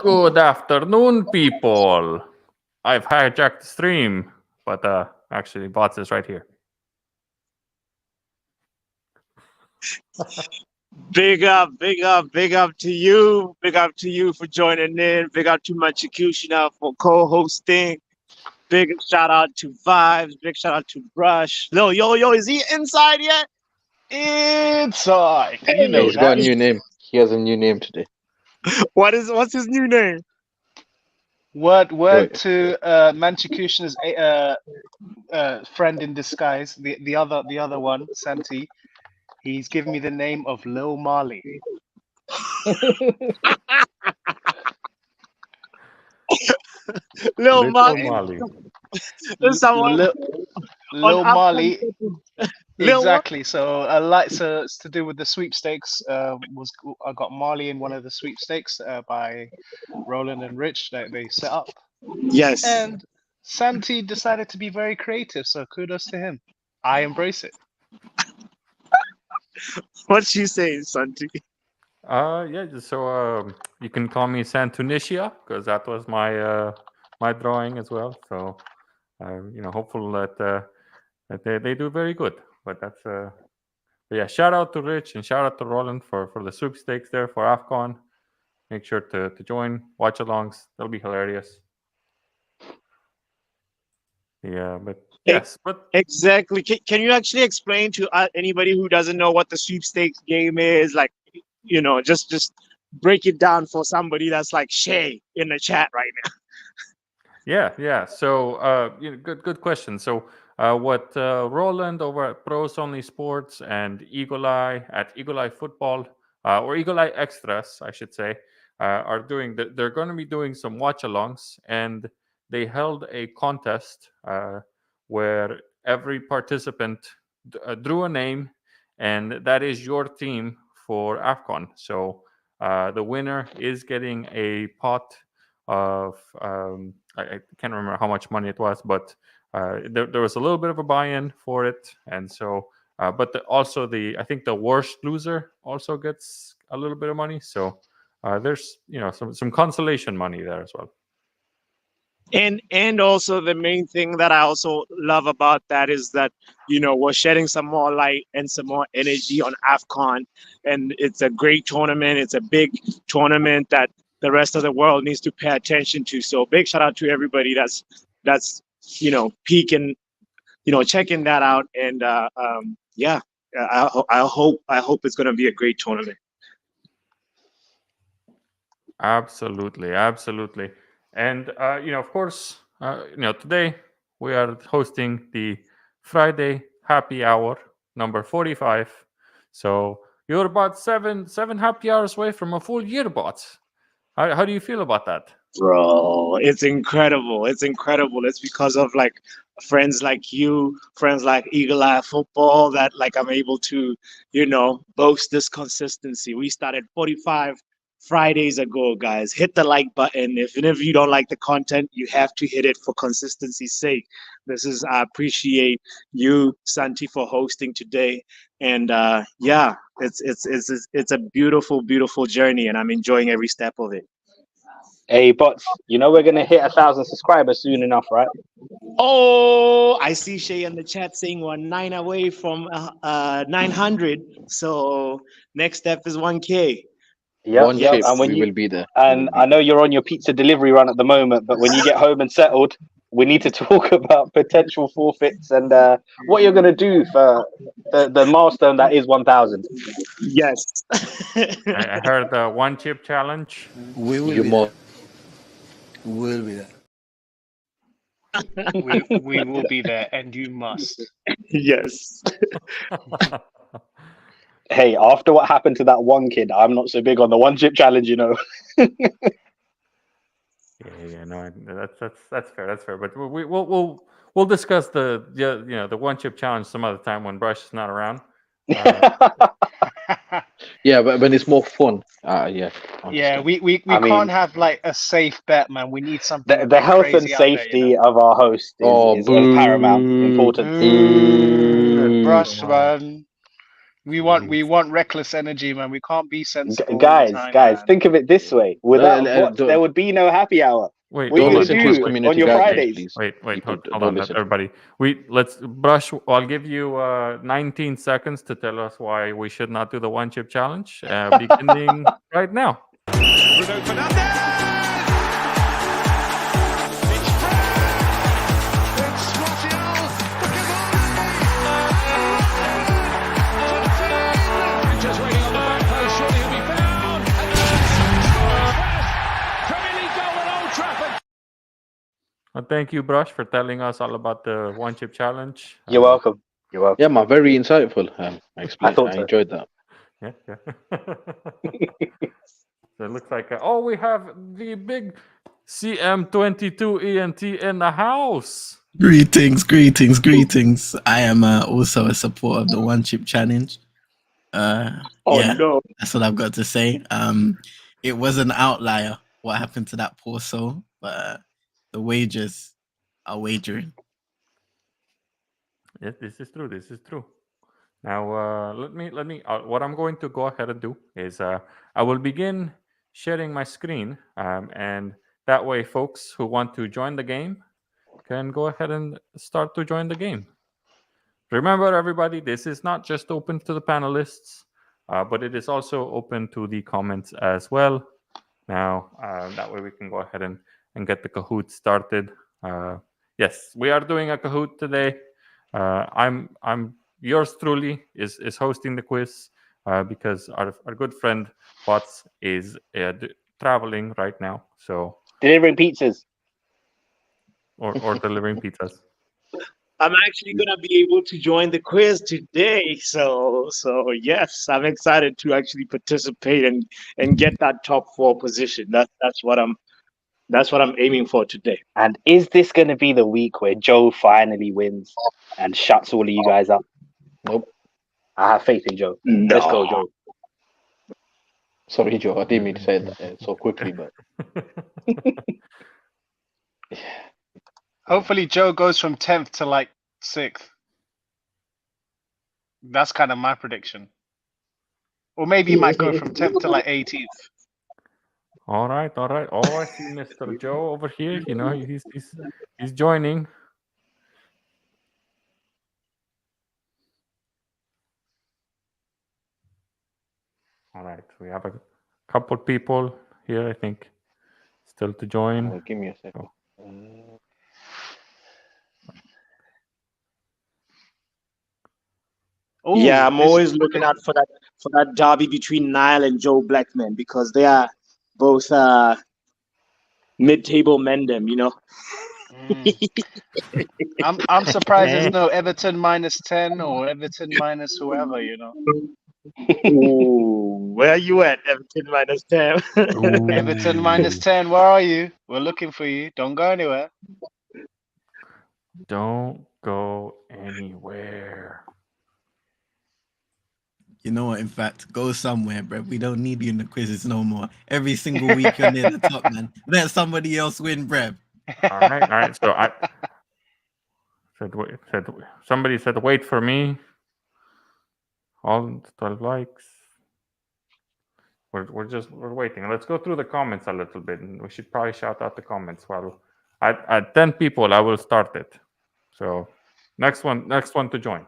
Good afternoon, people. I've hijacked the stream, but actually, bots is right here. Big up, big up, big up to you. Big up to you for joining in. Big up to Manchikushina for co-hosting. Big shout out to Vibes. Big shout out to Brush. Yo, is he inside yet? Inside. You know He's got a that. new name. He has a new name today. What's his new name? Word Wait. to Manchikushina's friend in disguise, the other one, Santi. He's given me the name of Lil Marley. Lil Little Marley. Molly. There's someone Lil on Marley. Lil what? Exactly. So so it's to do with the sweepstakes. I got Marley in one of the sweepstakes by Roland and Rich that they set up, Yes. and Santi decided to be very creative. So kudos to him. I embrace it. What's she saying, Santi? Yeah. So you can call me Santunicia because that was my my drawing as well. So hopeful that they do very good. But yeah. Shout out to Rich and shout out to Roland for the sweepstakes there for AFCON. Make sure to join watch alongs. That'll be hilarious. Yeah, but yes, but Exactly. Can you actually explain to anybody who doesn't know what the sweepstakes game is? Like, just break it down for somebody that's like Shay in the chat right now. yeah. So good question. So what Roland over at Pros Only Sports and Eagle Eye at Eagle Eye Football or Eagle Eye Extras, I should say, are doing. They're going to be doing some watch alongs, and they held a contest where every participant drew a name, and that is your team for AFCON. So the winner is getting a pot of I can't remember how much money it was, but there was a little bit of a buy-in for it, and so but also I think the worst loser also gets a little bit of money. So there's some consolation money there as well. And also the main thing that I also love about that is that we're shedding some more light and some more energy on AFCON, and it's a great tournament. It's a big tournament that the rest of the world needs to pay attention to. So big shout out to everybody that's peeking, checking that out, and yeah, I hope it's gonna be a great tournament. Absolutely. And of course, today we are hosting the Friday happy hour number 45. So you're about seven happy hours away from a full year, bots. How do you feel about that? Bro, it's incredible. It's incredible. It's because of like friends like you, friends like Eagle Eye Football that like I'm able to, boast this consistency. We started 45 Fridays ago, guys. Hit the like button. If you don't like the content, you have to hit it for consistency's sake. I appreciate you, Santi, for hosting today. And yeah, it's a beautiful, beautiful journey, and I'm enjoying every step of it. Hey, bots, we're going to hit 1,000 subscribers soon enough, right? Oh, I see Shay in the chat saying we're 9 away from 900. So next step is 1K. One chip, And we will be there. And I know you're on your pizza delivery run at the moment, but when you get home and settled, we need to talk about potential forfeits and what you're going to do for the milestone that is 1,000. Yes. I heard the one chip challenge. We will You be more. there. We will be there. We will be there, and you must. Yes. Hey, after what happened to that one kid, I'm not so big on the one chip challenge, Yeah, no, that's fair. But we'll discuss the one chip challenge some other time when Brush is not around. Yeah, but when it's more fun. Yeah. Yeah, we can't have like a safe bet, man. We need something. The health and crazy out there, safety of our host is of paramount importance. Brush, man. We want reckless energy, man. We can't be sensible all the Guys, time, guys, man. think of it this way: without bots, there would be no happy hour. Wait, What are Don't you hold gonna on, listen to his do on community your guidelines, Fridays? please. wait, People, hold don't on, listen. everybody. Let's brush. I'll give you 19 seconds to tell us why we should not do the one chip challenge. Beginning right now. Bruno Fernandes! It's Fred! It's Martial! Just waiting on the back post, surely he'll be found! And scores first! Premier League goal at Old Trafford! Thank you, Brush, for telling us all about the one chip challenge. You're welcome. You're welcome. Yeah, man, very insightful. I explained. thought I so. enjoyed that. Yeah. So it looks like we have the big CM22 ENT in the house. Greetings. I am also a supporter of the One Chip Challenge. Yeah, no. that's what I've got to say. It was an outlier what happened to that poor soul, but the wagers are wagering. Yes, this is true. This is true. Now, let me. What I'm going to go ahead and do is I will begin sharing my screen, and that way, folks who want to join the game can go ahead and start to join the game. Remember, everybody, this is not just open to the panelists, but it is also open to the comments as well. Now, that way we can go ahead and get the Kahoot started. Yes, we are doing a Kahoot today. I'm yours truly is hosting the quiz because our good friend Bots is traveling right now, so Delivering pizzas. or delivering pizzas. I'm actually gonna be able to join the quiz today. So yes, I'm excited to actually participate and get that top 4 position. That's what I'm aiming for today. And is this going to be the week where Joe finally wins and shuts all of you guys up? Nope. I have faith in Joe. No. Let's go, Joe. Sorry, Joe. I didn't mean to say that so quickly, but Hopefully, Joe goes from 10th to like 6th. That's kind of my prediction. Or maybe he might go from 10th to like 18th. All right. Oh, I see Mr. Joe over here. You know, he's joining. All right, we have a couple people here, I think, still to join. give me a second. Ooh, Yeah, I'm this- always looking out for that derby between Nile and Joe Blackman because they are both mid-table men. You know. I'm surprised there's no Everton -10 or Everton minus whoever, you know. Ooh, where are you at? Everton -10. Everton -10, where are you? We're looking for you. Don't go anywhere. Don't go anywhere. You know what? In fact, go somewhere, bro. We don't need you in the quizzes no more. Every single week you're near the top, man. Let somebody else win, bro. All right. So I somebody said wait for me. All 12 likes. We're waiting. Let's go through the comments a little bit, and we should probably shout out the comments. Well, at 10 people, I will start it. So next one to join.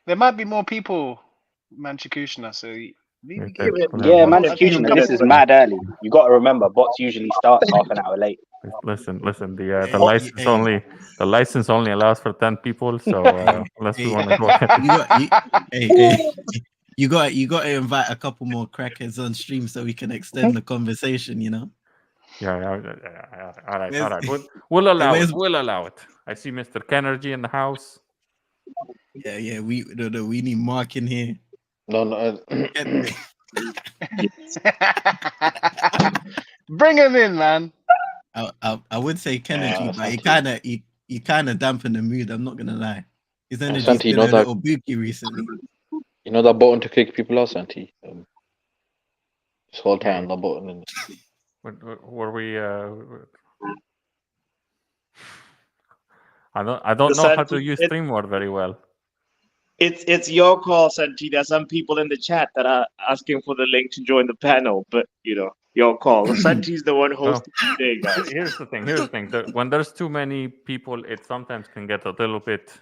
There might be more people, Manchukushna, so maybe Okay. Yeah, Well, Manchukushna, this is mad early. You got to remember, bots usually starts half an hour late. Listen. The license only allows for 10 people. So unless we want to go ahead. You got to invite a couple more crackheads on stream so we can extend the conversation. You know. Yeah. All right. We'll allow it. I see Mr. Kennergy in the house. Yeah. We need Mark in here. No. Bring him in, man. I would say Kennedy, but he kind of dampened the mood. I'm not gonna lie. His energy's Santi, been a little booky recently. You know that button to kick people out, Santi? Just hold tight on the button. And... Were we? I don't know how to use StreamYard very well. It's your call, Santi. There's some people in the chat that are asking for the link to join the panel, but your call. Santi's the one Well, hosting today, guys. here's the thing. Here's the thing. When there's too many people, it sometimes can get a little bit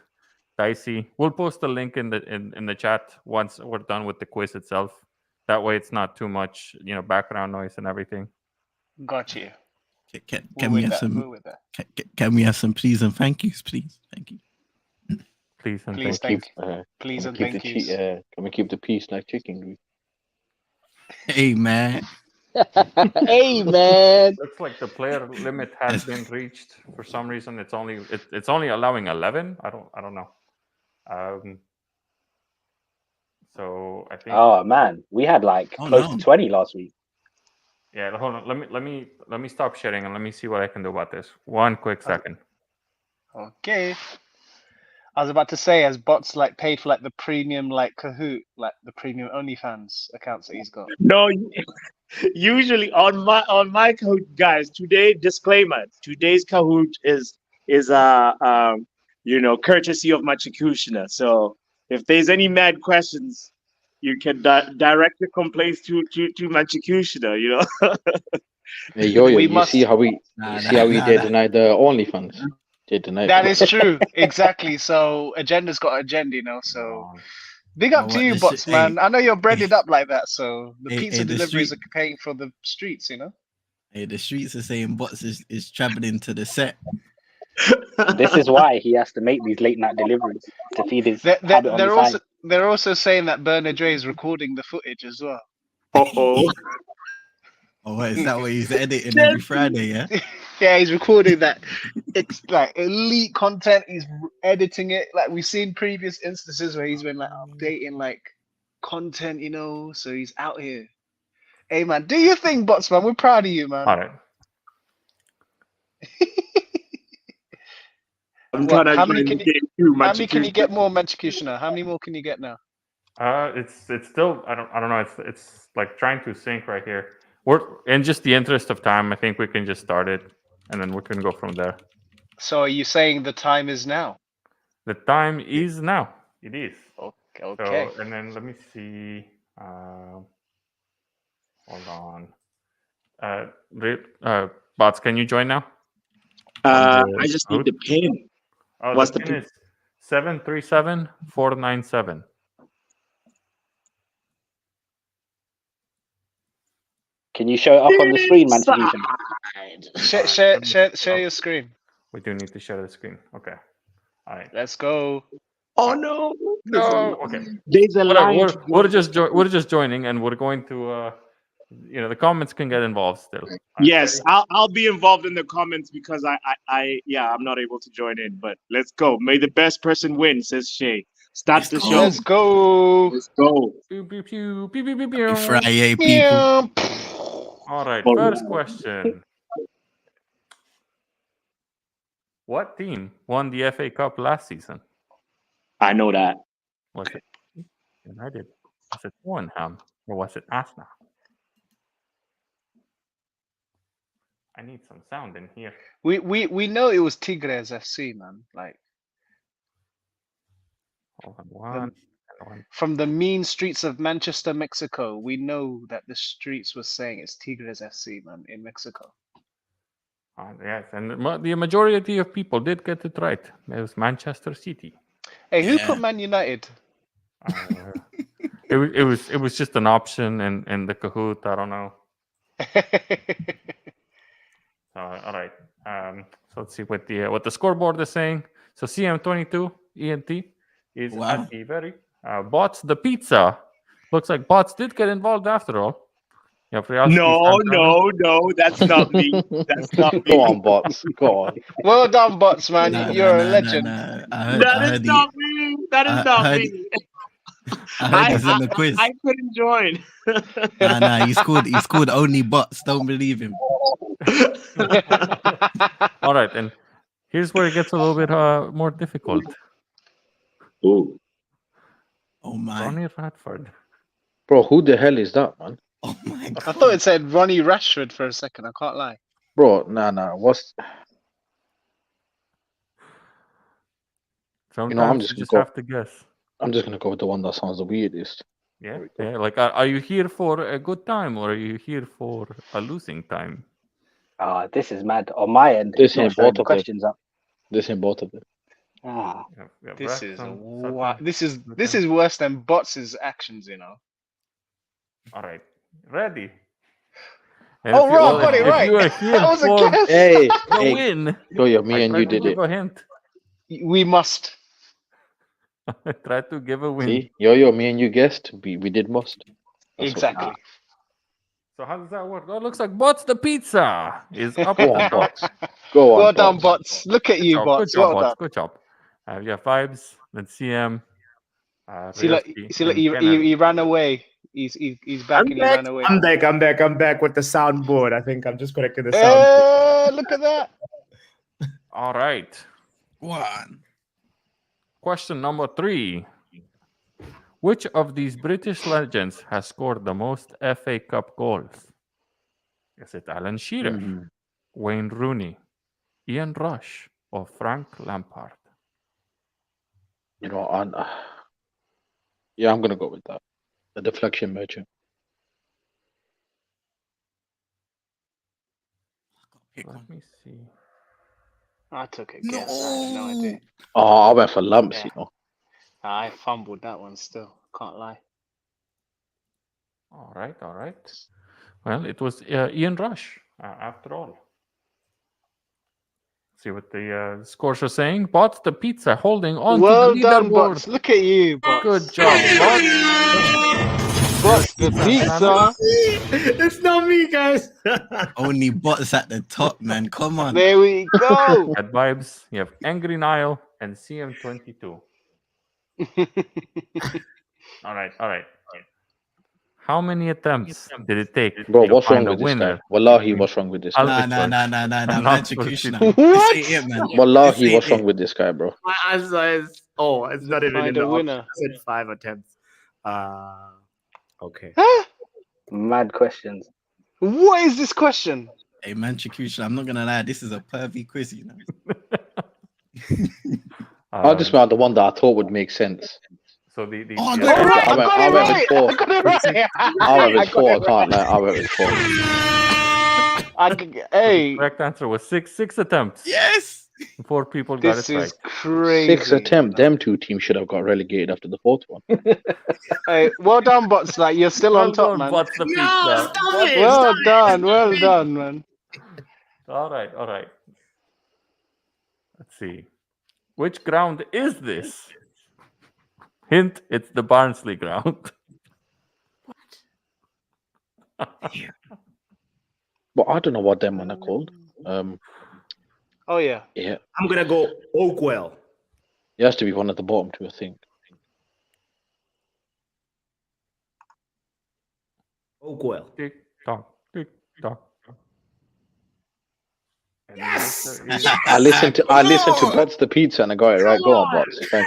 dicey. We'll post the link in the chat once we're done with the quiz itself. That way, it's not too much, background noise and everything. Got you. Can we have some? Can we have some please and thank yous, please? Thank you. Please and Please, thank please Can and we keep thank the yous. Can we keep the peace like chicken grease? Hey man, Hey man. Looks like the player limit has been reached. For some reason, it's only allowing 11. I don't know. So I think. Oh man, we had like close to 20 last week. Yeah, hold on. Let me stop sharing and let me see what I can do about this. One quick second. Okay. I was about to say, has bots like paid for like the premium like Kahoot, like the premium OnlyFans accounts that he's got? No, usually on my Kahoot, guys. Today, disclaimer: today's Kahoot is courtesy of Machikushina. So if there's any mad questions, you can direct your complaints to Machikushina. Hey, yo, We you must- see how we did deny the OnlyFans? Did deny That is true, exactly. So agenda's got agenda, So big up to you, bots, man. I know you're breaded up like that, so the pizza deliveries are paying for the streets, Hey, the streets are saying bots is traveling to the set. This is why he has to make these late night deliveries to feed his habit on the side. They're also saying that Bernard Dre is recording the footage as well. Oh. Oh, is that what he's editing every Friday? Yeah. Yeah, he's recording that. It's like elite content. He's editing it. Like we've seen previous instances where he's been like updating like content, So he's out here. Hey man, do your thing, bots, man. We're proud of you, man. All right. How many can you get more, Manchikushina? How many more can you get now? It's still I don't know. It's like trying to sync right here. We're in just the interest of time. I think we can just start it, and then we can go from there. So are you saying the time is now? The time is now. It is. Okay. So, and then let me see. Hold on. Bots, can you join now? I just need the pin. Oh, What's the pin is 737-497. Can you show it up on the screen, Manchikushina? Share your screen. We do need to share the screen. Okay. All right. Let's go. Oh no! No. Okay. There's a line. We're just joining, and we're going to. The comments can get involved still. Yes, I'll be involved in the comments because I'm not able to join in. But let's go. May the best person win, says Shay. Start the show. Let's go. Let's go. Pew, pew, pew, pew, pew, pew, pew. Friday, people. All right. First question. What team won the FA Cup last season? I know that. Was it United? Was it Fulham? Or was it Arsenal? I need some sound in here. We know it was Tigres FC, man. Like Hold on, one. from the mean streets of Manchester, Mexico, we know that the streets were saying it's Tigres FC, man, in Mexico. Yes, and the majority of people did get it right. It was Manchester City. Hey, who put Man United? It was just an option in the Kahoot. I don't know. All right. So let's see what the scoreboard is saying. So CM22 ENT is at the very bots. The pizza looks like bots did get involved after all. No, that's not me. That's not me. Go on, bots. Go on. Well done, bots, man. You're a legend. That is not me. That is not me. I heard he's in the quiz. I couldn't join. Nah. He scored only bots. Don't believe him. All right, and here's where it gets a little bit more difficult. Ooh. Oh my. Ronnie Radford. Bro, who the hell is that, man? Oh my God. I thought it said Ronnie Rashford for a second. I can't lie. Bro, nah. What's Sometimes I'm you just just gonna have to guess. I'm just gonna go with the one that sounds the weirdest. Yeah, There we go. yeah. Like, are you here for a good time or are you here for a losing time? This is mad. On my end, This it's not ain't showing both the of them. questions up. This ain't both of them. We have This is Wrexham, what? Sutton, This is Luton. worse than Bots' actions, you know. All right, ready. Oh, Rob got it If right. you are here That was a for guess. Hey, the hey, win, yo, me I and try you to did give it. a hint. We must. I try to give a win. See, yo, me and you guessed. We did must. That's what- Exactly. So how does that work? Oh, it looks like Bots the Pizza is up. Go at the on, top. bots. Go on, Well done, bots. Bots. Look at you, Good Bots. job, Well Bots. done. Good job. You have Vibes, then CM, See, like, Realski, and he Kennedy. ran away. He's back I'm and he back. ran away. I'm back with the soundboard. I think I'm just connecting the soundboard. Look at that. All right. One. Question number 3. Which of these British legends has scored the most FA Cup goals? Is it Alan Shearer, Mhm. Wayne Rooney, Ian Rush, or Frank Lampard? You know, yeah, I'm gonna go with that. The deflection merchant. Pick Let one. me see. I took a guess. I had no idea. Oh, I went for lumps. Yeah. You know. I fumbled that one still. Can't lie. All right, all right. Well, it was Ian Rush, after all. See what the scores are saying. Bots the Pizza holding on Well to the done, leaderboard. Bots. Look at you, Bots. Good job, Bots. Bots the Pizza. pizza. It's not me, guys. Only Bots at the top, man. Come on. There we go. At Vibes, you have Angry Nile and CM22. All right, all right. How many attempts did it take Bro, to what's wrong find a with this winner? guy? Wallahi, between what's wrong with this Al- guy? Nah. I'm Man, not Kushna. proceeding. What? This ain't it, man. Wallahi, This what's ain't wrong it. with this guy, bro? My answer is it's not even Find in the a option. winner. I said 5 attempts. Okay. Huh? Mad questions. What is this question? Hey, man, Kushna, I'm not gonna lie. This is a pervy quiz, you know. I just found the one that I thought would make sense. So the Oh, I the got it attempts- right. I got I it went right. with 4. I got it right. I went with I got 4. I it can't lie. I went with 4. the Hey, correct answer was six attempts. Yes. 4 people got this it right. is crazy. 6 attempt. Them 2 teams should have got relegated after the 4th one. Hey, well done, Bots. Like you're still Well on top, done, man. Bots the No, Pizza. stop Bots- it. Well Stop done, it. well done, man. All right, all right. Let's see. Which ground is this? Hint, it's the Barnsley ground. But I don't know what them man are called. Oh yeah. Yeah, I'm gonna go Oakwell. it has to be one at the bottom too, I think. Oakwell. Tick tock, tick tock. And the Yes! answer is I listened to Come on. Bets the Pizza and I got it right. Go on, bots. Thank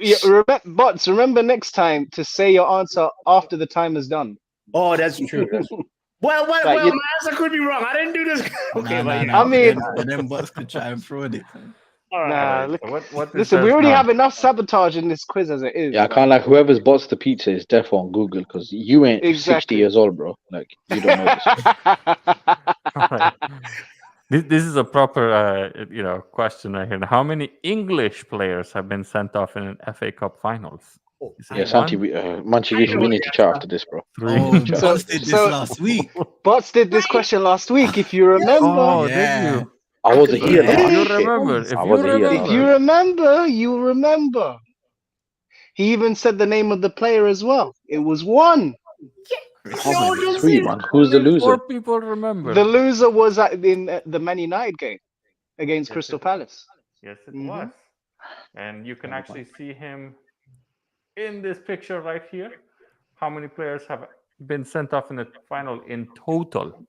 you. Yeah, Bots, remember next time to say your answer after the time is done. Oh, that's true. Well, Like, my you- answer could be wrong. I didn't do this. Okay, but yeah. I mean- but then Bots could try and fraud it. All right. Nah, Alright, look. so what Listen, this we says already now- have enough sabotage in this quiz as it is. Yeah, I like- can't like whoever's bots the pizza is deaf on Google because you ain't 60 Exactly. years old, bro. Like you don't know this. Alright. This is a proper question right here. How many English players have been sent off in an FA Cup finals? Is it Yeah, Santi, one, Manchigushi, we need to chat after this, bro. three? Oh, So- Bots did this last week. Bots did this question last week, if you remember. Oh, Yeah. did you? I wasn't here. Yeah. though. If you Shit. remember, if I you wasn't here, remember, though. If you remember, you remember. He even said the name of the player as well. It was one. Oh, man, 3, man. Who's the only loser? 4 people remember. The loser was in the Man United game against Yes, Crystal it- Palace. Yes, it Mhm. was. And you can Oh, actually see him in this picture right here. How many players have been sent off in the final in total?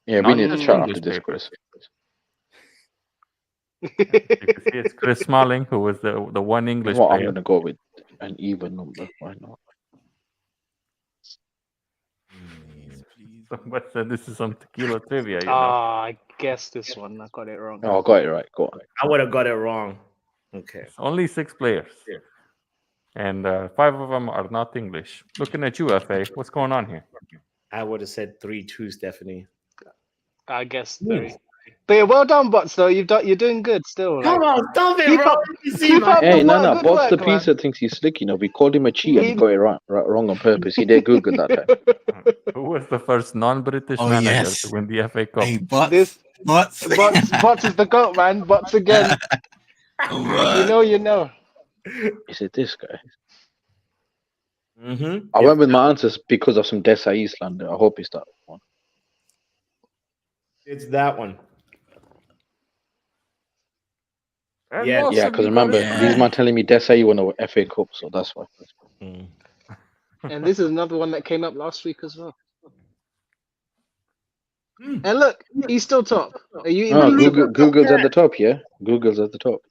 Yeah, we Not need to just chat English after this, papers. Chris. You can see it's Chris Smalling, who was the one English Well, I'm player. gonna go with an even number. Why not? But this is some tequila trivia, you know. I guessed this one. I got it wrong. Oh, I got it right. Go on. I would have got it wrong. Okay. It's only 6 players. and 5 of them are not English. Looking at you, FA. What's going on here? I would have said 3-2, Stephanie. I guess 3. But yeah, well done, Bots. Though you're doing good still. Come Like, on, stop it, keep bro. up, You see, keep man. up Hey, the no, work. no. Good Bots the work, man. pizza thinks he's slick. We called him a cheat and he He- got it wrong on purpose. He did Google that time. Who was the first non-British Oh, manager yes. to win the FA Cup? Hey, bots. This- Bots. Bots is the goat, man. Bots again. If you know, you know. Is it this guy? Mm-hmm. I went with my answers because of some Desai slander. I hope it's that one. It's that one. And Yeah, most Yeah, of because you remember, got it these right. man telling me Desai won a FA Cup, so that's why. Mm. And this is another one that came up last week as well. Mm. And look, he's still top. Are you eating Oh, pizza? Google's at the top, yeah? Google's at the top.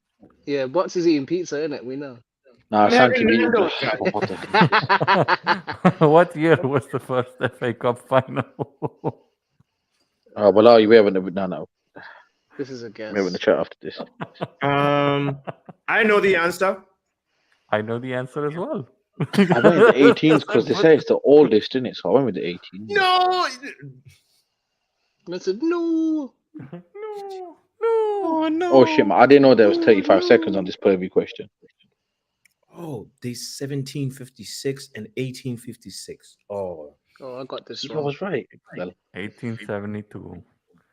Yeah, Bots is eating pizza, isn't it? We know. Nah, I'm Sancho having beat Nando's, what the What year was the first FA Cup final? Oh, well, we haven't no. This is a guess. We haven't the chat after this. I know the answer. I know the answer as well. I went with the 18s because they say it's the oldest, isn't it? So I went with the 18. No. I said, no. No, no. Oh, no. Oh shit, man. I didn't know there was 35 seconds on this per question. Oh, they 1756 and 1856. Oh, Oh, I got this I wrong. was right. Well, 1872.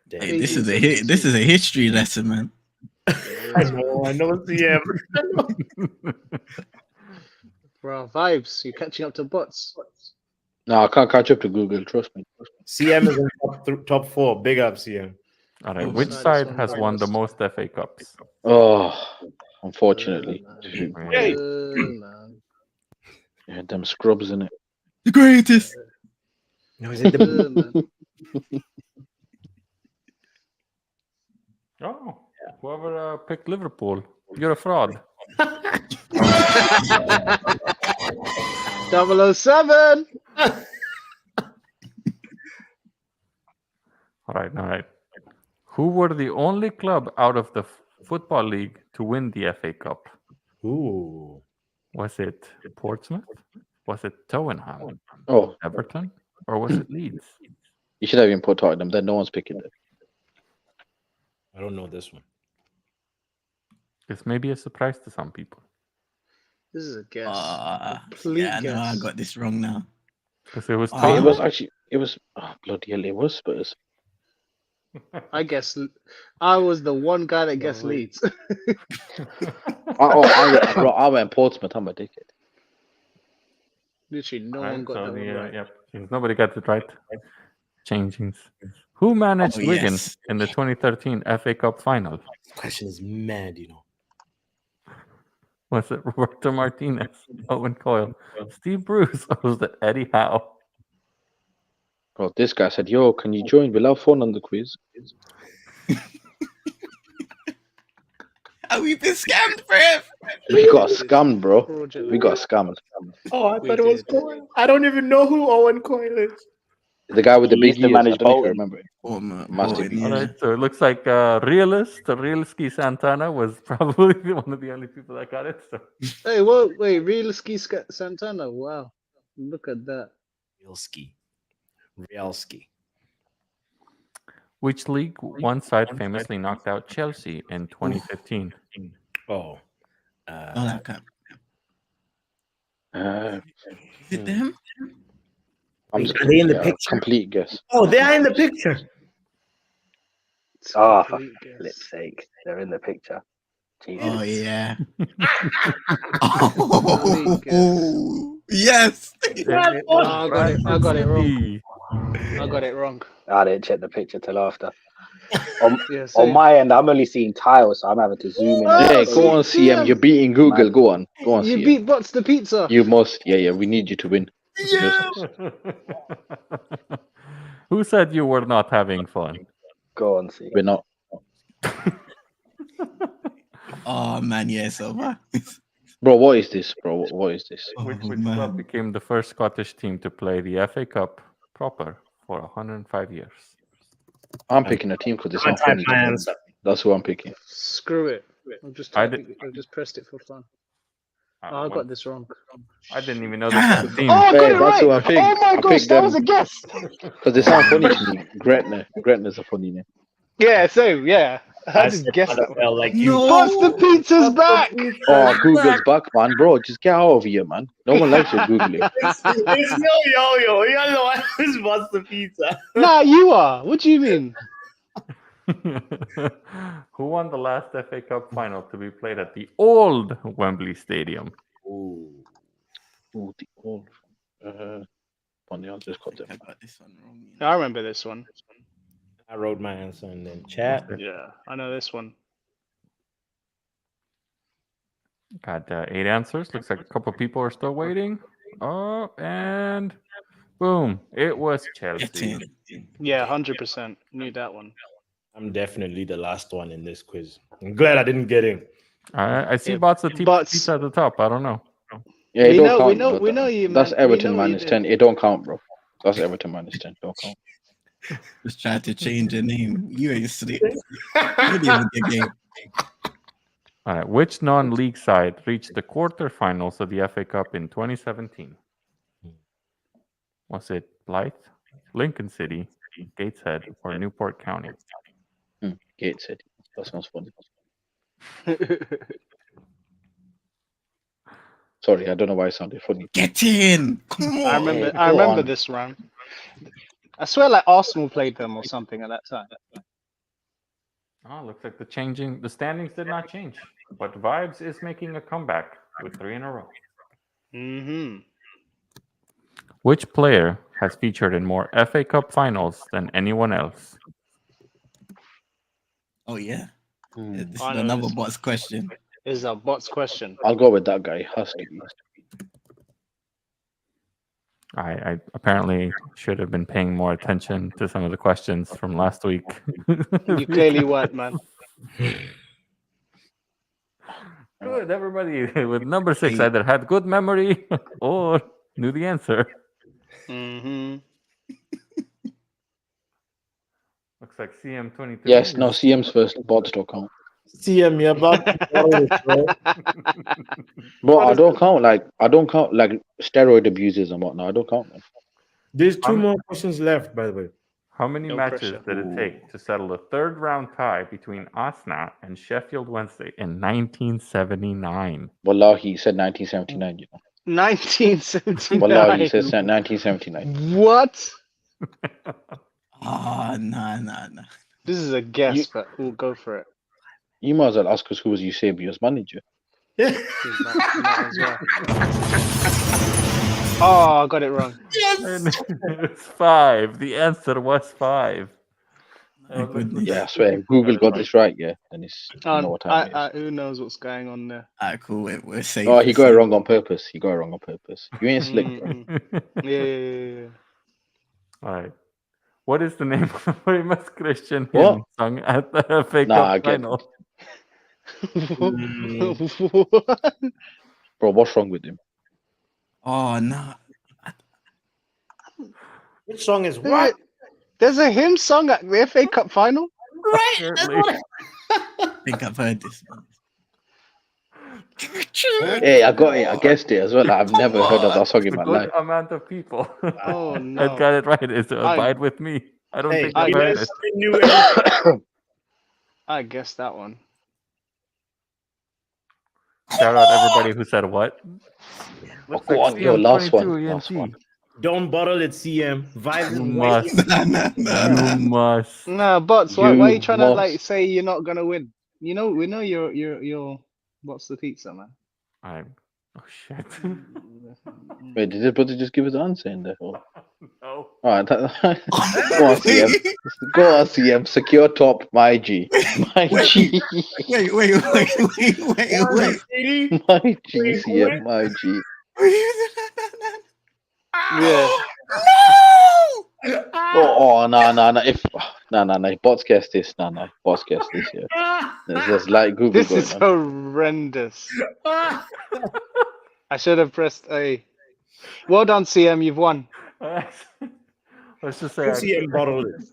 damn. Hey, this is a history lesson, man. I know, CM. Bro, vibes. You're catching up to Bots. no, I can't catch up to Google. Trust me. CM is in top 4. Big up, CM. All right. Oh, Which sorry, side this has one won the lost. most FA Cups? Oh, unfortunately. Hey. Man. Yeah, them scrubs in it. The greatest. No, is it the Man. Oh, whoever picked Liverpool, you're a fraud. 007. All right. Who were the only club out of the Football League to win the FA Cup? Ooh. Was it Portsmouth? Was it Tottenham? Oh, Everton? Or was it Leeds? you should have even put Tottenham. Then no one's picking it. I don't know this one. This may be a surprise to some people. This is a guess. Complete yeah, no, I guess. got this wrong now. Because it was Wait, Wait, it Tottenham. was actually, oh, bloody hell, it was Spurs. I guess I was the one guy that guessed wait. Leeds. I went Portsmouth. I'm a dickhead. Literally, no All one right, got so that one right. Since nobody got it right. Changings. Who managed Oh, Wigan yes. in the 2013 FA Cup final? This question is mad, you know. Was it Roberto Martinez, Owen Coyle, Steve Bruce, or was it Eddie Howe? Bro, this guy said, "Yo, can you join? We'll have fun on the quiz." Have we been scammed, Brev? We got scammed, bro. Fraudulent. We got scammed. Oh, I We thought it was did. Coyle. I don't even know who Owen Coyle is. The guy with the He big used to ears. I manage don't know if you Bolton. remember it. Master Master P. All right, so it looks like Realski Santana was probably one of the only people that got it. So Hey, wait, Realski Santana. Wow. Look at that. Realski. which league one side famously knocked out Chelsea in 2015? Oh. Oh, that can't. Uh, Is it them? I'm Are just they in the yeah, picture? complete guess. Oh, they are in the picture. It's Ah, for complete guess. flip's sake. They're in the picture. Jesus. Oh, yeah. Complete guess. Oh, yes. Oh, I got it. I got it wrong. City. I got it wrong. I didn't check the picture till after. Yeah, On same. my end, I'm only seeing tiles, so I'm having to zoom in. Oh, Hey, see- go on, CM. You're beating Google. Man. Go on. Go on, You CM. beat Bots the pizza. You must. Yeah. We need you to win. Who said you were not having fun? Go on, see. We're not. Oh, man, yeah, it's over. Bro, what is this, bro? What is this? Oh, Which man. club became the first Scottish team to play the FA Cup proper for 105 years? I'm picking a team because it's I not type funny. my answer. That's who I'm picking. Screw it. I'm just I I just pressed it for fun. Oh, I got this wrong. I didn't even know this was a Damn. team. Oh, I got Hey, it that's right. who I picked. Oh my I gosh, picked that was them a guess. because they sound funny to me. Gretna. Gretna's a funny name. Yeah, same. Yeah, I I just said guessed that one. Annabelle like you. No. Bots the pizza's back. Oh, Google's back, man. Bro, just get out of here, man. No one likes your Googling. It's no yo-yo. You're the one who's wants the pizza. Nah, you are. What do you mean? Who won the last FA Cup final to be played at the old Wembley Stadium? Ooh. Ooh, the old. Funny, I just got I them. got this one wrong. I remember this one. I wrote my answer in the chat. Yeah, I know this one. Got 8 answers. Looks like a couple people are still waiting. Oh, and boom! It was Get Chelsea. in. Yeah, 100%. Knew that one. I'm definitely the last one in this quiz. I'm glad I didn't get in. I see Yeah, bots of Bots- pizza at the top. I don't know. Yeah, it We don't know- we count. know- bro. we know you, That's man. We Everton know you minus did. 10. It don't count, bro. That's Everton minus 10. Don't count. Just tried to change your name. You ain't slick. You didn't even get game. All right. Which non-league side reached the quarterfinals of the FA Cup in 2017? Was it Blythe, Lincoln City, Gateshead, or Newport County? Gateshead. That sounds funny. Sorry, I don't know why it sounded funny. Get in. Come I on. remember. Go I remember on. this round. I swear, like Arsenal played them or something at that time. Oh, looks like the standings did not change, but Vibes is making a comeback with 3 in a row. Mm-hmm. Which player has featured in more FA Cup finals than anyone else? Oh yeah. Hmm. This is I know another this boss question. Is a bots question. I'll go with that guy. Has to be. I apparently should have been paying more attention to some of the questions from last week. You clearly weren't, man. Good, everybody with number 6 Hey. either had good memory or knew the answer. Mm-hmm. Looks like CM23. Yes, no, is- CM's first. Bots don't count. CM, you're about to follow it, bro. Bro, I don't count like steroid abusers and whatnot. I don't count them. There's 2 I'm- more questions left, by the way. How many No matches pressure. did it take to settle a third round tie between Arsenal and Sheffield Wednesday in 1979? Wallahi, he said 1979. You know. 1979. Wallahi, he said 1979. What? Oh, nah. This is a guess, You- but we'll go for it. You might as well ask us who was Eusebio's manager. Might as well. Oh, I got it wrong. It's 5. The answer was 5. My goodness. Yeah, I swear. Google got this right, yeah. Then it's you know what time it is. Who knows what's going on there? Alright, cool. We're safe. Oh, he we're got it safe. wrong on purpose. He got it wrong on purpose. You ain't slick, bro. Yeah. All right. What is the name of the famous Christian What? hymn sung at the FA Nah, I Cup get final? What? Bro, what's wrong with him? Oh, nah. Which song is what? There's a hymn song at the FA Cup final? Apparently. I think I've heard this one. Hey, I got it. I guessed it as well. I've never heard of that song in A my good life. amount of people Oh, that no. got it right. Is I- Abide With Me. I don't Hey, think I've you heard guys it. knew it. I guessed that one. Shout out everybody who said what. Oh, go on, yo, last one. CM22 Last one. Don't bottle it, CM. Vibe You is must. Nah. You must. Nah, bots, why are you You trying to like must. say you're not gonna win? You know, we know you're what's the pizza, man? Oh shit. Wait, did this brother just give his answer in there? Oh. No. Alright, go on, CM. Go on, CM. Secure top, my G. My G. Wait. My G, CM, my G. Yeah. Oh, no. If bots guess this, bots guess this, yeah. There's like Google This going is on. horrendous. I should have pressed A. Well done, CM. You've won. Let's just say CM bottled it.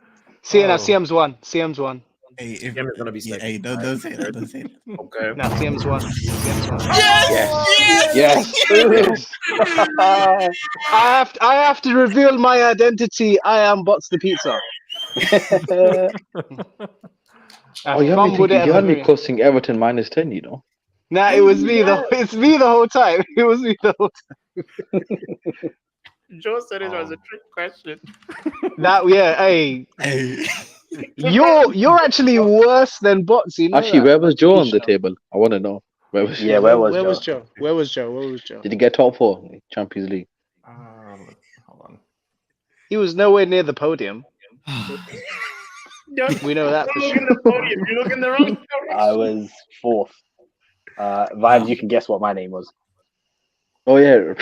CM's won. CM's won. Hey, if, CM is gonna be yeah, second. hey, don't say that. Don't say that. Okay. No, CM's won. CM's won. Yes. Yes. I have to reveal my identity. I am Bots the Pizza. I Oh, you had me fumbled thinking. it at You the had me very. costing Everton -10. You know. Nah, it was me. It's me the whole time. It was me the whole time. Joe said it was a trick question. Hey, Hey. you're actually worse than Bots. You know Actually, that. where was Joe on the Keisha. table? I want to know. Where was Yeah, where was Where was Joe? Joe? Where was Joe? Where was Joe? Did he get top 4 Champions League? Hold on. He was nowhere near the podium. Don't, We know that don't for look sure. in the podium. You look in the wrong I direction. was 4th. Vibes, you can guess what my name was. Oh yeah,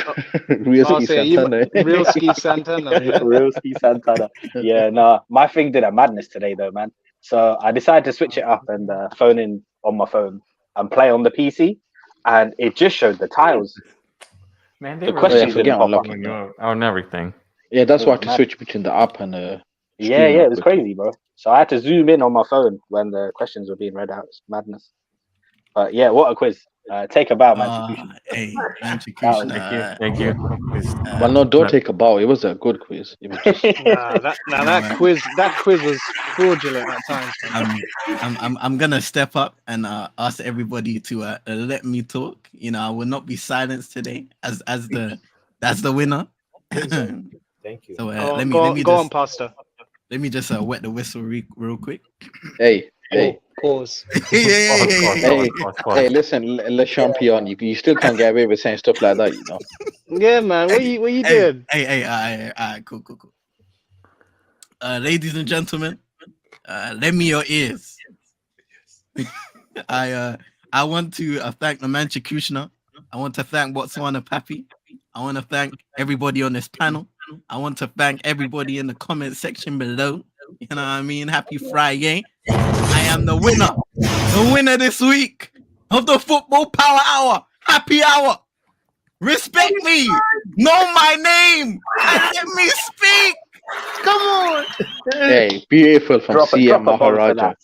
Real I'll Ski say you, Santana. real ski Santana. Yeah. Real Ski Santana. Yeah, no, my thing did a madness today though, man. So I decided to switch it up and phone in on my phone and play on the PC, and it just showed the tiles. Man, they The were Oh yeah, questions forget didn't pop up. unlocking that. on everything. Yeah, that's It why I was had to mad. switch between the app and Yeah, stream it real was quick. crazy, bro. So I had to zoom in on my phone when the questions were being read out. It's madness. But yeah, what a quiz. Take a bow, man. Hey, man, That was- Thank you. Well, no, don't take a bow. It was a good quiz. It was just That quiz was fraudulent at times. Man. I'm gonna step up and ask everybody to let me talk. You know, I will not be silenced today as the winner. Thank you. So Go on, Pastor. let me just wet the whistle real quick. hey. Pause. Hey, listen, Le Champion, you still can't get away with saying stuff like that, you know. Yeah, man. What you doing? Hey, cool. Ladies and gentlemen, lend me your ears. I want to thank the Manchikushna. I want to thank Botswana Pappy. I want to thank everybody on this panel. I want to thank everybody in the comment section below. You know what I mean? Happy Friday. I am the winner this week of the Football Power Hour. Happy hour. Respect me. Know my name. And let me speak. Come on. Hey, beautiful from drop CM a bomb for Maharaja. that.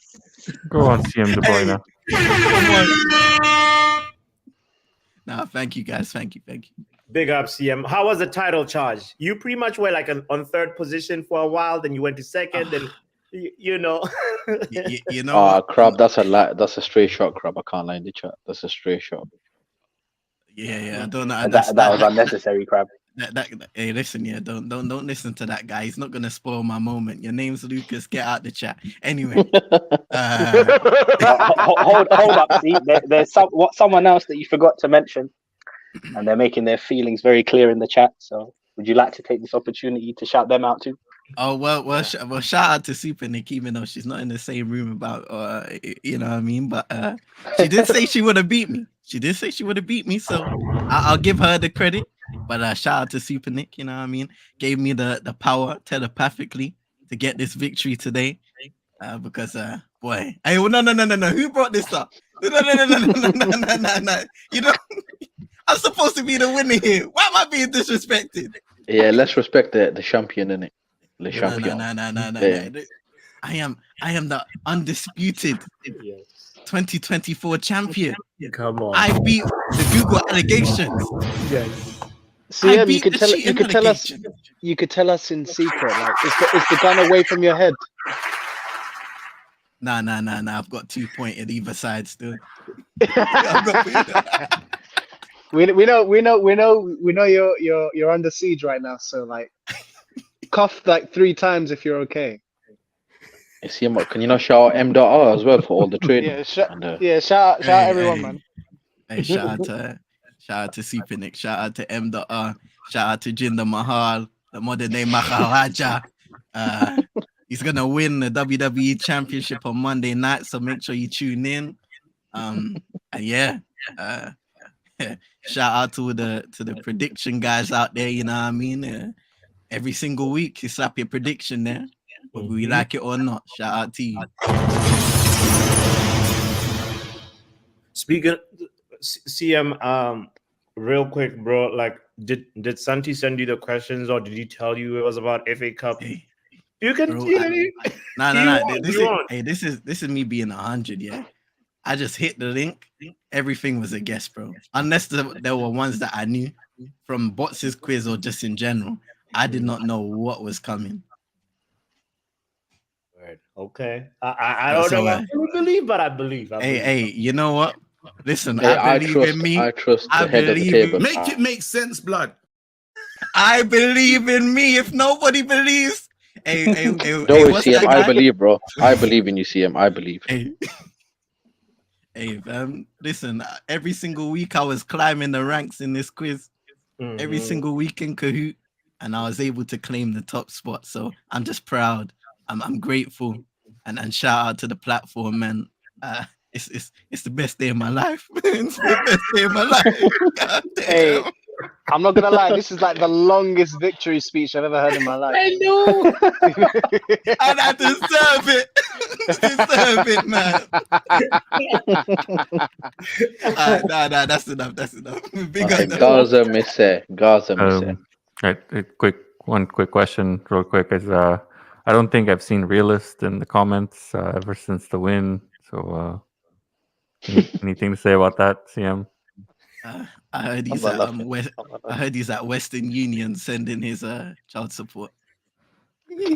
Go on, CM De Bruyne. Nah, thank you guys. Thank you. Big up, CM. How was the title charge? You pretty much were like on third position for a while, then you went to second, then you know. You know what? Crab, that's a straight shot, Crab. I can't lie in the chat. That's a straight shot. Yeah. I don't know. That was unnecessary, crap. Hey, listen, yeah, don't listen to that guy. He's not gonna spoil my moment. Your name's Lucas. Get out the chat. Anyway, Hold up. See, there's someone else that you forgot to mention, and they're making their feelings very clear in the chat. So, would you like to take this opportunity to shout them out too? oh well, shout out to Super Nick, even though she's not in the same room about, you know what I mean. But she did say she would have beat me. So I'll give her the credit. But shout out to Super Nick, you know what I mean? Gave me the power telepathically to get this victory today. Because boy, hey, no. Who brought this up? No. You know, I'm supposed to be the winner here. Why am I being disrespected? Yeah, let's respect the champion, innit? Le No. champion. I am the undisputed 2024 champion. Come on. I beat the Google allegations. Yes. CM, beat the cheating allegations. You could tell us in secret, like, is the gun away from your head? Nah. I've got 2 pointed either side still. We know you're under siege right now. So like, cough like 3 times if you're okay. CM, can you not shout out M.R as well for all the trading? Yeah, shout out everyone, man. Hey, shout out to Super Nick, shout out to M.R, shout out to Jinder Mahal, the modern day Maharaja. He's gonna win the WWE Championship on Monday night, so make sure you tune in. And yeah, shout out to the prediction guys out there. You know what I mean? Every single week, you slap your prediction there, whether we like it or not. Shout out to you. Speaking CM, real quick, bro. Like, did Santi send you the questions, or did he tell you it was about FA Cup? Hey, You can. bro, You nah. want. This is me being 100. Yeah, I just hit the link. Everything was a guess, bro. Unless there were ones that I knew from Bots's quiz or just in general. I did not know what was coming. Okay. I don't know if I fully believe, but I believe. Hey, you know what? Listen, Hey, I believe in me. I trust I the head of the believe table. Make it make sense, blood. I believe in me. If nobody believes, hey, No, what's CM, that I guy? believe, bro. I believe in you, CM. I believe. Hey, listen, every single week I was climbing the ranks in this quiz. Every single week in Kahoot, and I was able to claim the top spot. So I'm just proud. I'm grateful, and shout out to the platform, man. It's the best day of my life. It's the best day of my life. God damn. Hey, I'm not gonna lie. This is like the longest victory speech I've ever heard in my life. I know, and I deserve it. Deserve it, man. Nah, that's enough. That's enough. Big Okay, up. Gaza Misse. Gaza Misse. One quick question, real quick, is I don't think I've seen realist in the comments ever since the win. So, anything to say about that, CM? I heard he's at I heard he's at Western Union sending his child support.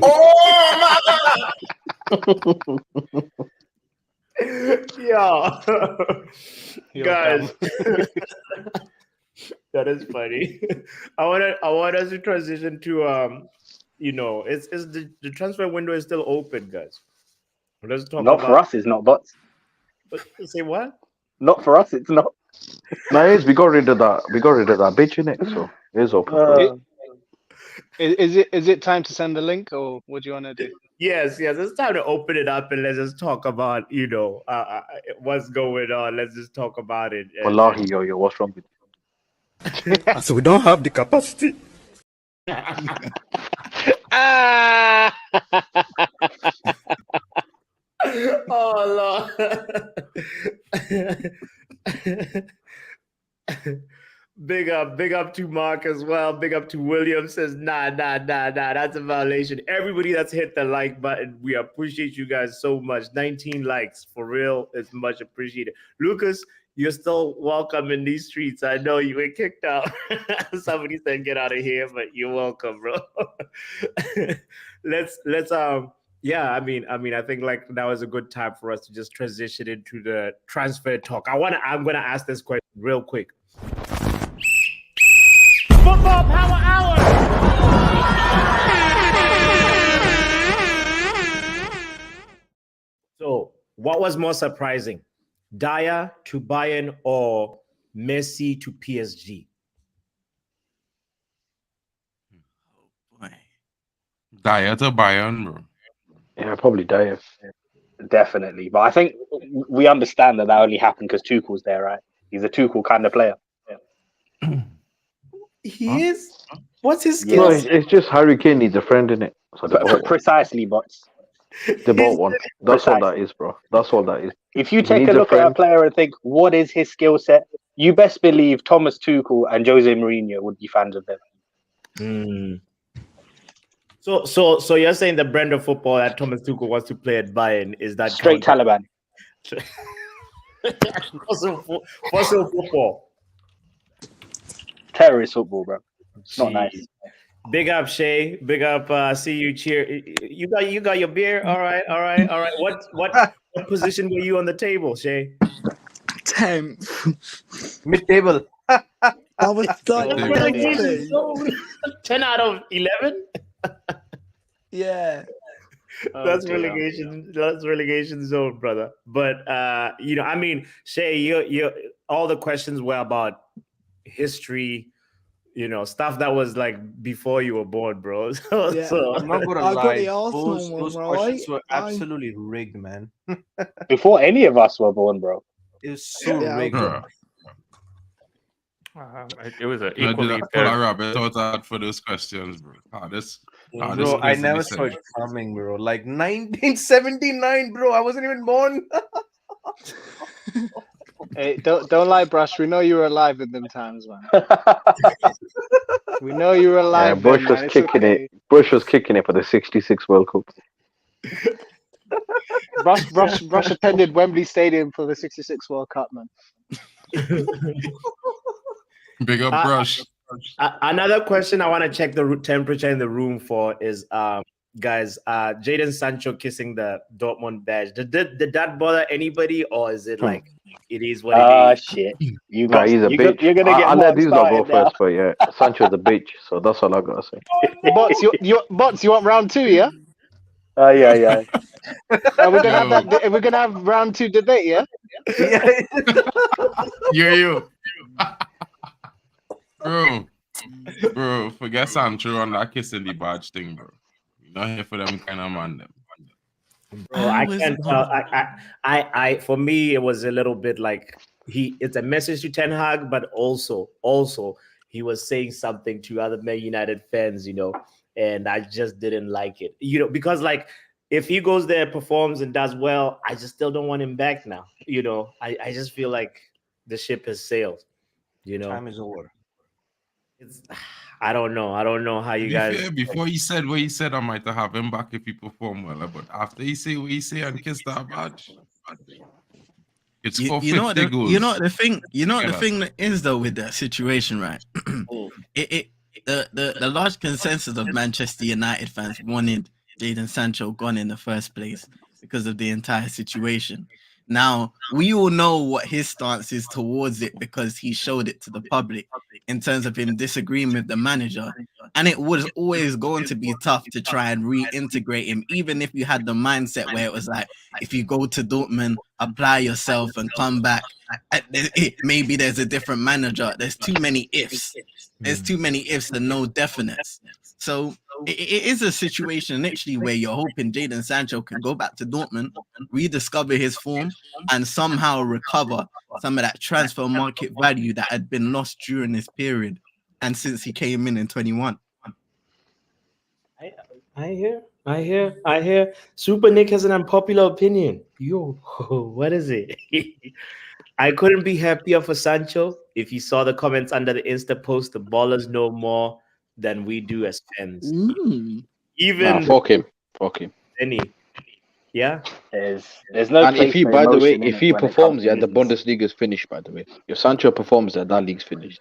Oh my god! Yo, guys, that is funny. I want us to transition to it's the transfer window is still open, guys. Let's talk Not about. for us, it's not bots. Say what? Not for us, it's not. No, it is. We got rid of that. We got rid of that bitch in it, so it is open. Is it time to send the link, or what do you want to do? Yes. It's time to open it up and let's just talk about what's going on. Let's just talk about it. Wallahi, yo, what's wrong with you? So we don't have the capacity. Oh Lord. Big up to Mark as well. Big up to William. Says nah, that's a violation. Everybody that's hit the like button, we appreciate you guys so much. 19 likes for real is much appreciated. Lucas, you're still welcome in these streets. I know you were kicked out. Somebody said get out of here, but you're welcome, bro. let's I think like that was a good time for us to just transition into the transfer talk. I'm gonna ask this question real quick. Football Power Hour. So, what was more surprising, Dyer to Bayern or Messi to PSG? Dyer to Bayern, bro. Yeah, probably Dyer. Definitely, but I think we understand that only happened because Tuchel's there, right? He's a Tuchel kind of player. He is. What's his No, skills? it's just Harry Kane needs a friend in it. So they bought one. Precisely, bots. They bought one. That's all that is, bro. That's all that is. If you He take a needs a look at a friend. player and think, what is his skill set? You best believe Thomas Tuchel and Jose Mourinho would be fans of them. So you're saying the brand of football that Thomas Tuchel wants to play at Bayern is that Straight Taliban. Fossil football. Terrorist football, bro. It's not nice. Big up, Shay. Big up. See you. Cheer. You got your beer. All right. What position were you on the table, Shay? 10th. Mid-table. I was stuck. 10 out of 11. Yeah. That's relegation. That's relegation zone, brother. But Shay, you all the questions were about history, stuff that was like before you were born, bro. So I'm not gonna I got lie. the Arsenal Those one, right? questions were absolutely rigged, man. Before any of us were born, bro. It's so Yeah, rigged. It was an I did equally that fair. for Robert. Thought out for those questions, bro. This Bro, I never saw it coming, bro. Like 1979, bro. I wasn't even born. Hey, don't lie, Brush. We know you were alive in them times, man. We know you were alive. Bush then, was man. It's kicking okay. it. Bush was kicking it for the '66 World Cup. Rush attended Wembley Stadium for the '66 World Cup, man. Big up, Brush. Another question I want to check the temperature in the room for is, guys, Jadon Sancho kissing the Dortmund badge. Did that bother anybody, or is it like it is what it is? Shit. You Nah, got he's a bitch. you're gonna get I'll let Mark these lot go started now. first, but yeah, Sancho's a bitch, so that's all I gotta say. Bots, you want round two? Yeah. Yeah. Are we gonna have Yo. that? Are we gonna have round two debate? Yeah. Yo. Bro, forget Sancho on that kissing the badge thing, bro. You're not here for them kind of man, them. Bro, I can't tell. I for me, it was a little bit like it's a message to Ten Hag, but also he was saying something to other Man United fans, and I just didn't like it, because like if he goes there, performs and does well, I just still don't want him back now. I just feel like the ship has sailed. Time is over. I don't know how you guys. Fair, before he said what he said, I might have him back if he perform well. But after he say what he say and kiss that badge, it's for 50 goals. The thing that is though with that situation, right? The large consensus of Manchester United fans wanted Jadon Sancho gone in the first place because of the entire situation. Now, we all know what his stance is towards it because he showed it to the public in terms of him disagreeing with the manager. And it was always going to be tough to try and reintegrate him, even if you had the mindset where it was like, if you go to Dortmund, apply yourself and come back, maybe there's a different manager. There's too many ifs. There's too many ifs and no definites. So it is a situation literally where you're hoping Jadon Sancho can go back to Dortmund, rediscover his form, and somehow recover some of that transfer market value that had been lost during this period and since he came in 21. I hear. Super Nick has an unpopular opinion. Yo, what is it? I couldn't be happier for Sancho. If you saw the comments under the Insta post, the ballers know more than we do as fans. Even fuck him. Any. Yeah. There's no. And if he, by the way, emotion in if it he when it performs, comes to the business. Bundesliga is finished. By the way, if Sancho performs, that league's finished.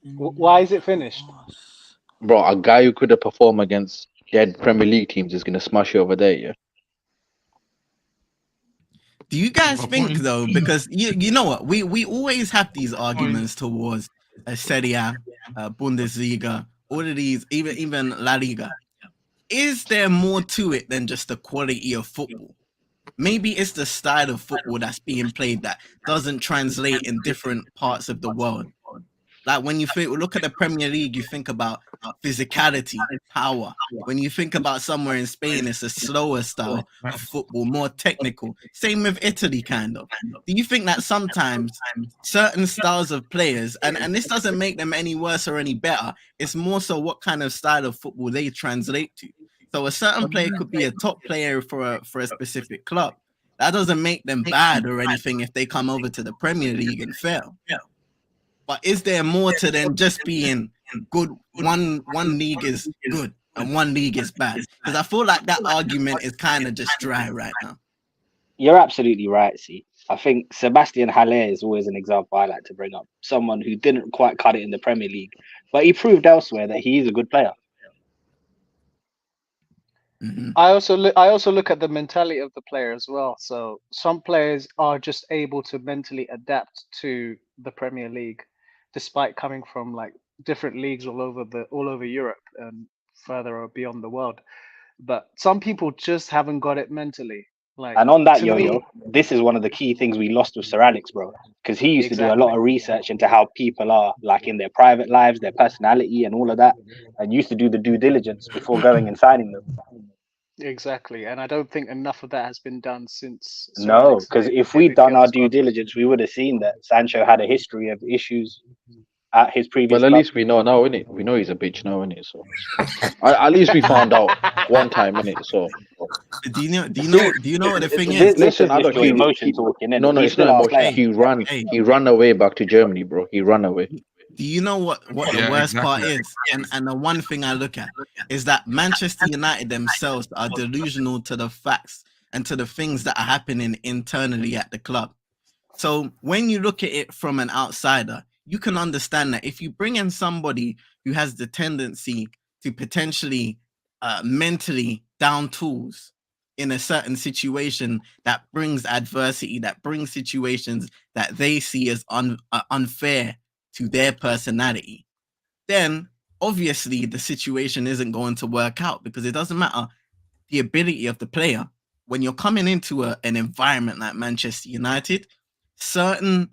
Why is it finished? Bro, a guy who could have performed against dead Premier League teams is gonna smash you over there. Yeah. Do you guys think though, because you know what, we always have these arguments towards Serie A, Bundesliga, all of these, even La Liga. Is there more to it than just the quality of football? Maybe it's the style of football that's being played that doesn't translate in different parts of the world. Like when you look at the Premier League, you think about physicality, power. When you think about somewhere in Spain, it's a slower style of football, more technical. Same with Italy, kind of. Do you think that sometimes certain styles of players, and this doesn't make them any worse or any better, it's more so what kind of style of football they translate to. So a certain player could be a top player for a specific club. That doesn't make them bad or anything if they come over to the Premier League and fail. But is there more to than just being good? One league is good and one league is bad. Because I feel like that argument is kind of just dry right now. You're absolutely right, see. I think Sebastian Haller is always an example I like to bring up. Someone who didn't quite cut it in the Premier League, but he proved elsewhere that he is a good player. Mm-hmm. I also look at the mentality of the player as well. So some players are just able to mentally adapt to the Premier League, despite coming from like different leagues all over Europe and further beyond the world. But some people just haven't got it mentally. Like, and on that, this is one of the key things we lost with Sir Alex, bro, because he used to do a lot of research into how people are, like in their private lives, their personality, and all of that, and used to do the due diligence before going and signing them. Exactly, and I don't think enough of that has been done since. No, because if we'd done our due diligence, we would have seen that Sancho had a history of issues at his previous. Well, at least we know now, innit? We know he's a bitch now, innit? So at least we found out one time, innit? So do you know what the thing is? Listen, I don't emotion talking. No, it's not emotion. He ran away back to Germany, bro. He ran away. Do you know what the Yeah, worst part exactly. is? And the one thing I look at is that Manchester United themselves are delusional to the facts and to the things that are happening internally at the club. So when you look at it from an outsider, you can understand that if you bring in somebody who has the tendency to potentially mentally down tools in a certain situation that brings adversity, that brings situations that they see as unfair to their personality, then obviously the situation isn't going to work out, because it doesn't matter the ability of the player. When you're coming into an environment like Manchester United, certain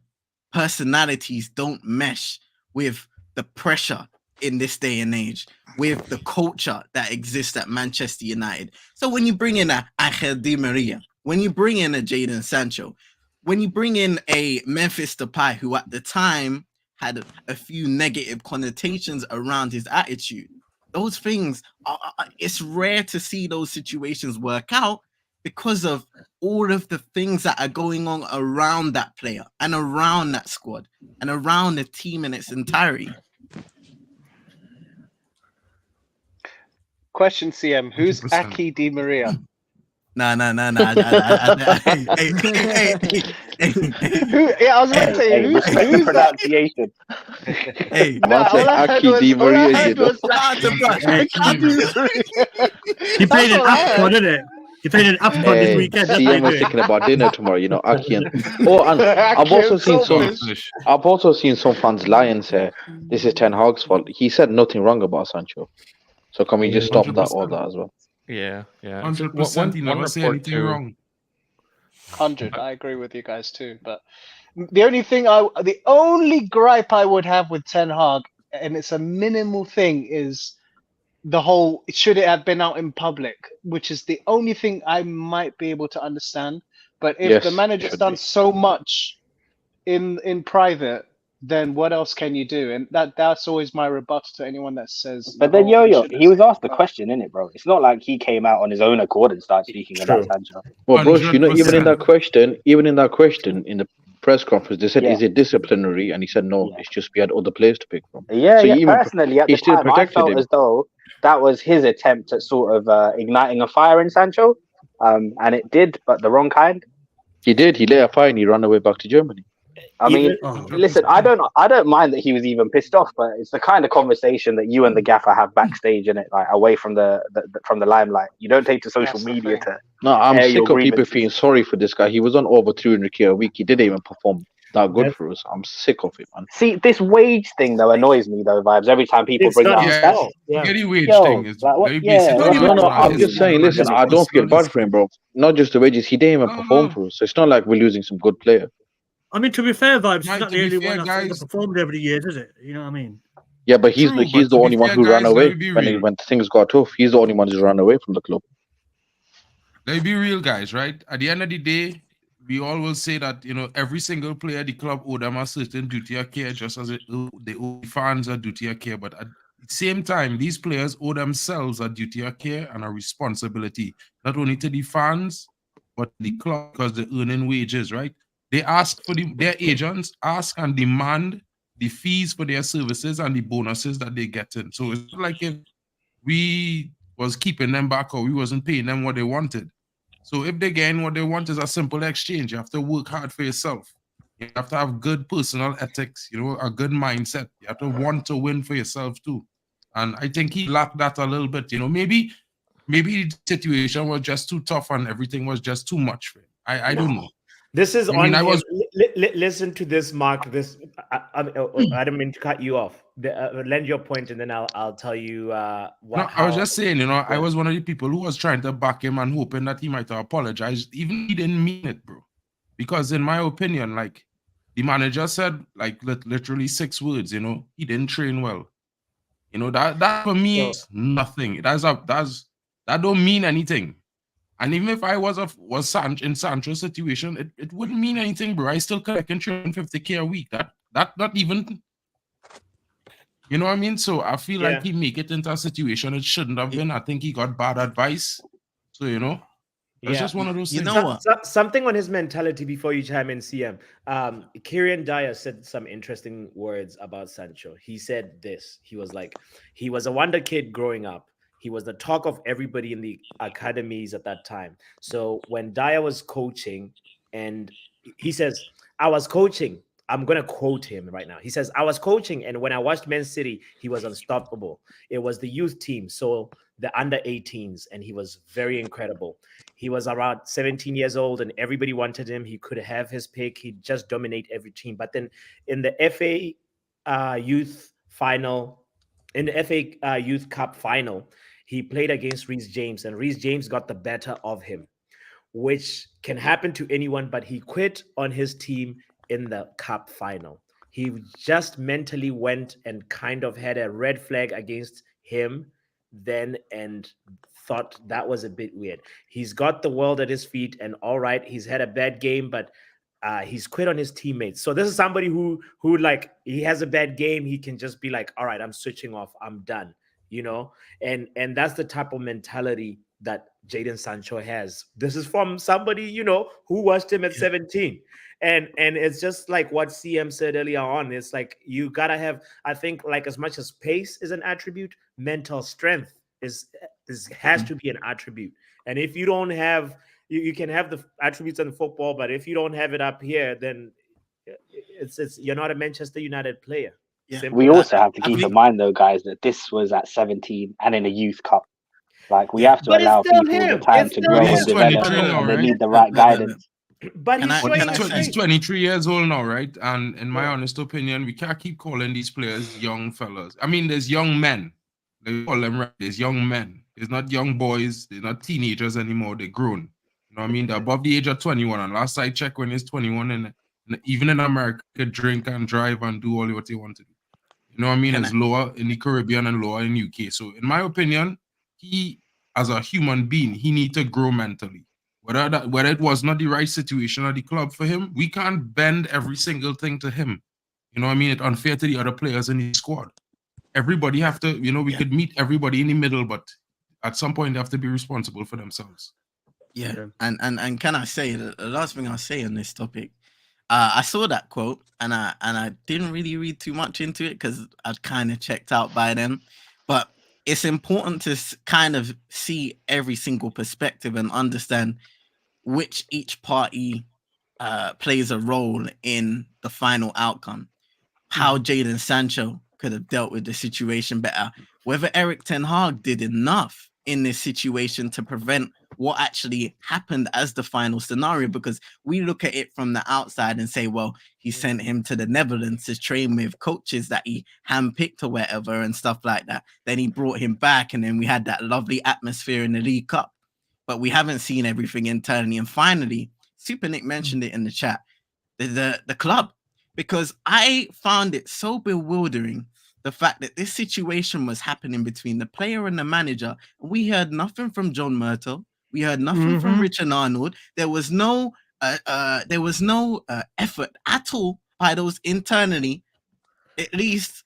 personalities don't mesh with the pressure in this day and age, with the culture that exists at Manchester United. So when you bring in a Angel Di Maria, when you bring in a Jadon Sancho, when you bring in a Memphis Depay, who at the time had a few negative connotations around his attitude, those things it's rare to see those situations work out because of all of the things that are going on around that player and around that squad and around the team in its entirety. Question, CM. Who's 100%. Aki Di Maria? No. Hey. Yeah, I was about to say, Hey, who's respect the that? pronunciation. Hey, Nah, Man say all I heard Aki was, Di all I Maria, you heard know. was Aki Di Maria. He played That's in all I AFCON, heard. didn't it? He played in AFCON this Hey, weekend. That's how CM you was do it. thinking about dinner tomorrow, you know, Aki and and I've Aki also and seen some Saltfish. I've also seen some fans lie and say this is Ten Hag's fault. He said nothing wrong about Sancho. So can we just stop that all 100%. that as well? Yeah, yeah. So 100%. He never say report anything too. wrong. 100. I agree with you guys too. But the only gripe I would have with Ten Hag, and it's a minimal thing, is the whole should it have been out in public, which is the only thing I might be able to understand. But if the Yes, manager's should done be. so much in private, then what else can you do? And that's always my rebuttal to anyone that says, But then, "Oh, he Yo-Yo, should have he was said." asked the question, innit, bro? It's not like he came out on his own accord and started speaking about True. Sancho. Well, bro, you know, even in 100%. that question in the press conference, they said, Yeah, "Is it disciplinary?" And he said, "No, yeah. it's just we had other players to pick from." Yeah, So yeah. he even Personally, at he the still time, I protected felt him. as though that was his attempt at sort of igniting a fire in Sancho, and it did, but the wrong kind. He did. He lit a fire and he ran away back to Germany. I mean, Oh. listen, I don't mind that he was even pissed off, but it's the kind of conversation that you and the gaffer have backstage in it, like away from the from the limelight. You don't take to social That's the media thing. to No, I'm air your sick of people grievances. feeling sorry for this guy. He was on over 300K a week. He didn't even perform that good for us. I'm sick of it, man. See, this wage thing though annoys me though, vibes. Every time people It's bring not that his up, Yeah, that's fault. Yeah. get the wage thing yo, is like what? very basic. Yeah, Don't what? even No, Like, no, about I'm his just honestly, saying, not listen, his I don't feel personal bad for him, bro. Not just the wages. He didn't even perform No. for us. So it's not like we're losing some good player. I mean, to be fair, Vibes, he's Right, not to the be only fair, one that's guys. underperformed over the years, is it? You know what I mean? Yeah, but he's True, he's but the to be only one fair, who ran guys, let me away be when real. when things got tough. He's the only one who's run away from the club. Let me be real, guys, right? At the end of the day, we all will say that, every single player at the club owe them a certain duty of care, just as they owe the fans a duty of care. But at the same time, these players owe themselves a duty of care and a responsibility, not only to the fans, but to the club, because they're earning wages, right? They ask for their agents ask and demand the fees for their services and the bonuses that they get in. So it's not like if we was keeping them back or we wasn't paying them what they wanted. So if they gain what they want is a simple exchange. You have to work hard for yourself. You have to have good personal ethics, a good mindset. You have to want to win for yourself too. And I think he lacked that a little bit. Maybe the situation was just too tough and everything was just too much for him. I don't know. This is I mean, on I him. was Listen to this, Mark. I don't mean to cut you off. Lend your point, and then I'll tell you what. I was just saying, I was one of the people who was trying to back him and hoping that he might have apologized. Even he didn't mean it, bro. Because in my opinion, like the manager said, like literally 6 words, he didn't train well. That for me is nothing. That don't mean anything. And even if I was in Sancho's situation, it wouldn't mean anything, bro. I still collect 350K a week. That not even, you know what I mean? So I feel like he make it into a situation it shouldn't have been. I think he got bad advice. So It's just one of those You things. know what? Something on his mentality before you chime in, CM. Kieran Dyer said some interesting words about Sancho. He said this. He was like, he was a wonder kid growing up. He was the talk of everybody in the academies at that time. So when Dyer was coaching, and he says, I was coaching. I'm going to quote him right now. He says, I was coaching, and when I watched Man City, he was unstoppable. It was the youth team, so the under 18s, and he was very incredible. He was around 17 years old, and everybody wanted him. He could have his pick. He'd just dominate every team. But then in the FA Youth Final, in the FA Youth Cup Final, he played against Reece James, and Reece James got the better of him, which can happen to anyone, but he quit on his team in the cup final. He just mentally went and kind of had a red flag against him then and thought that was a bit weird. He's got the world at his feet, and all right, he's had a bad game, but he's quit on his teammates. So this is somebody who like, he has a bad game, he can just be like, all right, I'm switching off, I'm done, you know. And that's the type of mentality that Jadon Sancho has. This is from somebody, you know, who watched him at 17. And it's just like what CM said earlier on. It's like, you gotta have, I think, like, as much as pace is an attribute, mental strength has to be an attribute. And if you don't have, you can have the attributes in football, but if you don't have it up here, then it's you're not a Manchester United player. Yeah. Simple. We also have to I keep in think- mind, though, guys, that this was at 17 and in a youth cup. Like, we Yeah, have to but it's allow still people the him. time It's to still grow him. and He's develop, 23 now, and they right? need the right guidance. But Can he's I- showing can I his say- He's strength. 23 years old now, right? And in my Yeah. honest opinion, we can't keep calling these players young fellas. I mean, there's young men. They call them right. There's young men. There's not young boys. They're not teenagers anymore. They're grown. You know what I mean? They're above the age of 21. And last I checked, when he's 21, and even in America, drink and drive and do all what they want to do. You know what I mean? Can It's lower in the Caribbean and lower in UK. So in my opinion, he, as a human being, he need to grow mentally. Whether it was not the right situation at the club for him, we can't bend every single thing to him. You know what I mean? It's unfair to the other players in the squad. Everybody have to, you know, we could meet everybody in the middle, but at some point they have to be responsible for themselves. Yeah, and can I say the last thing I'll say on this topic? I saw that quote and I didn't really read too much into it because I'd kind of checked out by then. But it's important to kind of see every single perspective and understand which each party plays a role in the final outcome. How Jadon Sancho could have dealt with the situation better, whether Eric Ten Hag did enough in this situation to prevent what actually happened as the final scenario, because we look at it from the outside and say, well, he sent him to the Netherlands to train with coaches that he handpicked or whatever and stuff like that. Then he brought him back, and then we had that lovely atmosphere in the League Cup. But we haven't seen everything internally. And finally, Super Nick mentioned it in the chat, the club, because I found it so bewildering, the fact that this situation was happening between the player and the manager. We heard nothing from John Murtough. We heard nothing from Richard Arnold. There was no effort at all by those internally, at least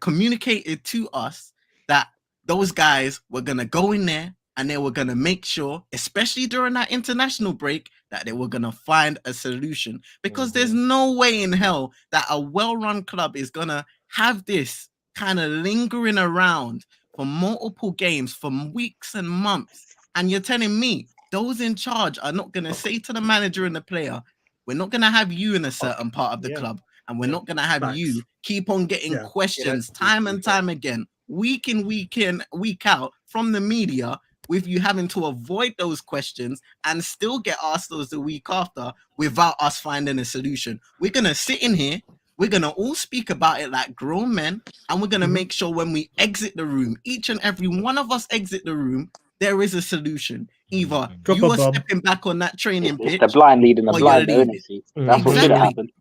communicated to us, that those guys were going to go in there and they were going to make sure, especially during that international break, that they were going to find a solution. Because there's no way in hell that a well-run club is going to have this kind of lingering around for multiple games, for weeks and months. And you're telling me those in charge are not going to say to the manager and the player, we're not going to have you in a certain part of the club, and we're not going to have you keep on getting questions time and time again, week in, week out from the media, with you having to avoid those questions and still get asked those the week after without us finding a solution. We're going to sit in here, we're going to all speak about it like grown men, and we're going to make sure when we exit the room, each and every one of us exit the room, there is a solution. Either you are stepping back on that training pitch, it's the blind leading the or blind, you're isn't leaving. it? That's what should have happened.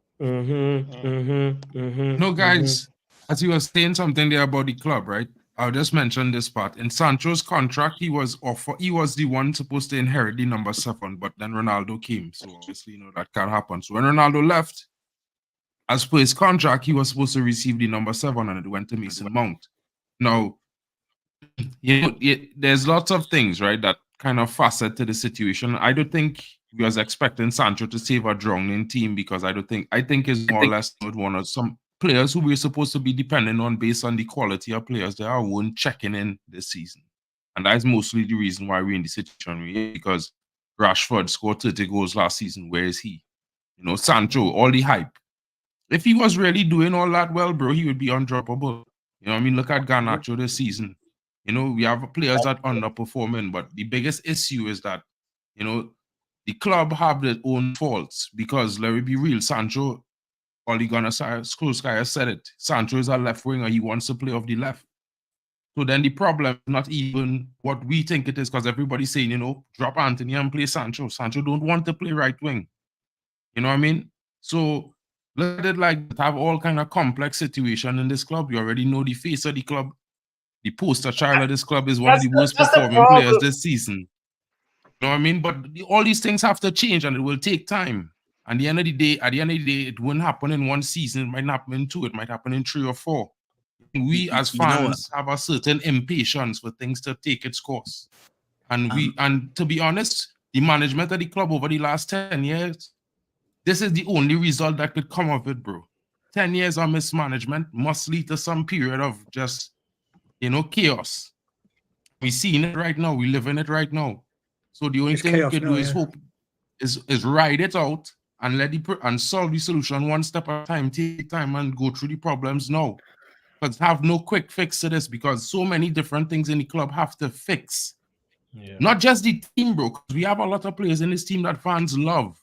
No, guys, as you were saying something there about the club, right? I'll just mention this part. In Sancho's contract, he was the one supposed to inherit the number 7, but then Ronaldo came. So obviously, you know, that can't happen. So when Ronaldo left, as per his contract, he was supposed to receive the number 7, and it went to Mason Mount. Now, you know, there's lots of things, right, that kind of facet to the situation. I don't think we was expecting Sancho to save a drowning team because I think it's more or less one of some players who we're supposed to be dependent on based on the quality of players that weren't checking in this season. And that's mostly the reason why we're in the situation we're in, because Rashford scored 30 goals last season. Where is he? You know, Sancho, all the hype. If he was really doing all that well, bro, he would be undroppable. You know what I mean? Look at Garnacho this season. You know, we have players that underperforming, but the biggest issue is that, you know, the club have their own faults because, let me be real, Sancho, Ole Gunnar Solskjaer said it. Sancho is a left winger. He wants to play off the left. So then the problem is not even what we think it is, because everybody's saying, you know, drop Anthony and play Sancho. Sancho don't want to play right wing. You know what I mean? So look at it like have all kind of complex situation in this club. You already know the face of the club. The poster child of this club is one of the worst performing players this season. You know what I mean? But all these things have to change and it will take time. And at the end of the day, it won't happen in one season. It might not happen in two. It might happen in 3 or 4. We as fans have a certain impatience for things to take its course. And and to be honest, the management of the club over the last 10 years, this is the only result that could come of it, bro. 10 years of mismanagement must lead to some period of just, you know, chaos. We're seeing it right now. We live in it right now. So the only thing we could do is hope, is ride it out and and solve the solution one step at a time, take time and go through the problems now. Because have no quick fix to this, because so many different things in the club have to fix. Yeah. Not just the team, bro. Because we have a lot of players in this team that fans love,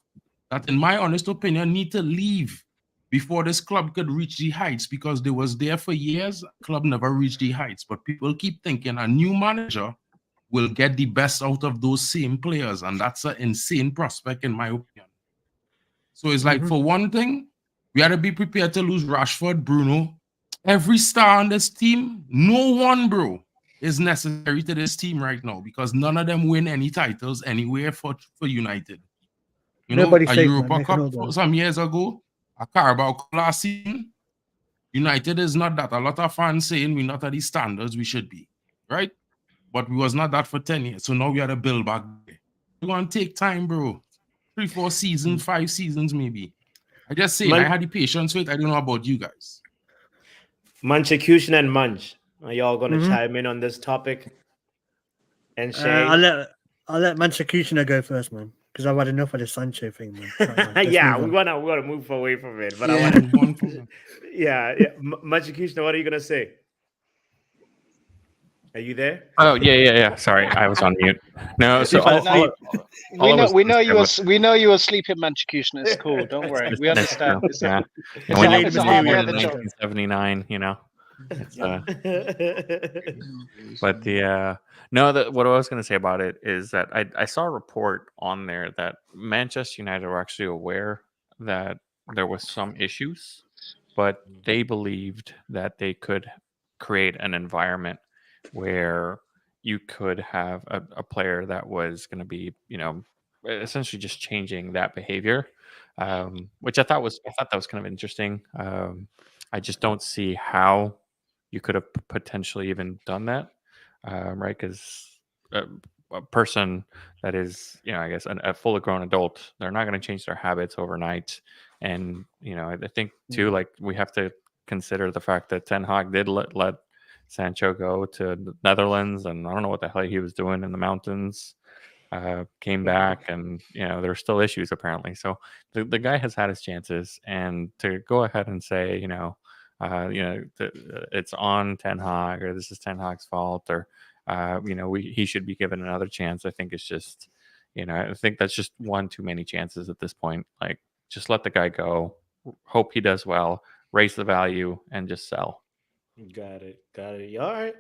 that in my honest opinion need to leave before this club could reach the heights, because they was there for years. Club never reached the heights, but people keep thinking a new manager will get the best out of those same players, and that's an insane prospect in my opinion. So it's like, for one thing, we had to be prepared to lose Rashford, Bruno. Every star on this team, no one, bro, is necessary to this team right now, because none of them win any titles anywhere for United. You know, a Europa Cup some years ago, a Carabao Cup last season. United is not that. A lot of fans saying we're not at the standards we should be, right? But we was not that for 10 years. So now we had to build back. It's going to take time, bro. 3, 4 seasons, 5 seasons maybe. I just say, I had the patience with it. I don't know about you guys. Munchecution and Munch. Are y'all going to chime in on this topic? And Shay? I'll let Manchecutioner go first, man, because I've had enough of the Sancho thing, man. Yeah, we wanna move away from it, but I want to. Yeah. Manchecutioner, what are you gonna say? Are you there? Oh yeah. Sorry, I was on mute. No, so we know you were sleeping, Manchecutioner. It's cool. Don't worry. We understand. Yeah. When you're 1979, you know. But what I was going to say about it is that I saw a report on there that Manchester United were actually aware that there was some issues, but they believed that they could create an environment where you could have a player that was going to be, you know, essentially just changing that behavior, which I thought that was kind of interesting. I just don't see how you could have potentially even done that, right? Because a person that is, you know, I guess a fully grown adult, they're not going to change their habits overnight. And, you know, I think too, like we have to consider the fact that Ten Hag did let Sancho go to the Netherlands, and I don't know what the hell he was doing in the mountains. Came back, and you know there's still issues apparently. So the guy has had his chances, and to go ahead and say, you know, it's on Ten Hag, or this is Ten Hag's fault, or you know, he should be given another chance. I think it's just, you know, I think that's just one too many chances at this point. Like, just let the guy go, hope he does well, raise the value, and just sell. Got it. All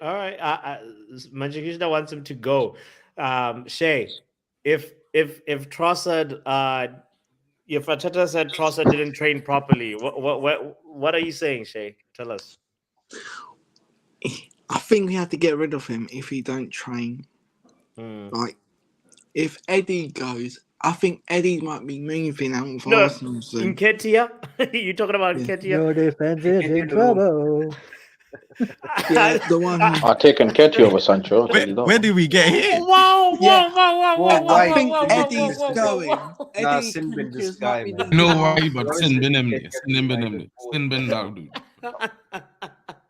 right. Manchecutioner wants him to go. Shay, if Trossard, if Arteta said Trossard didn't train properly, what are you saying, Shay? Tell us. I think we have to get rid of him if he don't train. Like, if Eddie goes, I think Eddie might be moving out of Arsenal soon. Nketiah? You talking about Nketiah? Your defense is in trouble. Yeah, the one. I've taken Ketty over Sancho. I'll tell you that Where one. did we get here? Whoa, Yeah, whoa, whoa, whoa, Whoa, whoa, whoa, I why whoa, think whoa, Sin bin whoa, Eddie's whoa, disrespect? whoa, going. whoa. Nah, Eddie Sin bin this Lucas might guy, be the man. You know now. why? But You're sin honestly bin gonna him get there. Ketty Sin bin him United there. forward. Sin bin now, dude.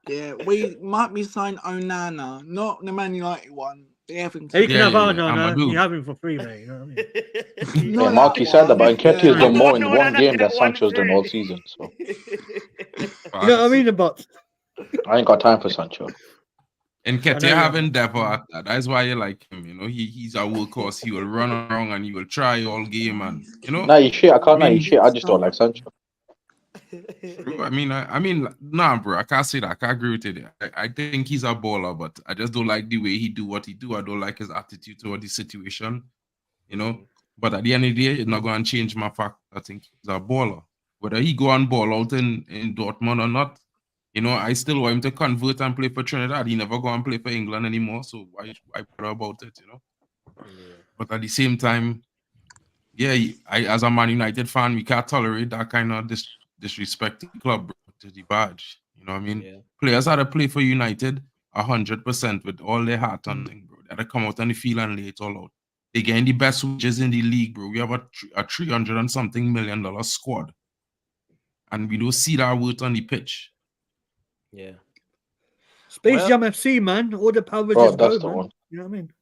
Yeah, we might be signed Onana, not the Man United one. The Everton You can Yeah, have yeah, one. yeah. Arnold, I'm a you dude. have him for free, mate. You know what I mean? Not Hey, that Marky said that, but one. Nketiah has The done more in No, one game that than one Sancho's done all free. season. So You know what I Facts. mean? The bots. I ain't got time for Sancho. And I know Ketia you have haven't. endeavor at that. That's why you like him. You know, he's a workhorse. He will run around and he will try all game. And you know, Nah, you shit. I I can't. Nah, you mean, shit. I just don't like Sancho. true. I mean, nah, bro. I can't say that. I can't agree with it. I think he's a baller, but I just don't like the way he do what he do. I don't like his attitude toward the situation. You know, but at the end of the day, it's not going to change my fact. I think he's a baller. Whether he go and ball out in Dortmund or not, you know, I still want him to convert and play for Trinidad. He never go and play for England anymore. So why bother about it, you know? But at the same time, yeah, I as a Man United fan, we can't tolerate that kind of disrespect to the club, bro, to the badge. You know what I mean? Players had to play for United 100% with all their heart on thing, bro. They had to come out on the field and lay it all out. They getting the best wages in the league, bro. We have a 300 and something $million squad, and we don't see that worth on the pitch. Yeah. Space Jam FC, man. All the power Bro, just go, that's the man. one. You know what I mean?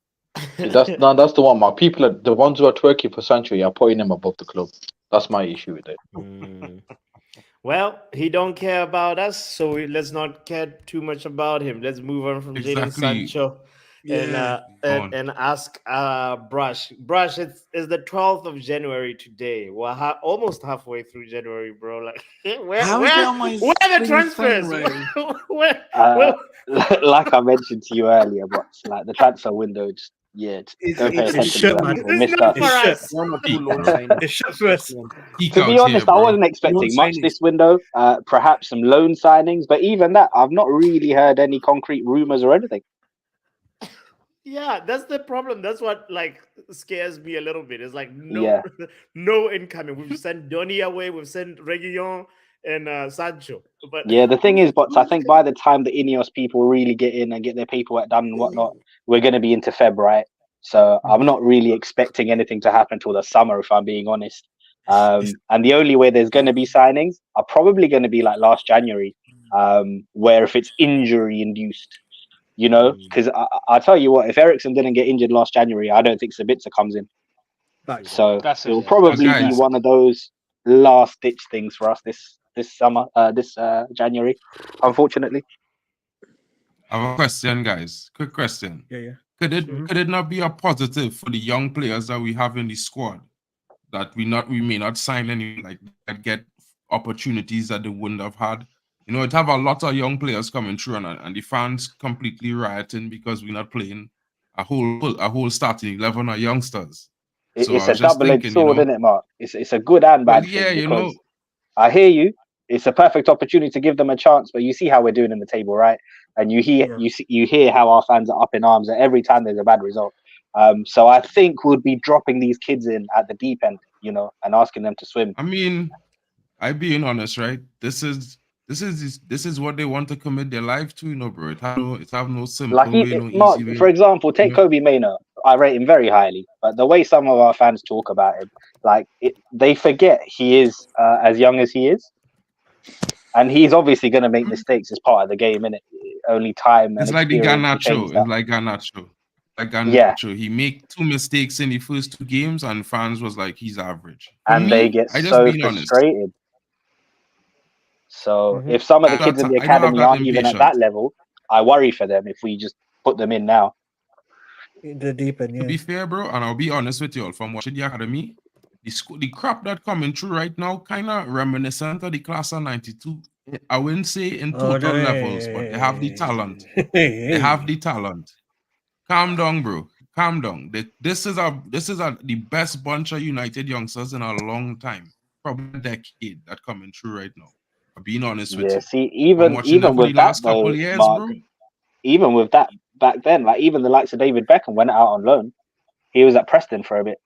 See, that's the one, Mark. People are the ones who are twerking for Sancho. You're putting him above the club. That's my issue with it. Well, he don't care about us, so let's not care too much about him. Let's move on from Jadon Exactly. Sancho Yeah. and ask Brush. Brush, it's the 12th of January today. We're almost halfway through January, bro. Like How is it on my where are the thing transfers? saying, Where- Like I mentioned to you earlier, but like the transfer window, just don't pay It's attention shut, to that. man. People It's missed not that. for It's shut. us. One or two Peak, loan bro. signings. It's shut for us. Peak To out be here, honest, I bro. wasn't expecting Loan much signings. this window. Perhaps some loan signings, but even that, I've not really heard any concrete rumors or anything. Yeah, that's the problem. That's what like scares me a little bit. It's like Yeah. no incoming. We've sent Donny away, we've sent Reguilon and Sancho. But Yeah, the thing is, but I think by the time the Ineos people really get in and get their paperwork done and whatnot, we're going to be into Feb, right? So I'm not really expecting anything to happen till the summer, if I'm being honest. And the only way there's going to be signings are probably going to be like last January, where if it's injury induced, you know, because I tell you what, if Ericsson didn't get injured last January, I don't think Sabitzer comes in. So That's it will it. probably be Guys. one of those last ditch things for us this summer, this January, unfortunately. I have a question, guys. Quick question. Yeah. Could it not be a positive for the young players that we have in the squad that we may not sign any like that get opportunities that they wouldn't have had? You know, it have a lot of young players coming through and the fans completely rioting because we're not playing a whole starting 11 of youngsters. So It's I a was just double-edged thinking, sword, you know, isn't it, Mark? It's a good and well, bad yeah, thing you know, because I hear you. It's a perfect opportunity to give them a chance, but you see how we're doing in the table, right? And you hear how our fans are up in arms at every time there's a bad result. So I think we'll be dropping these kids in at the deep end, you know, and asking them to swim. I mean, I being honest, right? This is what they want to commit their life to, you know, bro. It have no simple Like, way, no Mark, easy for way. example, take Kobe Maynard. I rate him very highly, but the way some of our fans talk about him, like they forget he is as young as he is, and he's obviously going to make mistakes as part of the game, innit? Only time and It's like the experience will change Garnacho. that. It's like Garnacho. Like Yeah, Garnacho. He make 2 mistakes in the first 2 games, and fans was like, he's average. For and they me, get I just so being honest. frustrated. So if some of the kids in the I don't have academy that aren't even at impatience. that level, I worry for them if we just put them in now. In the deep end, To be fair, bro, and I'll be honest with you all, from watching the academy, the crap that coming through right now kind of reminiscent of the class of 92. I wouldn't say in total levels, but they have the talent. They have the talent. Calm down, bro. Calm down. This is the best bunch of United youngsters in a long time. Probably a decade that coming through right now. I'm being honest with Yeah, you. see, I'm watching them even for the with that last couple though, of years, Mark, bro. even with that back then, like even the likes of David Beckham went out on loan. He was at Preston for a bit.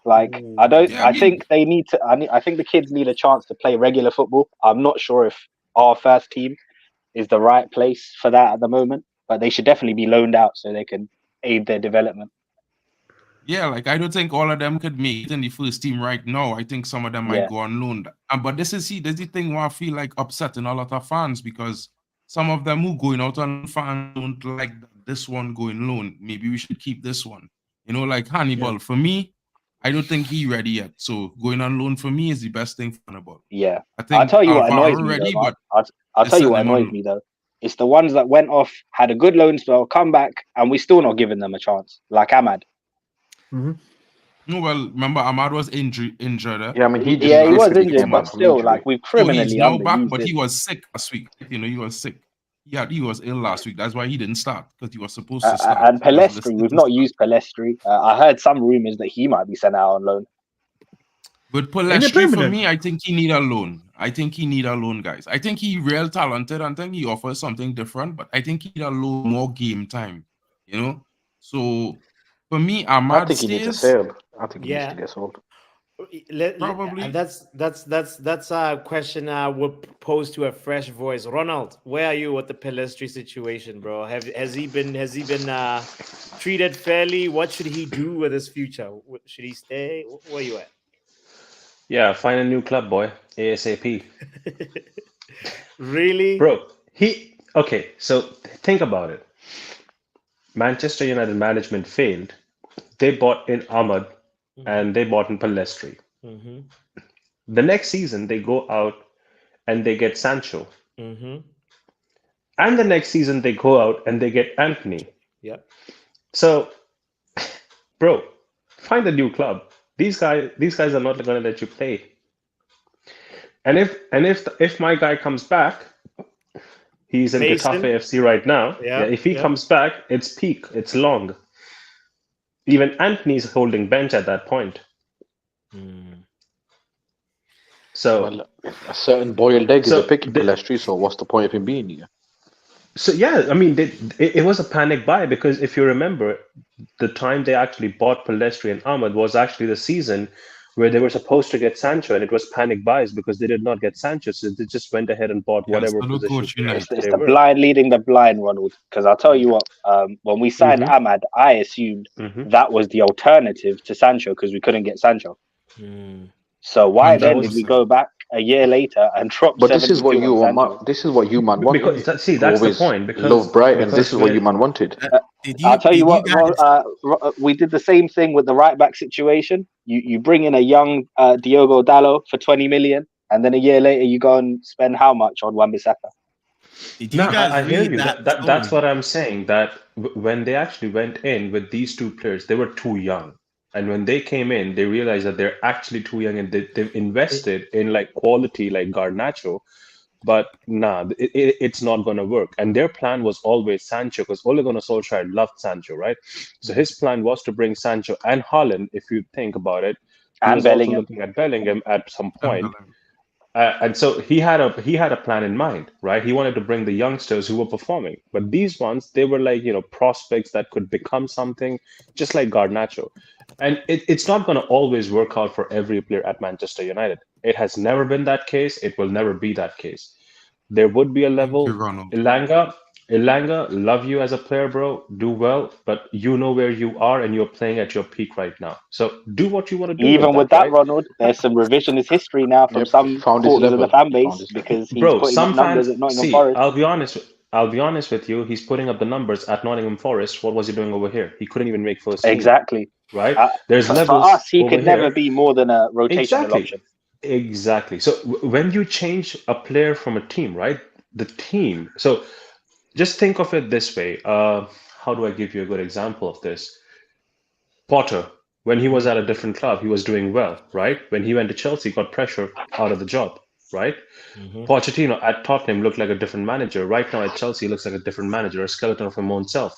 Like Yeah, I think they need to. I think the kids need a chance to play regular football. I'm not sure if our first team is the right place for that at the moment. But they should definitely be loaned out so they can aid their development. Yeah, like I don't think all of them could make it in the first team right now. I think some of them might go on loan. But this is the thing where I feel like upsetting a lot of fans because some of them who going out on fans don't like this one going loan. Maybe we should keep this one. Like Hannibal. For me, I don't think he ready yet. So going on loan for me is the best thing for Hannibal. Yeah. I think I'll tell you what annoys Alvaro me ready, though, Mark. but I'll tell you what annoys me though. It's the ones that went off, had a good loan spell, come back, and we're still not giving them a chance. Like Ahmad. No, well, remember Ahmad was injured. Yeah, I mean he was injured, but still, like we've criminally he's now back, underused but him. he was sick last week. He was sick. Yeah, he was ill last week. That's why he didn't start because he was supposed to start. And Palestri, we've not used Palestri. I heard some rumors that he might be sent out on loan. But Palestri, for me, I think he need a loan. I think he need a loan, guys. I think he real talented. I think he offers something different, but I think he need a loan, more game time. So for me, Ahmad I think he needs a stays. sale. I think he needs to get sold. Probably. And that's a question we'll pose to a fresh voice. Ronald, where are you with the Pelestri situation, bro? Has he been treated fairly? What should he do with his future? Should he stay? Where are you at? Yeah, find a new club, boy. ASAP. Really? Bro, okay, so think about it. Manchester United management failed. They bought in Ahmad and they bought in Palestri. The next season, they go out and they get Sancho. And the next season, they go out and they get Anthony. Yep. So, bro, find a new club. These guys are not going to let you play. And if my guy comes back, he's in Getafe FC right now. Yeah, if he comes back, it's peak. It's long. Even Anthony's holding bench at that point. So a certain boiled egg is a picky Palestri. So what's the point of him being here? So yeah, I mean, it was a panic buy because if you remember, the time they actually bought Palestri and Ahmad was actually the season where they were supposed to get Sancho, and it was panic buys because they did not get Sancho, so they just went ahead and bought whatever position. It's the blind leading the blind, Ronald. Because I'll tell you what, when we signed Ahmad, I assumed that was the alternative to Sancho because we couldn't get Sancho. So why then did we go back a year later and drop? But this is what you want. This is what you man wanted. Because that's the point. Because love Brighton. This is what you man wanted. I'll tell you what. We did the same thing with the right back situation. You bring in a young Diogo Dalot for 20 million, and then a year later you go and spend how much on Wan-Bissaka? No, I hear you. That's what I'm saying. That when they actually went in with these two players, they were too young. And when they came in, they realized that they're actually too young and they've invested in like quality like Garnacho. But it's not going to work. And their plan was always Sancho because Ole Gunnar Solskjaer loved Sancho, right? So his plan was to bring Sancho and Haaland, if you think about it. He was also looking at Bellingham at some point. And so he had a plan in mind, right? He wanted to bring the youngsters who were performing. But these ones, they were like, prospects that could become something, just like Garnacho. And it's not going to always work out for every player at Manchester United. It has never been that case. It will never be that case. There would be a level. Ilanga, love you as a player, bro. Do well, but you know where you are and you're playing at your peak right now. So do what you want to do. Even with that, Ronald, there's some revisionist history now from some quarters of the fan base because he's putting up numbers at Nottingham Forest. I'll be honest with you. He's putting up the numbers at Nottingham Forest. What was he doing over here? He couldn't even make first team. Exactly. Right? There's levels. For us, he could never be more than a rotational option. Exactly. So when you change a player from a team, right? The team. So just think of it this way. How do I give you a good example of this? Potter, when he was at a different club, he was doing well, right? When he went to Chelsea, got pressure out of the job, right? Pochettino at Tottenham looked like a different manager. Right now at Chelsea, he looks like a different manager, a skeleton of his own self.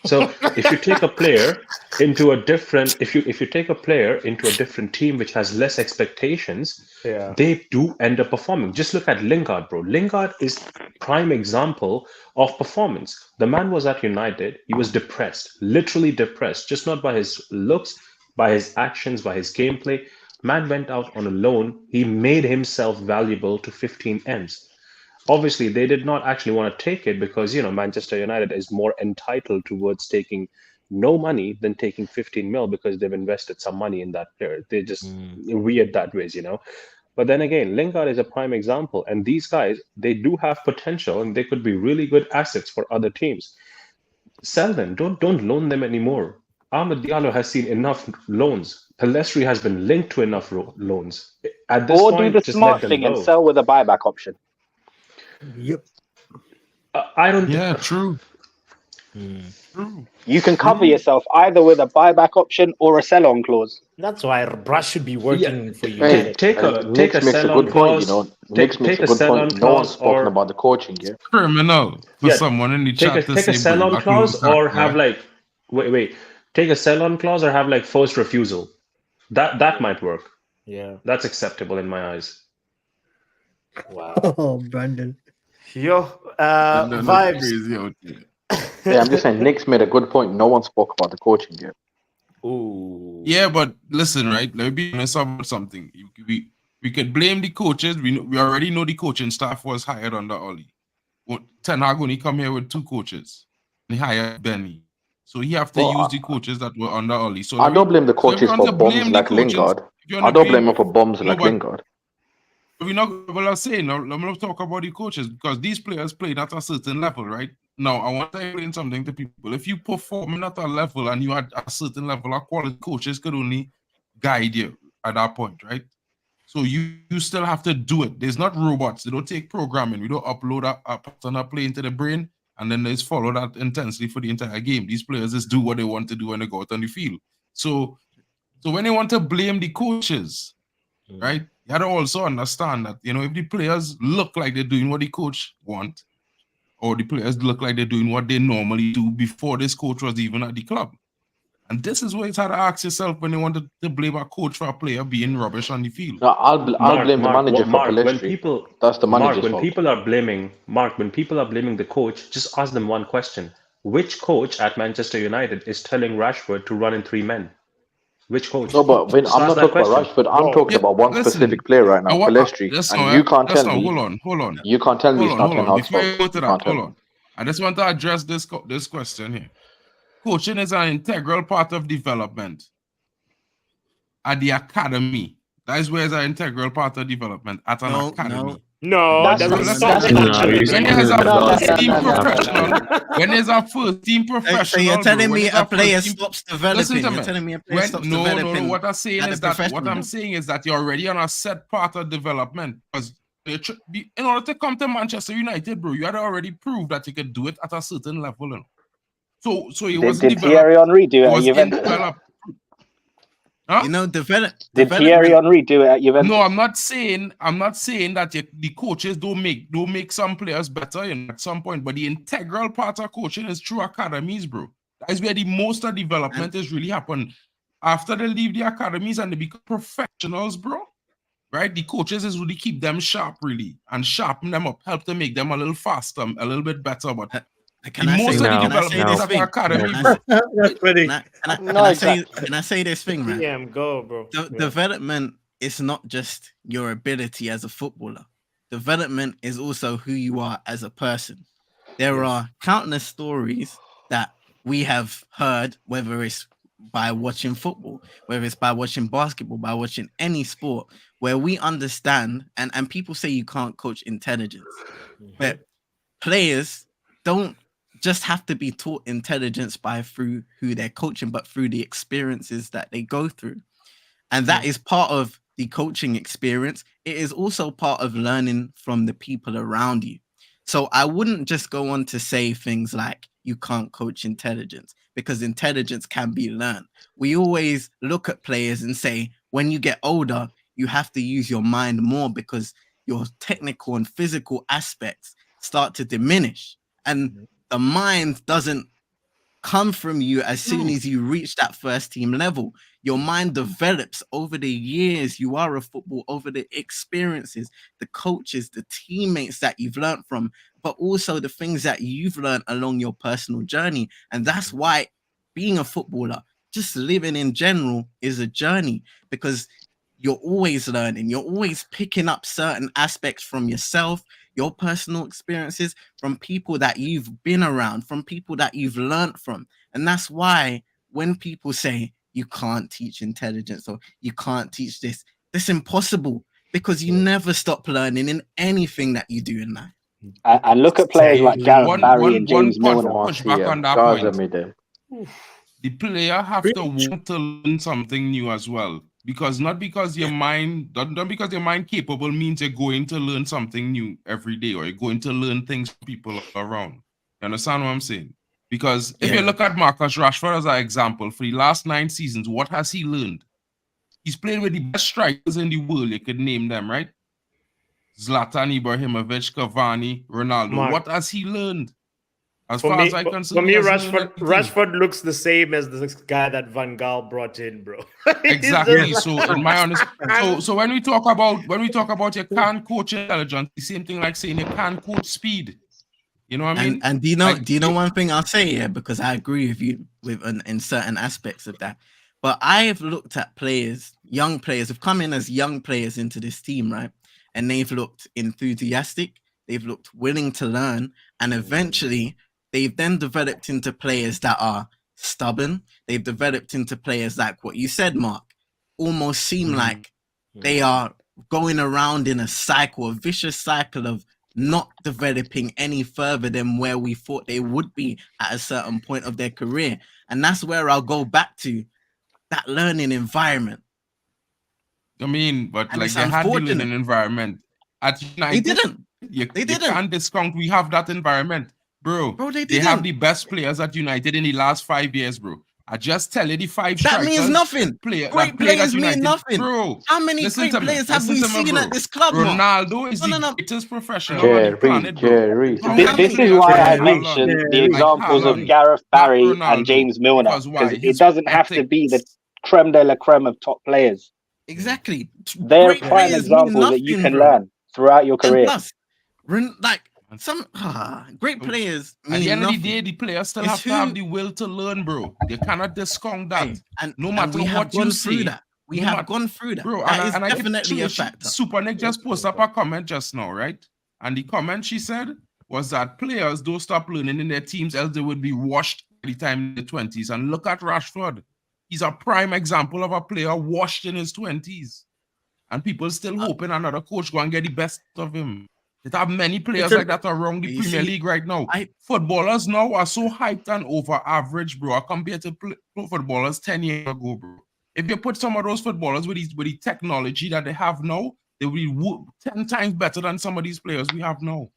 So if you take a player into a different, if you take a player into a different team which has less expectations, they do end up performing. Just look at Lingard, bro. Lingard is prime example of performance. The man was at United. He was depressed, literally depressed, just not by his looks, by his actions, by his gameplay. Man went out on a loan. He made himself valuable to 15 M's. Obviously, they did not actually want to take it because, Manchester United is more entitled towards taking no money than taking 15 mil because they've invested some money in that player. They just weird that ways. But then again, Lingard is a prime example. And these guys, they do have potential and they could be really good assets for other teams. Sell them. Don't loan them anymore. Ahmed Diallo has seen enough loans. Pellistri has been linked to enough loans. At this Or do the point, just let smart them thing and go. sell with a buyback option. Yep. I don't. Yeah, true. You can cover yourself either with a buyback option or a sell-on clause. That's why Brush should be working for Hey, United. Take a Nick makes a sell-on good point. clause. Nick makes Take a a good sell-on point. No one's clause, spoken or about the coaching here. Criminal for Yeah, someone in the take chat to a say sell-on bring back clause, or Lukaku, have yeah? like wait. Take a sell-on clause, or have like forced refusal. That might work. Yeah. That's acceptable in my eyes. Wow. Oh, Brandon. Yo, And then look vibes. crazy out there. Yeah, I'm just saying Nick's made a good point. No one spoke about the coaching here. Ooh. Yeah, but listen, right? Let me be honest about something. We could blame the coaches. We already know the coaching staff was hired under Oli. Ten Hag only come here with 2 coaches. He hired Benny. So he have to use the coaches that were under Oli. So I don't blame the so if you coaches want for to bums blame the like coaches, Lingard. if you want I to don't blame blame him for bums no, like but Lingard. we're not well, I'm saying now, let me talk about the coaches because these players played at a certain level, right? Now I want to explain something to people. If you perform at a level and you at a certain level, our quality coaches could only guide you at that point, right? So you still have to do it. There's not robots. They don't take programming. We don't upload a pattern of play into the brain and then they just follow that intensely for the entire game. These players just do what they want to do when they go out on the field. So when they want to blame the coaches, right? You got to also understand that, if the players look like they're doing what the coach want, or the players look like they're doing what they normally do before this coach was even at the club. And this is where it's hard to ask yourself when you want to blame a coach for a player being rubbish on the field. No, I'll blame the manager for Pellistri. That's the manager's fault. When people are blaming the coach, just ask them one question: which coach at Manchester United is telling Rashford to run in 3 men? Which coach? No, but when, Just I'm ask not that talking about question. Rashford. I'm talking about one specific player right now, Pellistri. And you can't tell me. Hold on. You can't tell me it's not 10 Hag's Before fault. you go to You that, can't tell hold on. I just want to address this question here. Coaching is an integral part of development. At the academy, that is where it's an integral part of development at an academy. No, That's that's not not When there's a No, first no, team no, no. professional, when there's a first team professional, So you're telling bro, me when there's a player first team- stops Listen developing? to You're me. telling me a player stops No. developing? What I'm saying at is the that professional? you're already on a set part of development. Because in order to come to Manchester United, bro, you had to already prove that you could do it at a certain level. You know? So it wasn't Did developed. Thierry Henry do It it at was Juventus? developed. Huh? You know, Did Thierry Henry do it at Juventus? No, I'm not saying that the coaches don't make some players better at some point, but the integral part of coaching is through academies, bro. That is where the most of development is really happen. After they leave the academies and they become professionals, bro. Right? The coaches is really keep them sharp, really, and sharpen them up, help them make them a little faster, a little bit better. But Can I say this thing? Academy, Can bro. That's funny. Can I say this thing, man? PM, go, bro. Development is not just your ability as a footballer. Development is also who you are as a person. There are countless stories that we have heard, whether it's by watching football, whether it's by watching basketball, by watching any sport, where we understand, and people say you can't coach intelligence, but players don't just have to be taught intelligence through who they're coaching, but through the experiences that they go through. And that is part of the coaching experience. It is also part of learning from the people around you. So I wouldn't just go on to say things like you can't coach intelligence, because intelligence can be learned. We always look at players and say, when you get older, you have to use your mind more because your technical and physical aspects start to diminish. And the mind doesn't come from you as soon as you reach that first team level. Your mind develops over the years you are a football, over the experiences, the coaches, the teammates that you've learned from, but also the things that you've learned along your personal journey. And that's why being a footballer, just living in general, is a journey, because you're always learning. You're always picking up certain aspects from yourself. your personal experiences, from people that you've been around, from people that you've learned from. And that's why when people say you can't teach intelligence or you can't teach this, that's impossible, because you never stop learning in anything that you do in life. And look at players like Gareth Barry and James Milner. Push back on that point. The player have to want to learn something new as well, because not because your mind, not because your mind capable means you're going to learn something new every day, or you're going to learn things from people around. You understand what I'm saying? Because if you look at Marcus Rashford as an example, for the last 9 seasons, what has he learned? He's played with the best strikers in the world. You could name them, right? Zlatan Ibrahimovic, Cavani, Ronaldo. Mark. What has he learned? As For far me, as I for concern, me, he hasn't learned anything. Rashford looks the same as this guy that Van Gaal brought in, bro. Exactly. So in my honest, so when we talk about you can't coach intelligence, the same thing like saying you can't coach speed. You know what I mean? And do you know one thing I'll say here, because I agree with you in certain aspects of that. But I've looked at players, young players have come in as young players into this team, right? And they've looked enthusiastic, they've looked willing to learn, and eventually they've then developed into players that are stubborn. They've developed into players like what you said, Mark, almost seem like they are going around in a cycle, a vicious cycle of not developing any further than where we thought they would be at a certain point of their career. And that's where I'll go back to that learning environment. I mean, but And like it's they had the unfortunate. learning environment. At United, They didn't. You They didn't. can't discount we have that environment. Bro, they have didn't. the best players at United in the last 5 years, bro. I just tell you the 5 That strikers. means nothing. Great players mean nothing. Bro, How many great players have we seen at this club, Mark? Ronaldo is the greatest professional on the planet, bro. This is why I mentioned the examples of Gareth Barry and James Milner, because it doesn't have to be the creme de la creme of top players. Exactly. They're Great prime players examples mean that you nothing, can bro. learn throughout your career. And plus, like some great players At the mean end nothing. of the day, the players still It's have to have the will to learn, bro. They cannot discount that. And no matter we have what you gone say, through that. We no have matter- gone through that. Bro, That is and I get definitely a she- factor. Super Nick just posted up a comment just now, right? And the comment she said was that players don't stop learning in their teams, else they would be washed by the time in the 20s. And look at Rashford. He's a prime example of a player washed in his 20s. And people still hoping another coach go and get the best of him. They have many players like that around the Premier League right now. Footballers now are so hyped and over average, bro, compared to pro footballers 10 years ago, bro. If you put some of those footballers with the technology that they have now, they will be 10 times better than some of these players we have now.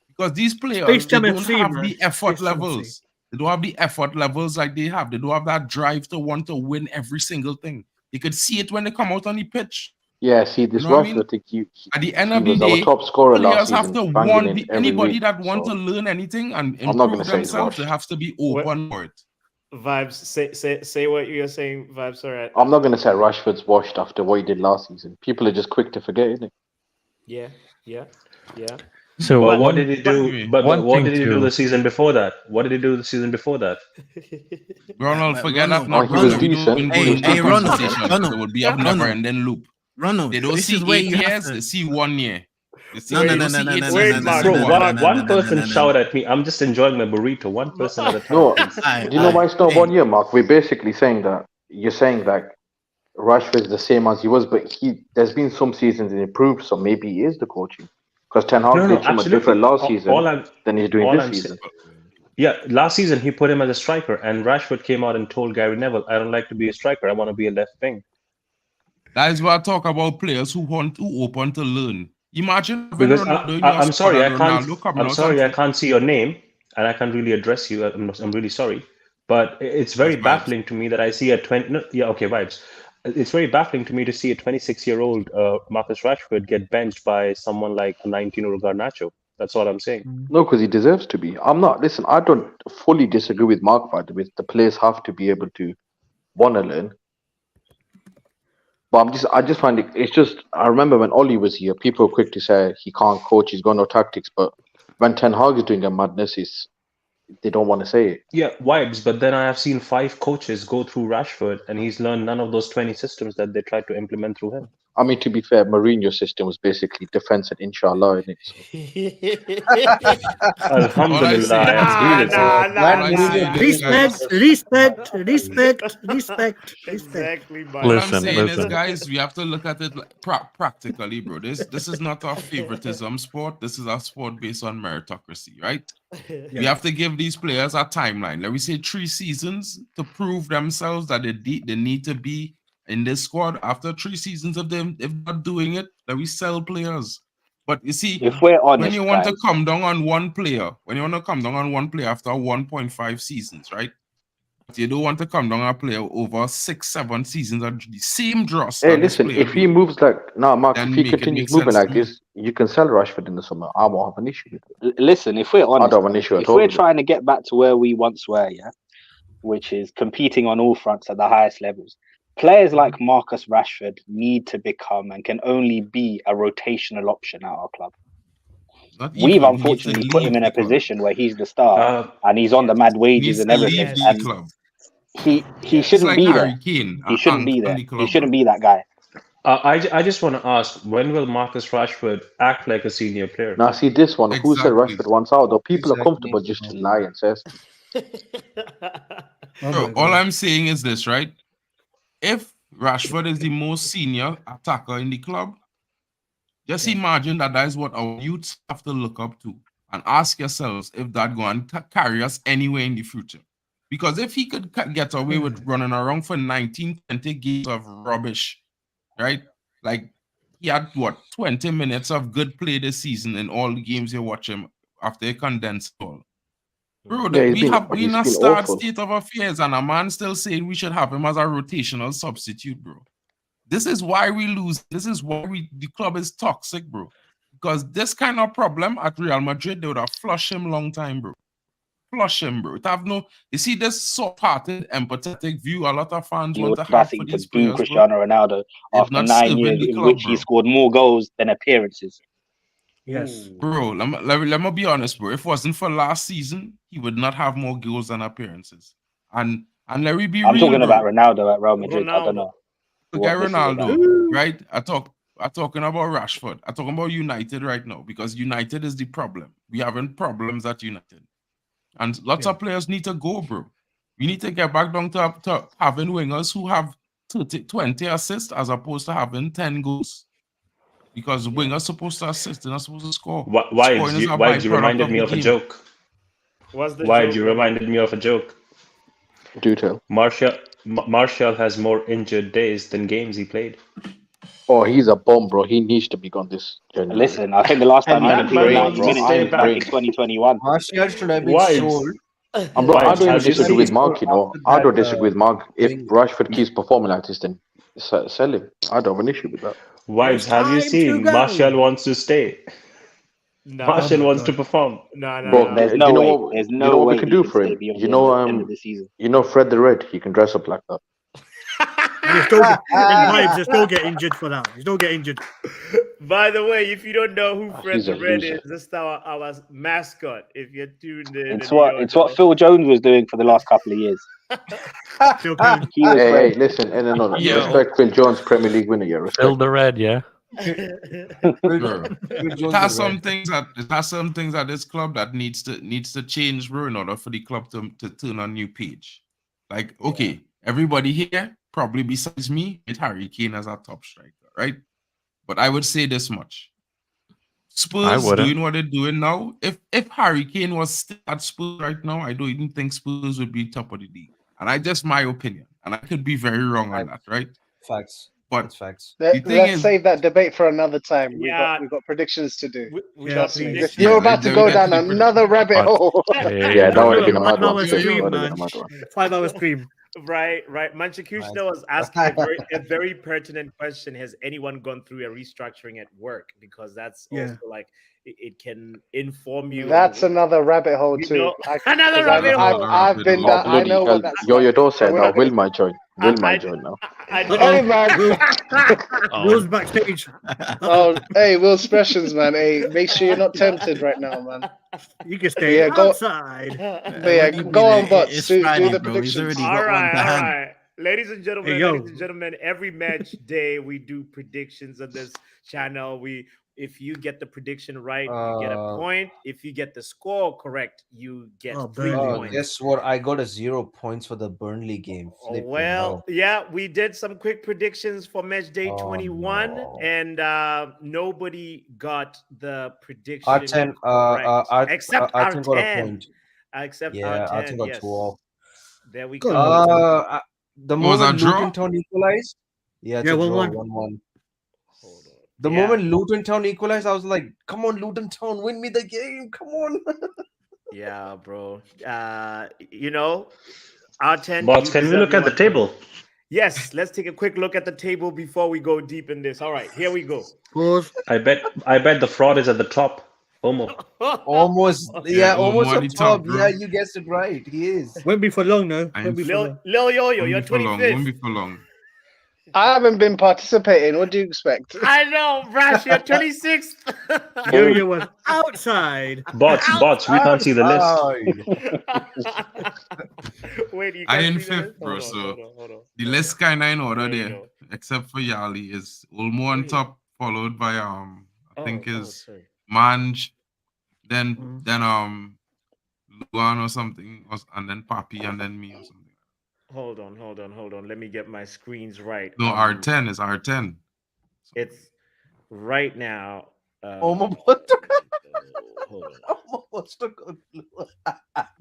Because these players, they don't have the effort levels. They don't have the effort levels like they have. They don't have that drive to want to win every single thing. You could see it when they come out on the pitch. Yeah, see, this You know what I Rashford, mean? I think At the end he of the was day, our top scorer last players have season, to banging want in every anybody week. that want So to learn anything and I'm not going improve to say he's themselves. They washed. have to be open for it. Vibes, say what you're saying. Vibes, all right. I'm not going to say Rashford's washed after what he did last season. People are just quick to forget, isn't it? Yeah. So But- what did he do? But one what thing did he do too- the season before that? What did he do the season before that? Ronald, forget that. Oh, Not he was Ronald. We decent. don't He go was into that decent. conversation. Ronald, There would be a Ronald. never-ending loop. Ronald, They don't this see is where 8 you have years. to. They see 1 year. They see, No, they no, don't no, see no, 8 no, seasons. no, They see Bro, no, one. no, no, one no, person no, no, no. shout at me. I'm just enjoying my burrito. One person at a time, No, please. do you know why it's not 1 year, Mark? We're basically saying that you're saying that Rashford is the same as he was, but there's been some seasons he improved, so maybe he is the coaching. Because Ten Hag No, did something absolutely. different last season All I'm than he's doing all this I'm season. Yeah, last season he put him as a striker, and Rashford came out and told Gary Neville, "I don't like to be a striker. I want to be a left wing." That is why I talk about players who open to learn. Imagine having Because Ronaldo in your I'm squad sorry, and I can't. Ronaldo coming I'm out sorry, I and can't see your name, and I can't really address you. I'm really sorry, but it's very Vibes. baffling to me that I see a 20. No, yeah, okay, vibes. It's very baffling to me to see a 26-year-old Marcus Rashford get benched by someone like a 19-year-old Garnacho. That's all I'm saying. No, because he deserves to be. Listen, I don't fully disagree with Mark, by the way. The players have to be able to want to learn. But I just find it's just, I remember when Ollie was here, people were quick to say he can't coach, he's got no tactics. But when Ten Hag is doing a madness, they don't want to say it. Yeah, vibes. But then I have seen 5 coaches go through Rashford, and he's learned none of those 20 systems that they tried to implement through him. I mean, to be fair, Mourinho's system was basically defense and inshallah in it. So. Alhamdulillah, I agree with you. Respect. Exactly, All I'm Listen, saying is, listen. guys, we have to look at it like practically, bro. This is not a favoritism sport. This is a sport based on meritocracy, right? We have to give these players a timeline. Let me say 3 seasons to prove themselves that they need to be in this squad. After 3 seasons of them, if not doing it, then we sell players. But you see, If we're when honest, you want to guys, come down on one player, after 1.5 seasons, right? But you don't want to come down on a player over 6, 7 seasons of the same dross Hey, that this listen, player if he do, moves like Mark, then if he make it continues make moving sense like to me. this, you can sell Rashford in the summer. I won't have an issue with it. listen, if we're I honest, don't have an guys, issue at if all we're with it. trying to get back to where we once were, yeah, which is competing on all fronts at the highest levels, players like Marcus Rashford need to become and can only be a rotational option at our club. Not We've even, he needs to unfortunately put him leave in the a club. position where he's the star and he's on the Yes. mad He wages needs and to everything, leave the and club. he Yes. shouldn't Like be Harry there. Kane, He shouldn't be there. on the He club, shouldn't bro. be that guy. I just want to ask, when will Marcus Rashford act like a senior player? Now, see this one. Who said Exactly. Rashford wants out? Though people are Exactly. comfortable just to lie and say stuff. Oh Bro, my all God. I'm saying is this, right? If Rashford is the most senior attacker in the club, just imagine that is what our youths have to look up to, and ask yourselves if that going to carry us anywhere in the future. Because if he could get away with running around for 19, 20 games of rubbish, right? Like he had 20 minutes of good play this season in all the games you watch him after a condensed all. Bro, Yeah, we in a been start awful. state of affairs, and a man still saying we should have him as a rotational substitute, bro. This is why we lose. This is why the club is toxic, bro. Because this kind of problem at Real Madrid, they would have flushed him long time, bro. Flush him, bro. It have no. You see this soft-hearted, empathetic view a lot of fans The want to have for audacity to these boo players, bro. Cristiano Ronaldo It's after not 9 serving years the in club, which he bro. scored more goals than appearances. Yes. Bro, let me be honest, bro. If it wasn't for last season, he would not have more goals than appearances. And let me be I'm real, talking bro. about Ronaldo at Real Madrid. I don't Ronaldo. know Forget what this is about. Ronaldo, right? I'm talking about Rashford. I'm talking about United right now because United is the problem. We having problems at United, and lots of players need to go, bro. We need to get back down to having wingers who have 20 assists as opposed to having 10 goals. Because wingers supposed to assist, they're not supposed to score. Scoring is a Vibes, you byproduct reminded of me the of a game. joke. What's the Vibes, joke? you reminded me of a joke. Do tell. Martial has more injured days than games he played. Oh, he's a bomb, bro. He needs to be gone this January. Listen, I think the last time he And played man 90 wants to minutes stay was back in back. 2021. Martial should have been Vibes. sold. And bro, I Vibes, don't even have you disagree with seen? Mark, you know. I don't disagree with Mark. If Rashford keeps performing like this, then sell him. I don't have an issue with that. Vibes, have you seen? Martial wants to stay. No. Martial my wants to God. perform. No. Bro, There's do no you know way. what? There's Do you no know what we way can he do can for stay him? beyond You the end of know, the season. you know Fred the Red. He can dress up like that. And you still get, and Vibes, you still get injured for that. You still get injured. By the way, if you don't know who Fred He's a the Red loser. is, that's our mascot. If you're tuned in, It's what Phil Jones was doing for the last couple of years. Phil Jones. He was Hey, listen, no. Yo. Respect Phil Jones, Premier League winner. Yeah, respect. Phil the Red, yeah. Bro, it has some things at this club that needs to change, bro, in order for the club to turn a new page. Like, okay, everybody here, probably besides me, with Harry Kane as our top striker, right? But I would say this much. Spurs wouldn't. doing what they're doing now. If Harry Kane was still at Spurs right now, I don't even think Spurs would be top of the league. And I just my opinion. And I could be very wrong on that, right? Facts. But It's facts. the thing Let's is, save that debate for another time. Yeah. We've got predictions to do. We Yeah, got please. predictions. You're about to let go me get down to the another rabbit But- hole. Yeah, that would have been a mad 5 one. hour Still, stream, that would have man. been a mad one. 5 hour stream. Right. Manchakushna was asking a very pertinent question. Has anyone gone through a restructuring at work? Because that's also like it can inform you. That's another rabbit hole You too. know, another rabbit hole. I've been Oh, down. I bloody know hell. what that's Yo, like. your door So said we're now. not gonna- Will my join? Will my join now? Hey man. Will's backstage. Oh, hey, Will Expressions, man. Hey, make sure you're not tempted right now, man. You can stay Yeah, go- outside. But yeah, go on, Bots. Do the Bro. He's predictions. already got one to hand. Ladies and Hey, gentlemen, every match day we do predictions on this channel. If you get the prediction right, you get a point. If you get the score correct, you get 3 points. Guess what? I got a 0 points for the Burnley game. Flipping Well, hell. yeah, we did some quick predictions for match day Oh, 21, no. and nobody got the prediction Arten, correct, except our Arten got a 10. point. Except Yeah, our Arten 10, got yes. 12. There we Go go. on. The Was that moment draw? Luton Town equalized, yeah, it's Yeah, a draw, 1-1. 1-1. Hold on. The Yeah. moment Luton Town equalized, I was like, "Come on, Luton Town, win me the game! Come on!" Yeah, bro. You know, our 10. Bots, you can we deserve look your at the 1 point. table? Yes, let's take a quick look at the table before we go deep in this. All right, here we go. Pause. I bet the fraud is at the top. Homo. Almost, Yeah, almost Omo on on the top. top, bro. Yeah, you guessed it right. He is. Won't be for long, no. I Won't be for long. Lil Yo-Yo, you're Won't be for long. Won't 25th. be for long. I haven't been participating. What do you expect? I know, Brash, you're 26th. Yo-Yo was outside. Bots, we can't see the list. Wait, you I can't in see the list? fifth, bro. Hold on, So hold on. the list kind of in order There you there, go. except for Yali is Olmo on Wait. top, followed by I think is sorry. Manj, then Luan or something, and then Papi, and then me or something. Hold on. Let me get my screens right. No, R10 is R10. It's right now. Hold on.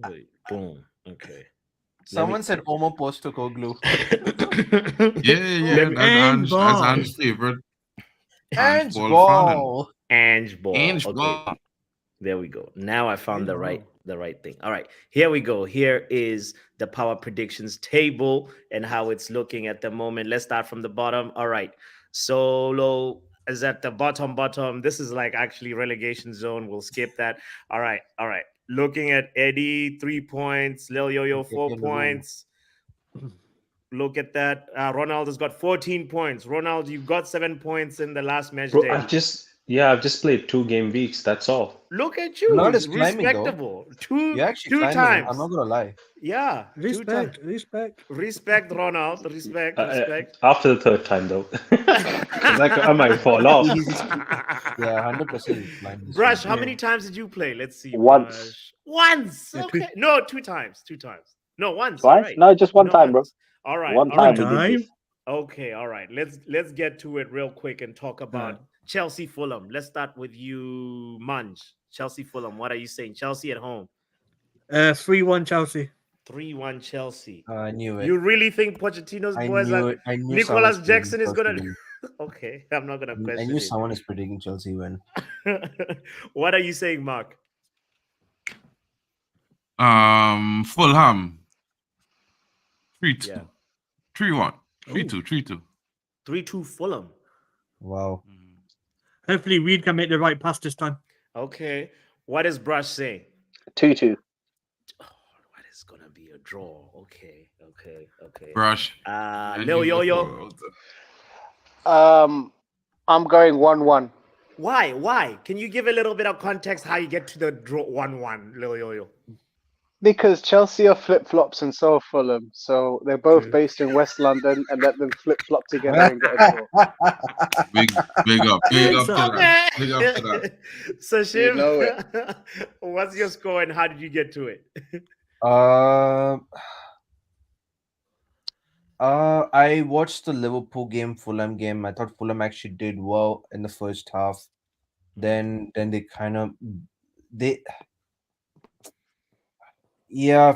Wait, boom. Okay. Someone said Omo Postacoglu. Yeah, that's Ange's favorite. Ange Ball. Ball. Ange Ball. Ange Okay. Ball. There we go. Now I found the right thing. All right, here we go. Here is the power predictions table and how it's looking at the moment. Let's start from the bottom. All right, Solo is at the bottom. This is like actually relegation zone. We'll skip that. All right. Looking at Eddie, 3 points. Lil Yo-Yo, 4 points. Look at that. Ronaldo's got 14 points. Ronaldo, you got 7 points in the last match Bro, day. I've just played 2 game weeks. That's all. Look at you. Not as climbing, though. Respectable. You're actually two climbing. times. I'm not gonna lie. Yeah. Respect. Respect, Ronald. Respect. After the 3rd time, though. Like, I might fall off. Yeah, 100%. Brush, how many times did you play? Let's see. Once. Brush. Once. Okay. No, 2 times. 2 times. No, once. Twice? Right. No, just one time, bro. All right. One time we did this. Okay, all right. Let's get to it real quick and talk about Chelsea Fulham. Let's start with you, Munch. Chelsea Fulham. What are you saying? Chelsea at home. 3-1 Chelsea. 3-1 Chelsea. I knew it. You really think Pochettino's boys like Nicholas Jackson is gonna Okay, I'm not gonna question I knew it. someone is predicting Chelsea win. What are you saying, Mark? Fulham 3-2. Yeah. 3-1. 3-2. 3-2 Fulham. Wow. Hopefully Reed can make the right pass this time. Okay. What is Brush saying? 2-2. Oh, what is gonna be a draw? Okay. Brush. Lil Yo-Yo. I'm going 1-1. Why? Can you give a little bit of context how you get to the draw 1-1, Lil Yo-Yo? Because Chelsea are flip-flops and so are Fulham. So they're both based in West London, and let them flip-flop together and get a draw. Big up to that. Big up to that. So Shiv, You know it. what's your score and how did you get to it? I watched the Liverpool game, Fulham game. I thought Fulham actually did well in the first half. Then they kind of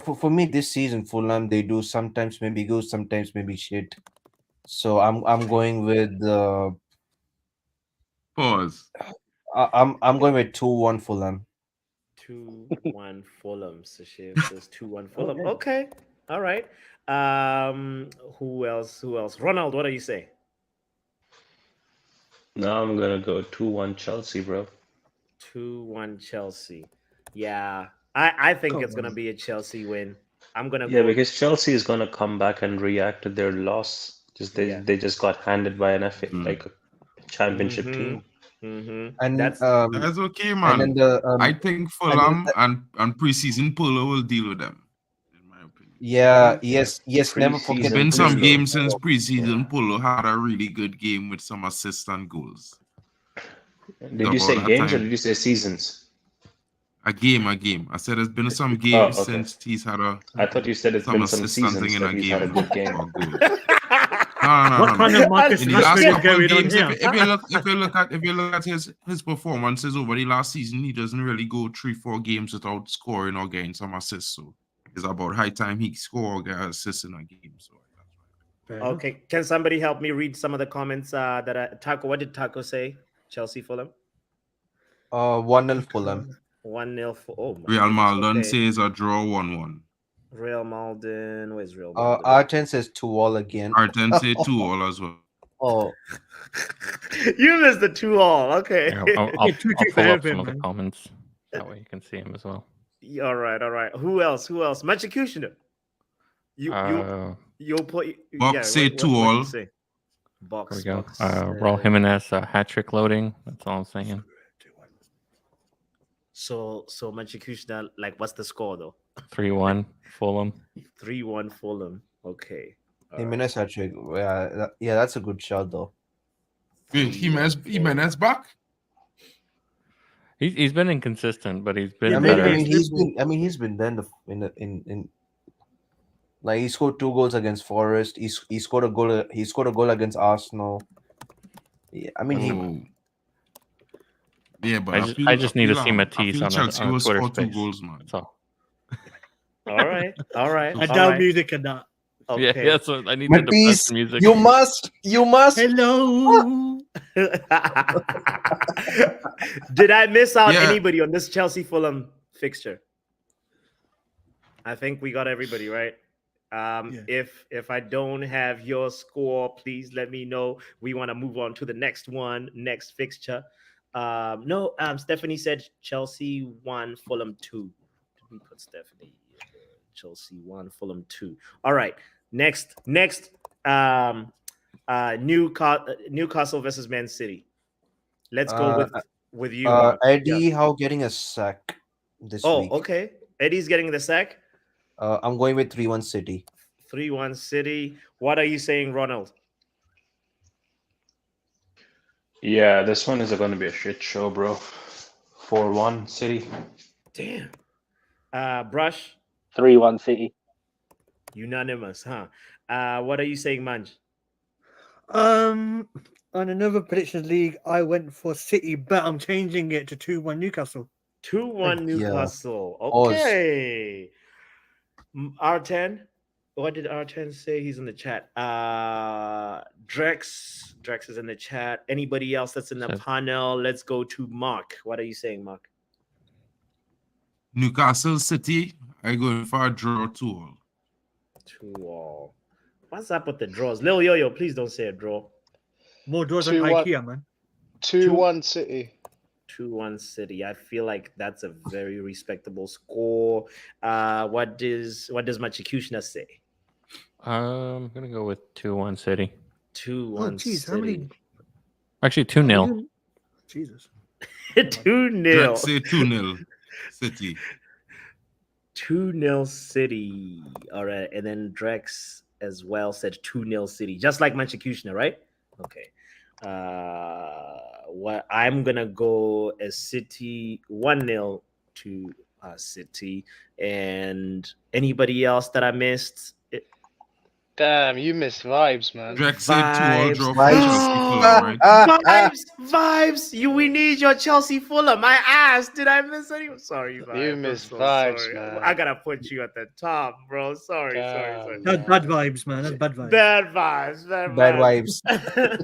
for me this season Fulham, they do sometimes maybe good, sometimes maybe shit. So I'm going with Pause. I'm going with 2-1 Fulham. 2-1 Fulham. So Shiv says 2-1 Fulham. Okay. All right. Who else? Ronald, what do you say? Now I'm gonna go 2-1 Chelsea, bro. 2-1 Chelsea. Yeah. I think it's gonna be a Chelsea win. I'm gonna Yeah, go because Chelsea is gonna come back and react to their loss. They just got handed by an FA like a championship team. And That's okay, man. And then I think Fulham and preseason Polo will deal with them. In my opinion. Yeah, yes, never forget Been the some Preseason, Bristol. games since preseason. Polo had a really good game with some assists and goals. Did you say About that games or time. did you say seasons? A game. I said there's been some Oh, games okay. since he's had I thought you said it's some been some assists and thing seasons in that a he's had a game good game. or goals. No. What kind of Marcus In the last Rashford is couple of going on games, here? if you look at his performances over the last season, he doesn't really go 3-4 games without scoring or getting some assists. So it's about high time he score or get assists in a game. So Okay, can somebody help me read some of the comments that Taco? What did Taco say? Chelsea Fulham 1-0 Fulham. 1-0 for. Oh my Real goodness, Malden okay. says a draw 1-1. Real Malden. Where's Real Malden? Arten says 2-2 again. Arten say 2-2 as well. Oh, You missed the 2-2. Okay. Yeah, I'll Two pull for up some him, of the man. comments. That way you can see them as well. All right. Who else? Executioner. You'll put. Box say what 2-2. you say? Box. There we go. Box. Raul Jimenez hat trick loading. That's all I'm saying. So Executioner, like, what's the score though? 3-1 Fulham. 3-1 Fulham. Okay. Jimenez hat trick. Yeah, that's a good shot though. Wait, Jimenez back? He's been inconsistent, but he's been I better. mean, he's been there in like he scored 2 goals against Forest. He scored a goal. He scored a goal against Arsenal. Yeah, I mean Yeah, but I just need to see I Matisse feel on Chelsea a will Twitter score 2 space. goals, man. That's all. All right. Adele music and that. Yeah, Okay. that's what I need. The Matisse, depressed music. you must. Hello. Did I miss out Yeah. anybody on this Chelsea Fulham fixture? I think we got everybody right. If I don't have your score, please let me know. We want to move on to the next fixture. Stephanie said Chelsea 1, Fulham 2. Did we put Stephanie? Chelsea 1, Fulham 2. All right. Next. Newcastle versus Man City. Let's go with you. Eddie Howe getting a sack this week. Oh, okay. Eddie's getting the sack. I'm going with 3-1 City. 3-1 City. What are you saying, Ronald? Yeah, this one is going to be a shit show, bro. 4-1 City. Damn. Brush. 3-1 City. Unanimous, huh? What are you saying, Manj? On another predictions league, I went for City, but I'm changing it to 2-1 Newcastle. 2-1 Newcastle. Yeah. Okay. R10. What did R10 say? He's in the chat. Drex is in the chat. Anybody else that's in the panel? Let's go to Mark. What are you saying, Mark? Newcastle City, I go for a draw 2-2. 2-2. What's up with the draws? Lil Yo-Yo, please don't say a draw. More draws than 2-1. IKEA, man. 2-1 City. 2-1 City. I feel like that's a very respectable score. What does Machikusna say? I'm gonna go with 2-1 City. 2-1 City. How many? Actually, 2-0. Jesus. 2-0. Say 2-0 City. 2-0 City. All right. And then Drex as well said 2-0 City, just like Manchikushna, right? Okay. What I'm gonna go as City 1-0 to City. And anybody else that I missed? Damn, you missed vibes, man. Drex said 2-2 draw for Chelsea Fulham, right? Vibes. We need your Chelsea Fulham. My ass. Did I miss any? Sorry, vibes. You missed vibes, sorry. man. I gotta put you at the top, bro. Sorry. That's bad vibes, man. That's bad vibes. Bad vibes. Bad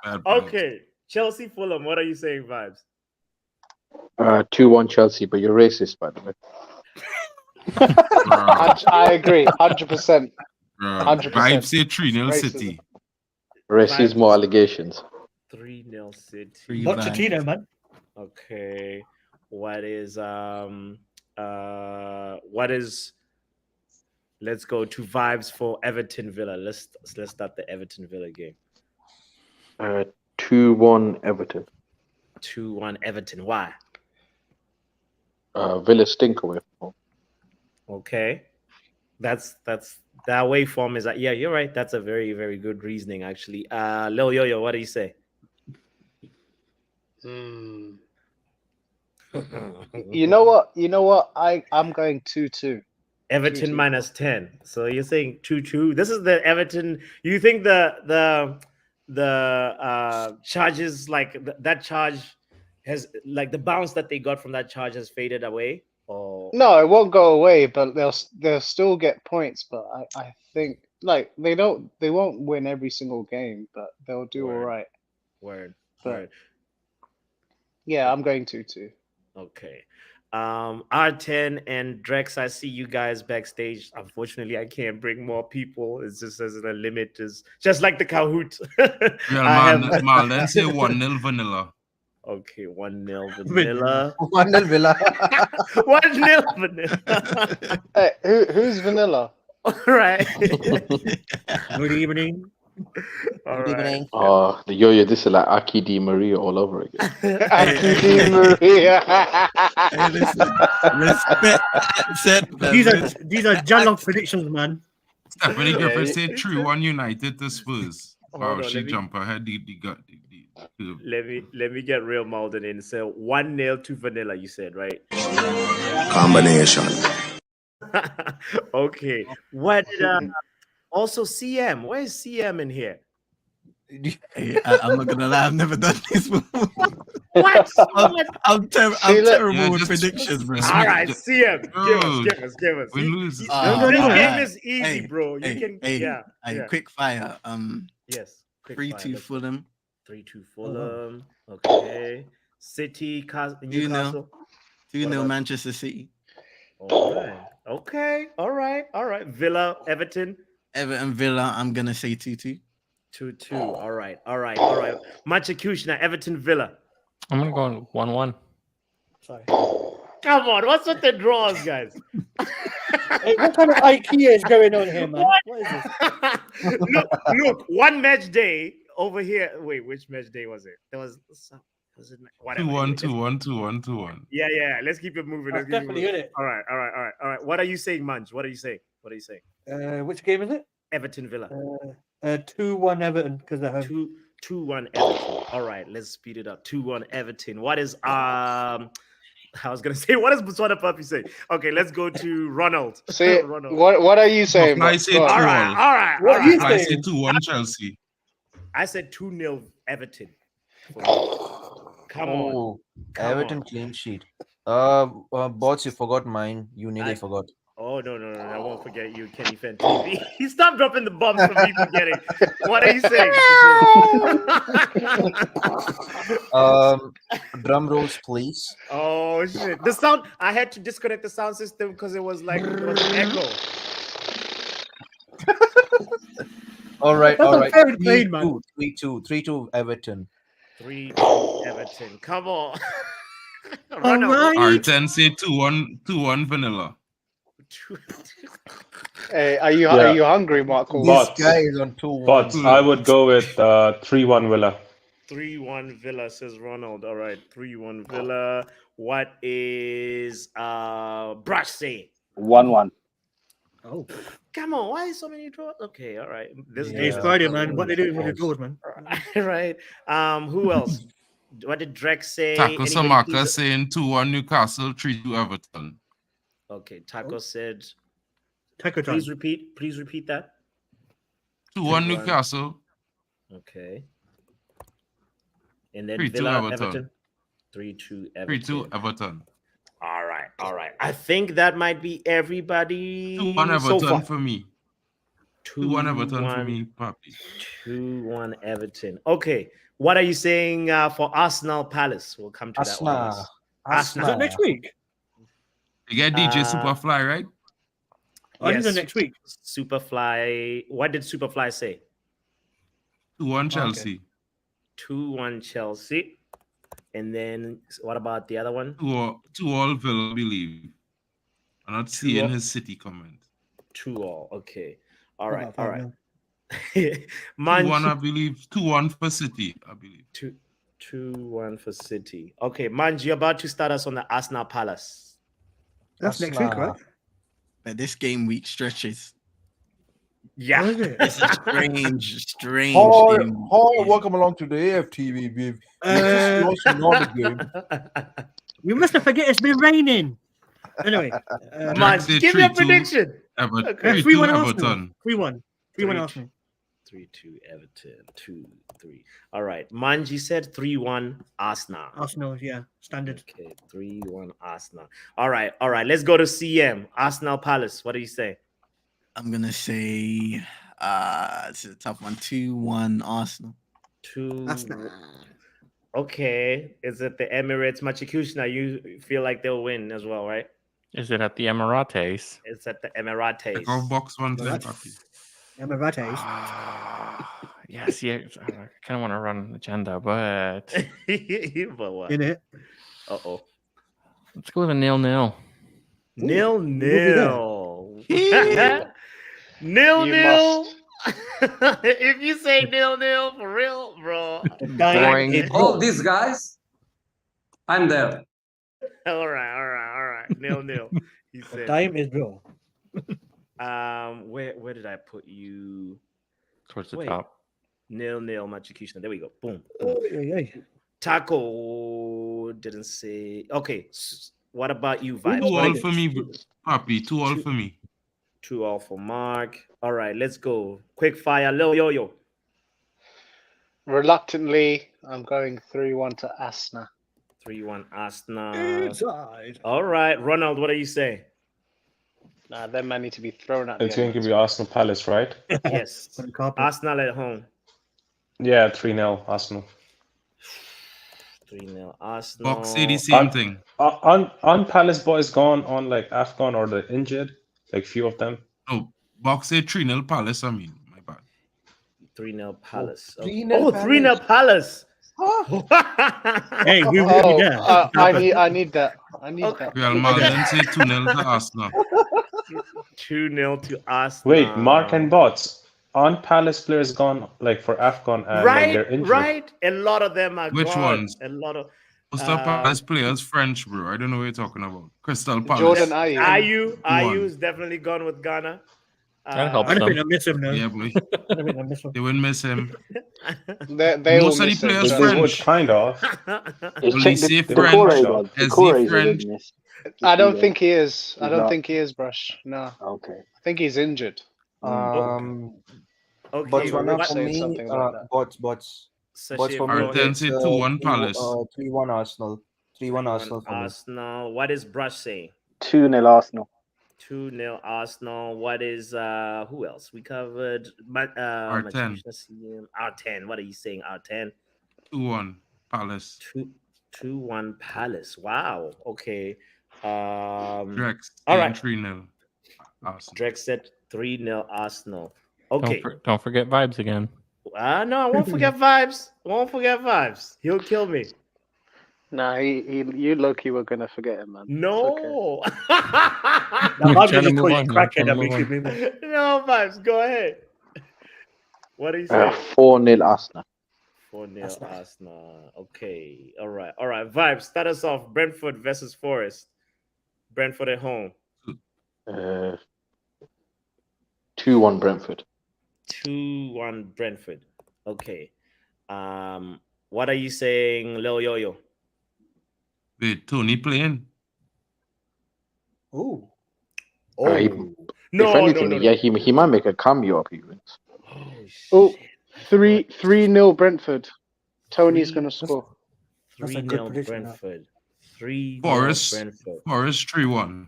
vibes. Okay, Chelsea Fulham. What are you saying, vibes? 2-1 Chelsea, but you're racist, by the way. I agree, 100%. 100%. Vibes say 3-0 City. Racism allegations. 3-0 City. Pochettino, man. Okay. What is let's go to vibes for Everton Villa. Let's start the Everton Villa game. 2-1 Everton. 2-1 Everton. Why? Villa stink away from home. Okay. That's that away form is like, yeah, you're right. That's a very, very good reasoning, actually. Lil Yo-Yo, what do you say? You know what? You know what? I'm going 2-2. Everton 2-2. minus 10. So you're saying 2-2. This is the Everton. You think the charges, like that charge has, like, the bounce that they got from that charge has faded away? Or No, it won't go away, but they'll still get points. But I think like they won't win every single game, but they'll do all Word. right. Word. But Word. yeah, I'm going 2-2. Okay. R10 and Drex, I see you guys backstage. Unfortunately, I can't bring more people. It's just as a limit is just like the Kahoot. Real I man, have man, then say 1-0 vanilla. okay, 1-0 vanilla. 1-0 Villa. 1-0 vanilla. Hey, who's Vanilla? All right. Good evening. All Good right. evening. Oh, the yo-yo, this is like Aki Di Maria all over again. Aki Di Maria. Hey, listen, respect accent. These are Jalok predictions, man. Stephanie Yeah, Griffith you- said 3-1 United to Spurs. Hold Wow, on, she let me- jump ahead. The Let me get real Malden in. So 1-0 to vanilla, you said, right? Combination. Okay. What did also CM? Where's CM in here? Hey, I'm not gonna lie, I've never done this before. What? I'm See, look- terrible Yeah, with just- predictions, bro. just- All right, CM. Bro, Give us. we lose. This Ah, game alright. is easy, Hey, bro. You hey, can, hey, yeah. hey, yeah. quick fire. Yes. quick 3-2 fire. Let's- Fulham. 3-2 Oh, wow. Fulham. Okay. City, 2-0. Newcastle. 2-0 about- Manchester City. All right. Okay. All right. Villa, Everton. Everton Villa, I'm gonna say 2-2. 2-2. All right. Manchester, Everton, Villa. I'm gonna go 1-1. Sorry. Come on. What's with the draws, guys? Hey, what kind of IKEA is going on here, man? What is this? look. One match day over here. Wait, which match day was it? There was it whatever. 2-1, Let's- 2-1, 2-1, 2-1. Yeah. Let's keep it moving. That's definitely in it. All right. What are you saying, Munch? What are you saying? Which game is it? Everton Villa. 2-1 Everton because they're home. 2-1 Everton. All right, let's speed it up. 2-1 Everton. What is I was gonna say, what does Botswana Puppy say? Okay, let's go to Ronald. See, Ronald. what are you saying? I Bob? say Go on. All 2-1. right. What you I saying? say 2-1 Chelsea. I said 2-0 Everton. Come on. Oh, Come Everton on. clean sheet. Bots, you forgot mine. You nearly forgot. Oh no! I won't forget you, Kenny Fan TV. Stop dropping the bombs for me forgetting. What are you saying? Drum rolls, please. Oh shit! The sound. I had to disconnect the sound system because it was like it was an echo. All right. That's a fair play, man. 3-2 Everton. 3-2 Everton. Come on. All Run out. right. R10 say 2-1 vanilla. Hey, are Yeah. you hungry, Marco? Bots. This guy is on 2-1. Bots. I would go with 3-1 Villa. 3-1 Villa, says Ronald. All right, 3-1 Villa. What is Brush say? 1-1. Oh, Come on, why so many draws? Okay, all right. This it's game. Friday, man. What they doing with the doors, man? Right. Who else? What did Drex say? Taco Anybody Samaka please- saying 2-1 Newcastle, 3-2 Everton. Okay, Taco said. Taco time. Please repeat that. 2-1 2-1. Newcastle. Okay. And then 3-2 Villa, Everton. Everton. 3-2 Everton. 3-2 Everton. All right. I think that might be everybody. 2-1 Everton so far. for me. 2-1 Everton for me, Papi. 2-1 Everton. Okay. What are you saying for Arsenal Palace? We'll come to that one. Is it next week? You get DJ Superfly, right? Oh, this is next week. Superfly. What did Superfly say? 2-1 Chelsea. 2-1 Chelsea. And then what about the other one? 2-2 Villa, I believe. I'm not seeing 2-2. his City comment. 2-2. Okay. All right. About 5-0. 2-1, I believe. 2-1 for City, I believe. 2-1 for City. Okay, Manj, you're about to start us on the Arsenal Palace. That's next week, right? But this game week stretches. Yeah. What is it? It's a strange Hi, game. welcome along to the AFTV. We've just lost another game. You must have forget it's been raining. Anyway, Man, give me a prediction. Okay. 3-1 3-2 Arsenal. Everton. 3-1. 3-1 Arsenal. 3-2 Everton. 2-3. All right. Manji said 3-1 Arsenal. Arsenal, yeah, standard. Okay, 3-1 Arsenal. All right. Let's go to CM. Arsenal Palace. What do you say? I'm gonna say it's a tough one. 2-1 Arsenal. Arsenal. Okay. Is it the Emirates Machikusna? You feel like they'll win as well, right? Is it at the Emirates? It's at the Emirates. Check off box 1 then, Papi. Emirates. Yes, yeah. I kind of want to run an agenda, but But what? In it. Uh-oh. let's go with a 0-0. 0-0. You 0-0. If you say 0-0 for real, bro. Boring. All these guys, I'm there. All right. 0-0. He said. Time is bro. Where did I put you? Towards the top. 0-0 Machikusna. There we go. Boom. Taco didn't say. Okay. What about you, Vibes? 2-2 for me, Papi. 2-2 for me. 2-2 for Mark. All right, let's go. Quick fire, Lil Yo-Yo. Reluctantly, I'm going 3-1 to Asna. 3-1 Arsenal. Inside. All right, Ronald, what do you say? Nah, them man need to be thrown at It's the going to be Arsenal Palace, right? Yes. Arsenal at home. Yeah, 3-0 Arsenal. 3-0 Arsenal. Box say the same thing. On Palace boys gone on like AFCON or they're injured? Like few of them? No, box say 3-0 Palace, I mean. My bad. 3-0 Palace. 3-0 Palace. Hey, we will be there. I need that. I need that. Real Madrid say 2-0 to Arsenal. 2-0 to Arsenal. Wait, Mark and Bots. On Palace players gone like for AFCON and like, they're injured. Right. A lot of them are Which gone. ones? A lot of Crystal Palace players French, bro. I don't know what you're talking about. Crystal Palace. Jordan Ayew. Ayew is definitely gone with Ghana. That helps I don't them. think I miss him, though. Yeah, boy. I don't think I miss him. They wouldn't miss him. They Most all of the miss him. players They would French. kind of. Olise The French. Corey God. The Corey SZ French. didn't miss. I don't think he is. I He's don't not. think he is, Brush. No. Okay. I think he's injured. Okay, Botswana what- for saying me, something like that. bots Sachet for me. Arten It's, say 2-1 Palace. 3-1 Arsenal. 3-1 Arsenal for me. Arsenal. What is Brush saying? 2-0 Arsenal. 2-0 Arsenal. What is who else? We covered R10. R10. What are you saying? R10. 2-1 Palace. 2-1 Palace. Wow. Okay. Drex. All right. 3-0 Arsenal. Drex said 3-0 Arsenal. Okay. Don't forget Vibes again. No, I won't forget Vibes. Won't forget Vibes. He'll kill me. Nah, you low-key were gonna forget him, man. No. That might be Trying to just move call you on, crackhead. trying to That makes move you on. move. No, Vibes. Go ahead. What are you saying? 4-0 Arsenal. 4-0 Arsenal. Okay. All right. Vibes, start us off. Brentford versus Forest. Brentford at home. 2-1 Brentford. 2-1 Brentford. Okay. What are you saying, Lil Yo-Yo? Wait, Tony playing? Ooh. If anything, yeah, he might make a cameo appearance. Oh, 3-0 Brentford. Tony's gonna score. That's a good 3-0 prediction, Brentford. 3-0 Forest. Brentford. Forest 3-1.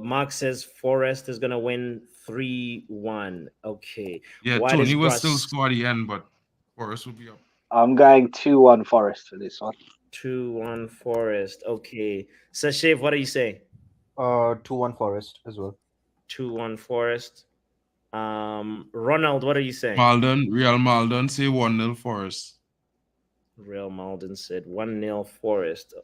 Mark says Forest is gonna win 3-1. Okay. Yeah, What Tony is will Russ? still score at the end, but Forest will be up. I'm going 2-1 Forest for this one. 2-1 Forest. Okay. Sashev, what do you say? 2-1 Forest as well. 2-1 Forest. Ronald, what are you saying? Real Malden say 1-0 Forest. Real Malden said 1-0 Forest.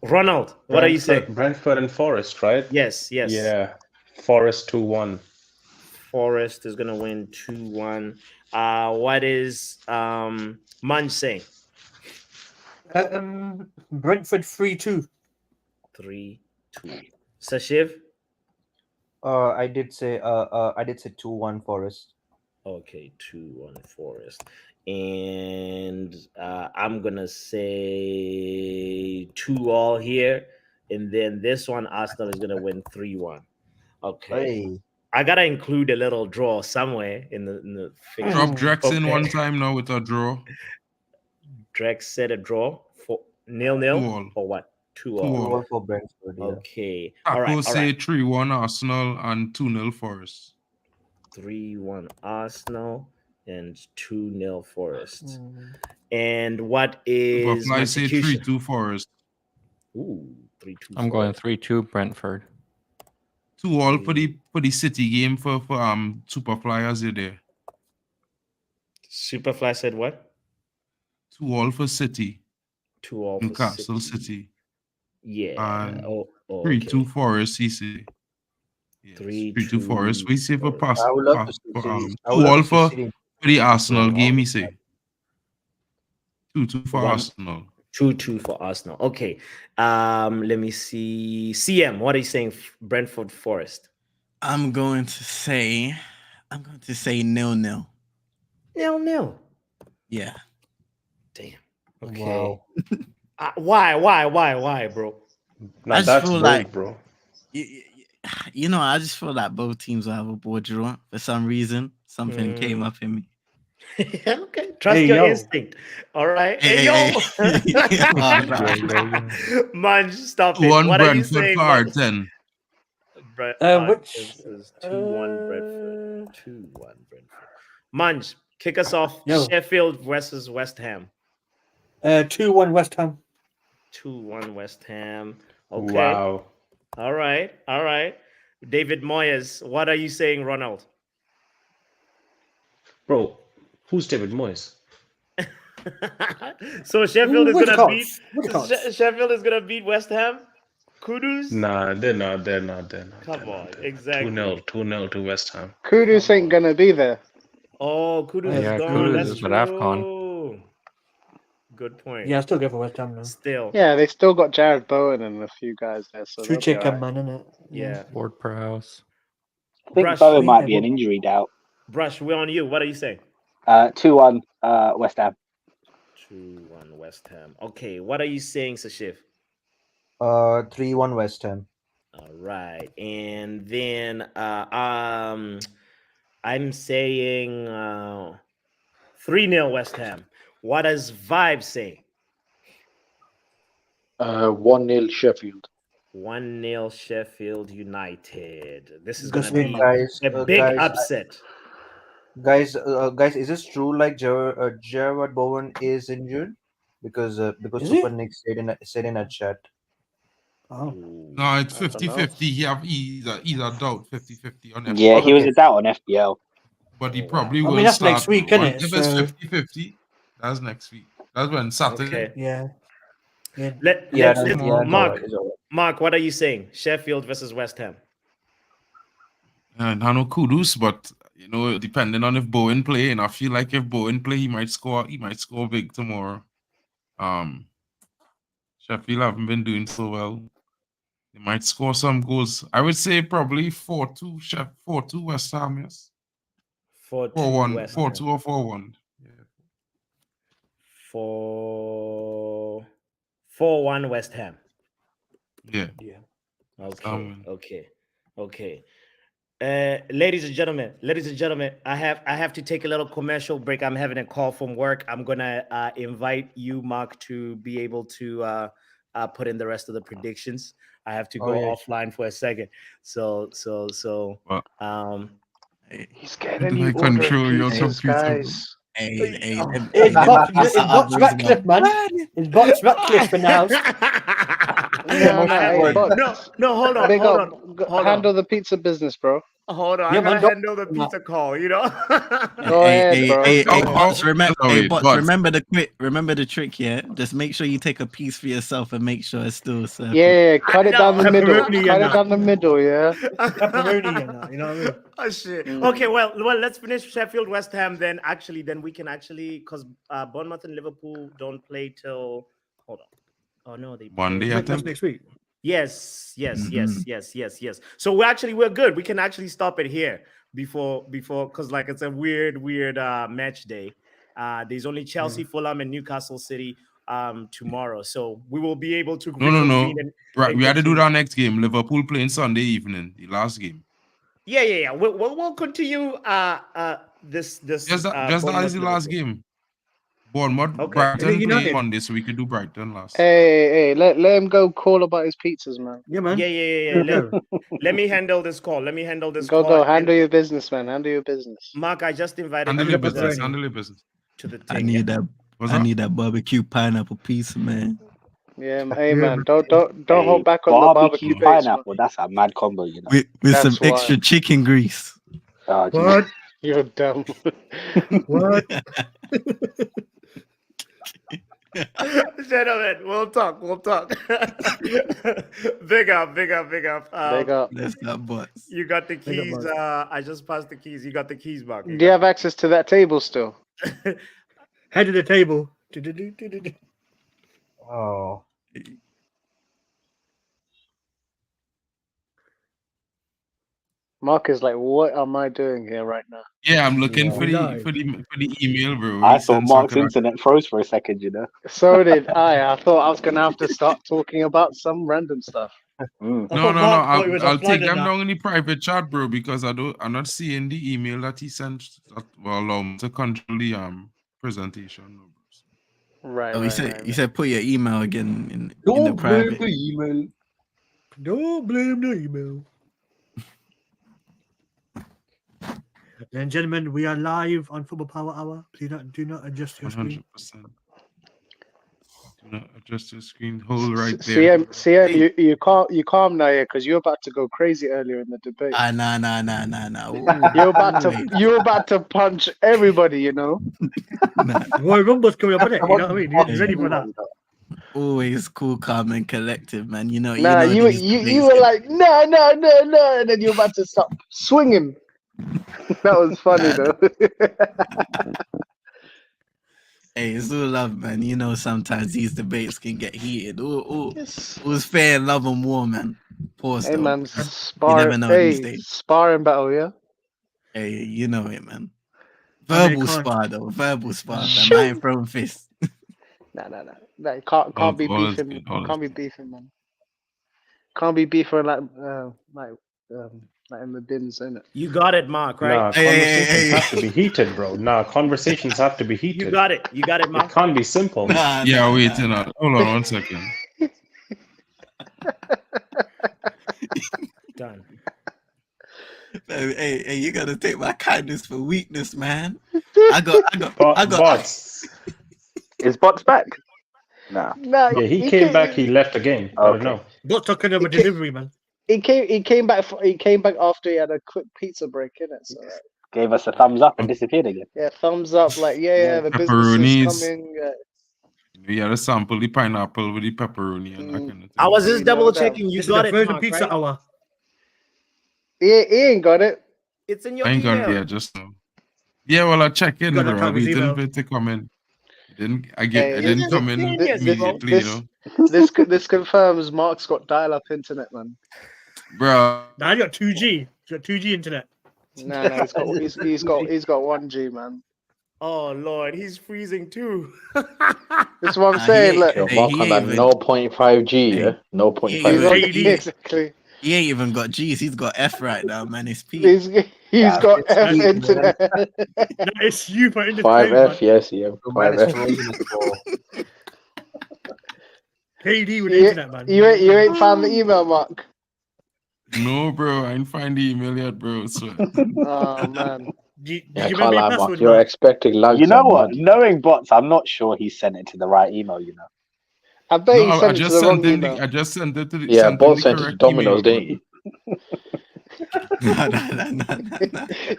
Ronald, what are you saying? Brentford and Forest, right? Yes. Yeah. Forest 2-1. Forest is gonna win 2-1. What is Munch saying? Brentford 3-2. 3-2 2. Sashiv? I did say 2-1 Forest. Okay, 2-1 Forest. And I'm gonna say 2-all here. And then this one, Arsenal is gonna win 3-1. Okay. Hey. I gotta include a little draw somewhere in the fixture. Drop Drex in Okay. one time now with a draw. Drex said a draw for 0-0 2-all. or what? 2-all. 2-all. 2-all for Brentford. Yeah. Okay. Taco All right. say 3-1 Arsenal and 2-0 Forest. 3-1 Arsenal and 2-0 Forest. And what is Superfly say Manchester? 3-2 Forest. Ooh, 3-2. I'm going 3-2 Brentford. 2-all for the City game for Superfly as you there. Superfly said what? 2-all for City. 2-all for Newcastle City. City. Yeah. And Oh, 3-2 okay. Forest, he say. Yes, 3-2 Forest. We say for pass. I would love to see City. I would 2-all love to for see City. the Arsenal Go game, on. he say. 2-2 for Arsenal. 2-2 for Arsenal. Okay. Let me see. CM, what are you saying? Brentford Forest. I'm going to say 0-0. 0-0. Yeah. Damn. Okay. Wow. Why, bro? Now I just that's feel bold, like bro. you know, I just feel like both teams will have a ball draw for some reason. Something came up in me. Okay. Trust your instinct. All right. Hey, yo. Oh, no. Man, stop it. 2-1 What are you Brentford saying, for man? R10. Which Is 2-1 Brentford. 2-1 Brentford. Munch, kick us off. Yo. Sheffield versus West Ham. 2-1 West Ham. 2-1 West Ham. Okay. Wow. All right. David Moyes, what are you saying, Ronald? Bro, who's David Moyes? So Sheffield is Which gonna beat cards? Sheffield is gonna beat West Ham. Kudus? Nah, they're not. Come on, exactly. 2-0 to West Ham. Kudus ain't gonna be there. Oh, Kudus is Yeah, gone. Kudus That's is with AFCON. true. Good point. Yeah, I still go for West Ham now. Still. Yeah, they still got Jared Bowen and a few guys there, so they'll be Chuchek alright. man, innit? Yeah. Ward Prowse. I think Brush. Bowen might be an injury doubt. Brush, we're on you. What are you saying? 2-1 West Ham. 2-1 West Ham. Okay, what are you saying, Sashif? 3-1 West Ham. All right, and then I'm saying 3-0 West Ham. What does Vibe say? 1-0 Sheffield. 1-0 Sheffield United. This is Good gonna be Guys, a big guys, upset. Guys, is this true? Like Jared Bowen is injured because Is Super he? Nick said in a chat. Oh. No, it's 50-50. He's a doubt 50-50 on FPL. Yeah, he was a doubt on FPL. But he probably I will mean, that's start. next week, isn't it? If it's 50-50, that's next week. That's when Saturday. Okay. Yeah. Let's it's Mark. all right, it's all right. Mark, what are you saying? Sheffield versus West Ham. And I know Kudus, but you know, depending on if Bowen play, and I feel like if Bowen play, he might score big tomorrow. Sheffield haven't been doing so well. They might score some goals. I would say probably 4-2 4-2 West Ham, yes. 4-2 West Ham. 4-2 or 4-1. Yeah. 4-1 West Ham. Yeah. Okay. Ladies and gentlemen, I have to take a little commercial break. I'm having a call from work. I'm gonna invite you, Mark, to be able to put in the rest of the predictions. I have to go offline for a second. So He's getting you control your pizzas, computer. guys. It's Box Ratcliffe, man. It's Box Ratcliffe in the house. No, hold on. Handle the pizza business, bro. Hold on, Yeah, I gotta man, don't- handle the pizza call, you know? Go ahead, bro. Bots, Bots. remember the trick, yeah? Just make sure you take a piece for yourself and make sure it's still served. Yeah, cut it down the middle. Pepperoni, Cut it down the middle, yeah. Pepperoni and that, you know what I mean? Oh shit. Okay, well, let's finish Sheffield West Ham then. Then we can because Bournemouth and Liverpool don't play till. Hold on. Oh no, they Monday, I That's think. next week. Yes, yes, Mhm. yes. So we're good. We can actually stop it here before because like it's a weird match day. There's only Chelsea, Fulham, and Newcastle City tomorrow, so we will be able to No. reconvene Right, and we had to do continue. that next game. Liverpool playing Sunday evening, the last game. Yeah. We'll continue this Just that is Bournemouth the last Liverpool. game. Bournemouth, Okay. Brighton playing United? Monday, so we could do Brighton last. Hey, let him go call about his pizzas, man. Yeah, man. Yeah. Let me handle this call. Go. Handle your business, man. Handle your business. Mark, I just invited Handle you your to business. the, Handle your business. to the I thing. need that. What's I that? need that barbecue pineapple pizza, man. Yeah, hey, Yeah, man. man. Don't Hey, hold back on the barbecue base, man. pineapple. That's a mad combo, you know. With some That's extra why. chicken grease. Oh, geez. What? You're dumb. What? Gentlemen, we'll talk. Big up. Big up. That's not butts. You got the Big up, keys. Mark. I just passed the keys. You got the keys, Mark. Do you have access to that table still? Head of the table. Oh, Mark is like, what am I doing here right now? Yeah, I'm looking Yeah. for We the live. for the email, bro. I He thought sent so I Mark's could internet froze for a second, you know. So did I. I thought I was gonna have to start talking about some random stuff. Mm. I No. thought Mark thought he was I'll take offline them and that. down in the private chat, bro, because I'm not seeing the email that he sent. That will allow me to control the presentation. No, bro. Right. Oh, he said put your email again in the Don't blame private. the email. Don't blame the email. And gentlemen, we are live on Football Power Hour. Do not adjust your screen. 100%. Do not adjust your screen. Hold right there. CM, you calm now, yeah, because you're about to go crazy earlier in the debate. Nah. You're about to punch everybody, you know. Royal Rumble's coming up, isn't it? You know what I mean? You're ready for that. Always cool, calm, and collective, man. You know. You were like, no, and then you're about to stop swinging. That was funny though. Hey, it's all love, man. You know, sometimes these debates can get heated. Who's fair, love, and war, man. Pause, Hey though. man, You never know these days. sparring battle, yeah. Hey, you know it, man. I mean, Verbal spar, though. Verbal spar. Man. I ain't throwing fists. No. Can't be beefing. Can't be beefing, man. Can't be beefing like in the bins, innit? You got it, Mark. Right? Nah, conversations have to be heated, bro. Nah, conversations have to be heated. You got it, Mark. It can't be simple. Yeah, wait, hold on 1 second. Done. Hey, you gotta take my kindness for weakness, man. I got. Bots. Is Bots back? Nah. No, Yeah, he came back. He left the game. I don't know. Not talking about delivery, man. He came back. He came back after he had a quick pizza break, innit? So Gave us a thumbs up and disappeared again. yeah, thumbs up. Like the business Pepperonis. is coming. We had to sample the pineapple with the pepperoni and that kind of thing. I was just double checking. You This got is it, the frozen Mark, pizza right? hour. He ain't got it. It's in your I ain't got email. it yet, just now. Yeah, well, I check in, Got bro. that I time his waiting email. for it to come in. I Hey, didn't come in immediately, you know. This confirms Mark's got dial-up internet, man. Bro. Nah, you got 2G. You got 2G internet. No, he's got 1G, man. Oh Lord, he's freezing too. That's what I'm saying. Look, Mark on that 0.5G, yeah? 0.5G. Exactly. He ain't even got G's. He's got F right now, man. It's P. He's got F internet. That is super internet. 5F, yes, yeah. 5F. KD with internet, man. You ain't found the email, Mark. No, bro, I ain't find the email yet, bro. So. Oh man. Yeah, can't lie, Mark. You're expecting lags. You know what? Knowing Bots, I'm not sure he sent it to the right email. You know. I bet he sent it to the wrong email. I just sent it to the. Yeah, Bots sent it to Domino's, didn't he? No.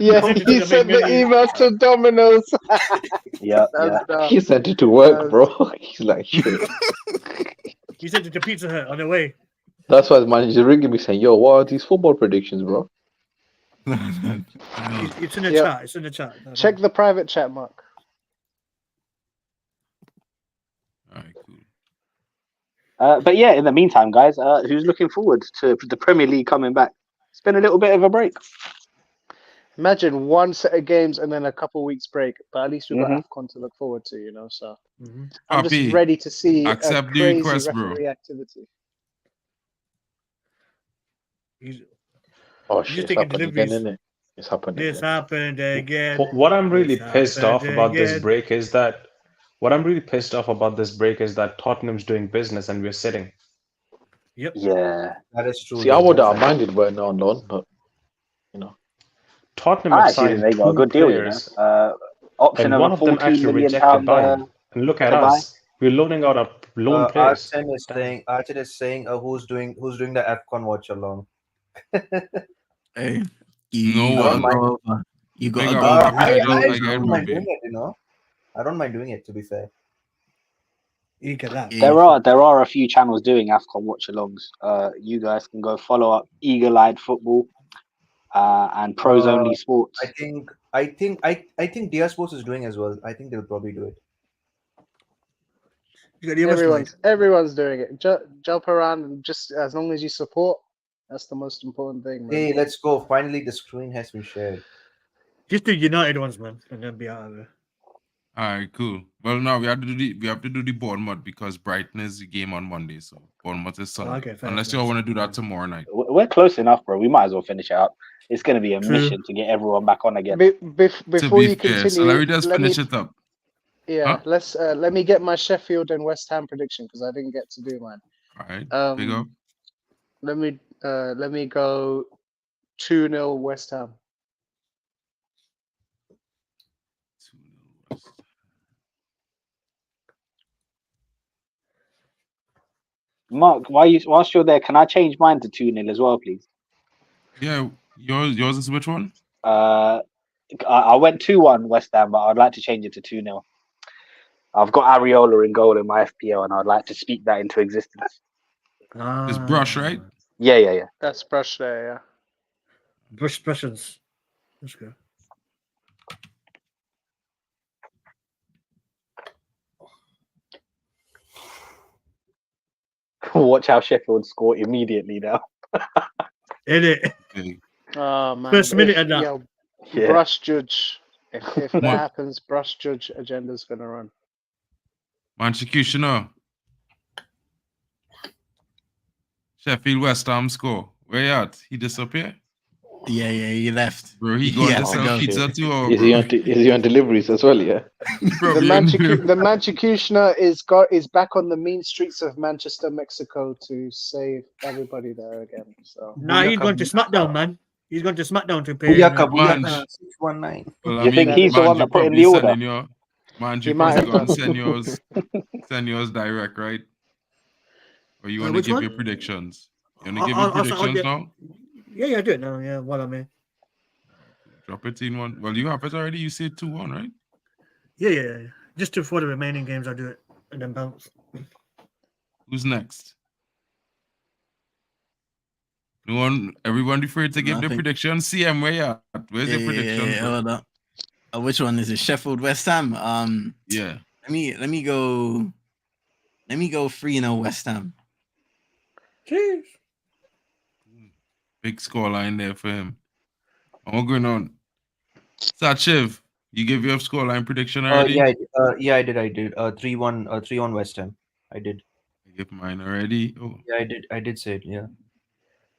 Yeah, he sent the email to Domino's. Yeah. He sent it to work, bro. He's like, shit. He sent it to Pizza Hut on the way. That's why his manager's ringing me saying, yo, what are these football predictions, bro? It's in the chat. It's in the chat. Check the private chat, Mark. All right, cool. But yeah, in the meantime, guys, who's looking forward to the Premier League coming back? It's been a little bit of a break. Imagine one set of games and then a couple weeks break, but at least we've got Mhm. AFCON to look forward to, you know. So I'm Happy. just ready to see a Accept the crazy request, bro. referee activity. Oh He's shit, it's taking happened again, deliveries. isn't it? It's happened This again. happened again. What I'm really This pissed off happened about this again. break is that Tottenham's doing business and we're sitting. Yep. Yeah. That is true. See, I would have minded we're on loan, but you know. Tottenham I have actually think signed they got a 2 good deal, you know. players, Option and of one a of them £14 actually million rejected buying. And look at to buy. us. We're loaning out our loan players. Arten is saying who's doing the AFCON watch along. Hey, No you gotta one. go over. You Big gotta up go all over. Papi, I I get don't mind Ruby. doing it, you know. I don't mind doing it, to be fair. You get that. There are a few channels doing AFCON watch-alongs. You guys can go follow up Eagle-Eyed Football and Pros Only Sports. I think DR Sports is doing as well. I think they'll probably do it. Everyone's doing it. Jump around and just as long as you support, that's the most important thing, man. Hey, let's go. Finally, the screen has been shared. Just do United ones, man, and then be out of there. All right, cool. Well, now we have to do the Bournemouth because Brighton is the game on Monday, so Bournemouth is Sunday. Okay, fair Unless enough. y'all want to do that tomorrow night. We're close enough, bro. We might as well finish it up. It's going to be a True. mission to get everyone back on again. Before you fair, continue, so let me just finish it up. Yeah, let me get my Sheffield and West Ham prediction because I didn't get to do mine. All right, big up. Let me go 2-0 West Ham. Mark, whilst you're there, can I change mine to 2-0 as well, please? Yeah, yours is which one? I went 2-1 West Ham, but I'd like to change it to 2-0. I've got Areola in goal in my FPL, and I'd like to speak that into existence. It's Brush, right? Yeah. That's Brush there, yeah. Brushes. Let's go. Watch how Sheffield score immediately now. In it. Oh man. First minute and that. Yeah. Brush Judge. If that happens, Brush Judge agenda's gonna run. Manchikushino. Sheffield West Ham score. Where you at? He disappeared? Yeah, he left. Bro, he going to sell pizza too. Is he on deliveries as well? Yeah. The Manchikushna is back on the mean streets of Manchester, Mexico to save everybody there again. So Nah, he's going to SmackDown, man. He's going to SmackDown to pay. Booyaka 619. Well, You think he's the one that put in the order? You probably going to send yours direct, right? Or you want to give your predictions? You want to give your predictions now? Yeah, I do it now. Yeah, while I'm here. Drop it in one. Well, you have it already. You said 2-1, right? Yeah. Just for the remaining games, I do it and then bounce. Who's next? No one. Everyone afraid to give their prediction. CM, where you at? Where's your prediction? Yeah, hold up. Which one is it? Sheffield West Ham. Yeah. Let me go 3-0 West Ham. Jeez. Big scoreline there for him. What's going on? Sachiv, you give your scoreline prediction already? I did. 3-1 West Ham. I did. I give mine already. Oh. Yeah, I did say it, yeah.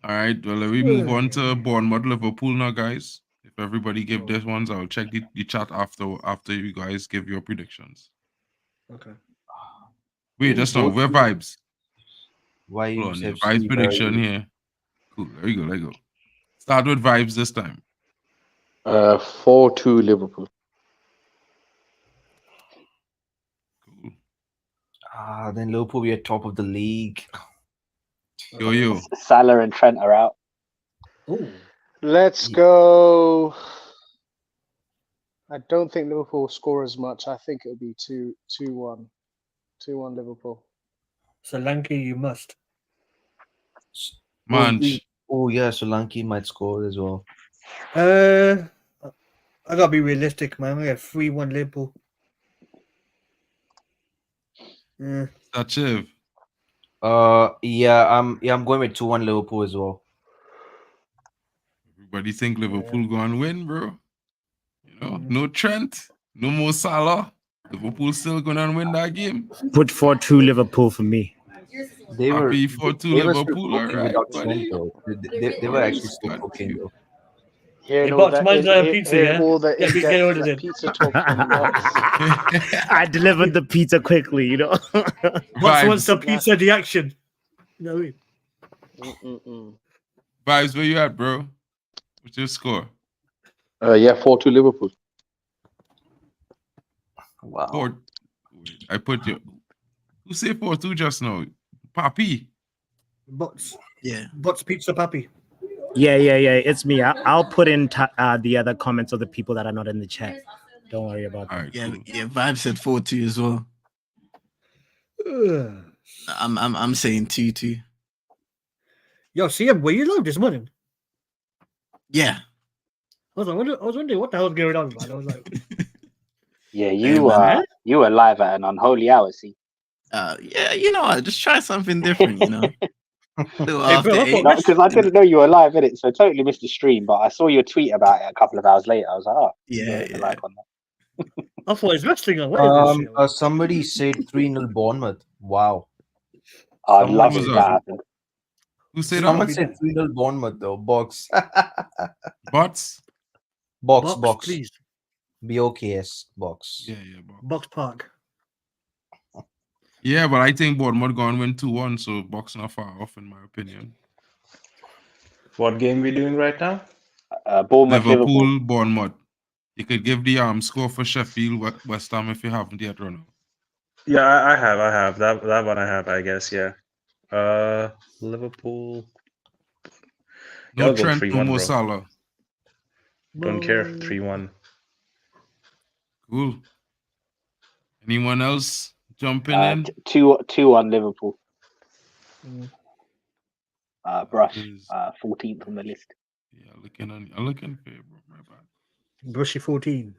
All right, well, let me move on to Bournemouth Liverpool now, guys. If everybody give their ones, I'll check the chat after you guys give your predictions. Okay. Wait, that's not. We're vibes. Vibes. Vibes prediction here. Cool. There you go. Start with vibes this time. 4-2 Liverpool. Cool. Then Liverpool be at top of the league. Yo. Salah and Trent are out. Ooh. Let's go. I don't think Liverpool will score as much. I think it'll be 2-1. 2-1 Liverpool. Solanke, you must. Manch. Oh yeah, Solanke might score as well. I gotta be realistic, man. We got 3-1 Liverpool. Sachiv. Yeah, I'm going with 2-1 Liverpool as well. Everybody think Liverpool gonna win, bro. You know, no Trent, no more Salah. Liverpool still gonna win that game. Put 4-2 Liverpool for me. They were Happy 4-2 they were still Liverpool, all cooking right, without Trent buddy. though. They were actually still cooking though. Hearing Hey, all Box, that, mine's pizza, hearing yeah? all the Get in-depth orders in. pizza talk from Box. I delivered the pizza quickly, you know. Box wants the Vibes. pizza the action. You know what I mean? Vibes, where you at, bro? What's your score? Yeah, 4-2 Liverpool. Wow. Wait, I put you. Who say 4-2 just now? Papi. Bots. Yeah. Bots Pizza Pappy. Yeah. It's me. I'll put in the other comments of the people that are not in the chat. Don't worry about that. Right, Yeah, cool. yeah. Vibe said 4-2 as well. I'm saying 2-2. Yo, CM, were you live this morning? Yeah. I was wondering what the hell's going on, man. I was like, Yeah, Hey, you man. you were live at an unholy hour, see. Yeah, you know what? Just try something different, you know. Little Hey, after bro, I 8. thought No, because I didn't know you were live in it, so I totally missed the stream. But I saw your tweet about it a couple of hours later. I was like, oh, Yeah, hit the like on that. I thought it's wrestling on. What is this shit? Somebody said 3-0 Bournemouth. Wow. I'd Someone love Who's it if said- that that? happened. Who say Someone that? said 3-0 Bournemouth though. Box. Bots? Box. Please. BOKS box. Yeah, Box Park. Yeah, but I think Bournemouth gonna win 2-1, so Box not far off in my opinion. What game we doing right now? Bournemouth, Liverpool, Bournemouth. You could give the score for Sheffield, West Ham if you haven't yet, Ronald. Yeah, I have that one. I have, I guess. Yeah. Liverpool. Yeah, No I'll go Trent, no 3-1, more bro. Salah. Don't care. 3-1. Cool. Anyone else jumping in? 2 on Liverpool. Brush, Is- 14th on the list. Yeah, I'm looking for you, bro. My bad. Brushy 14.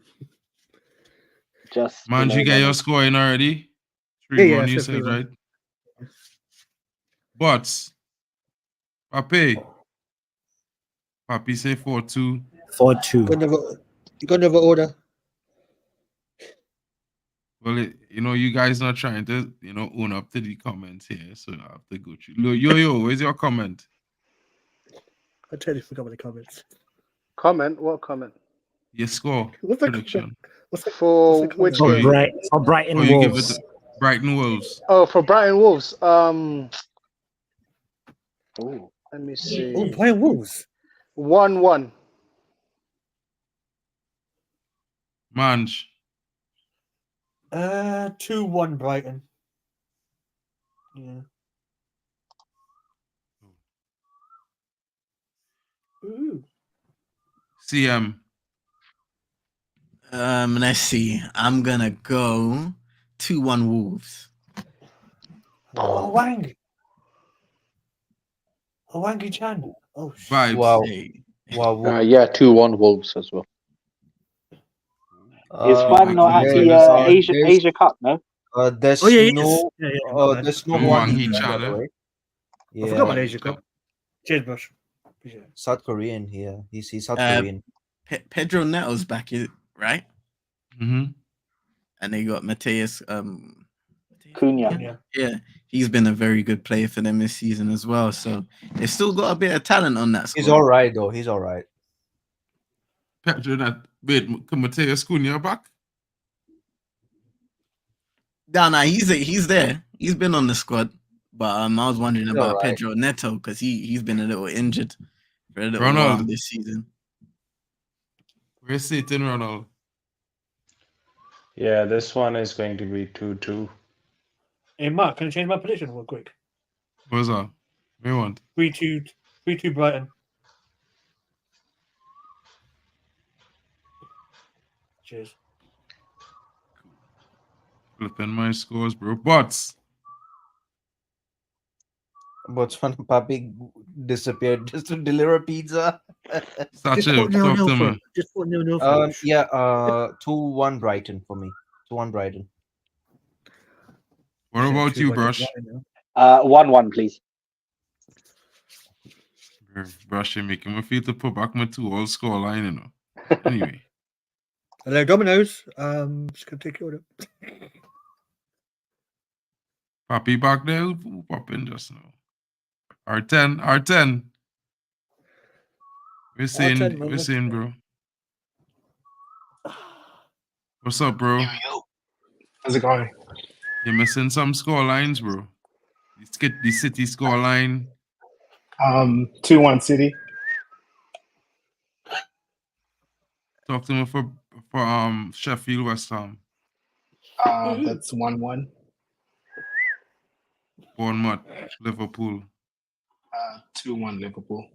Just Man, you below get your them. score in already? Yeah, 3-1, you I said said, 3-1. right? But Papi say 4-2. 4-2. You got another order? Well, you guys not trying to, own up to the comments here, so I have to go through. Yo, where's your comment? I totally forgot about the comments. Comment? What comment? Your score What's the prediction. For which For game? Brighton Oh, you give it Wolves. to Brighton Wolves. Oh, for Brighton Wolves. Ooh. Let me see. Oh, Brighton Wolves. 1-1. Manj. 2-1 Brighton. Yeah. Ooh. CM. Let's see. I'm gonna go 2-1 Wolves. Oh, Wang. Oh, Wangy Chan. Oh, shit. Vibes. Wow. Hey. Wow. Yeah, 2-1 Wolves as well. Is Van not at the Asia Cup, no? There's Oh, yeah, he no is. Yeah, there's no Wang one Hee-chan, by the way. I forgot about Yeah, Asia Cup. Cheers, Bush. Appreciate it. South Korean here. He's South Uh, Korean. Pedro Neto's back, right? Mm-hmm. And they got Mateus Cunha. Yeah, he's been a very good player for them this season as well. So they've still got a bit of talent on that squad. He's all right though. He's all right. Pedro, wait, can Mateus Cunha back? No, he's there. He's been on the squad. But I was wondering He's about all right. Pedro Neto because he's been a little injured for a little Ronald. while this season. Where's Satan, Ronald? Yeah, this one is going to be 2-2. Hey, Mark, can I change my prediction real quick? What's that? What do you want? 3-2 Brighton. Cheers. Flipping my scores, bro. Bots. Botswana Papi disappeared just to deliver a pizza. Sachi, talk to me. Just put no. Yeah, 2-1 Brighton for me. 2-1 Brighton. What about you, Brighton, Brush? 1-1, please. Brushing, making me feel to put back my 2-all score line, you know. Anyway. Hello, Domino's. Just gonna take your order. Pappy back there, who pop in just now? R10. We're saying, bro. What's up, bro? How's it going? You're missing some score lines, bro. The City score line. 2-1 City. Talk to me for Sheffield West Ham. That's 1-1. Bournemouth, Liverpool. 2-1 Liverpool.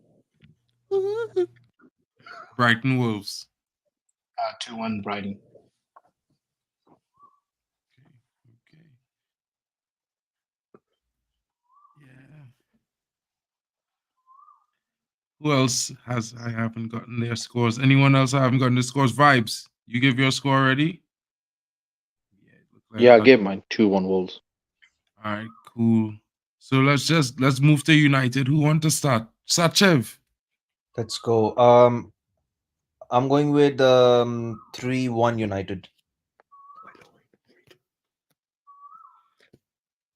Brighton Wolves. 2-1 Brighton. Okay. Yeah. Who else I haven't gotten their scores? Anyone else I haven't gotten the scores? Vibes. You give your score already? Yeah, I gave mine 2-1 Wolves. All right, cool. So let's move to United. Who want to start? Sachev. Let's go. I'm going with 3-1 United.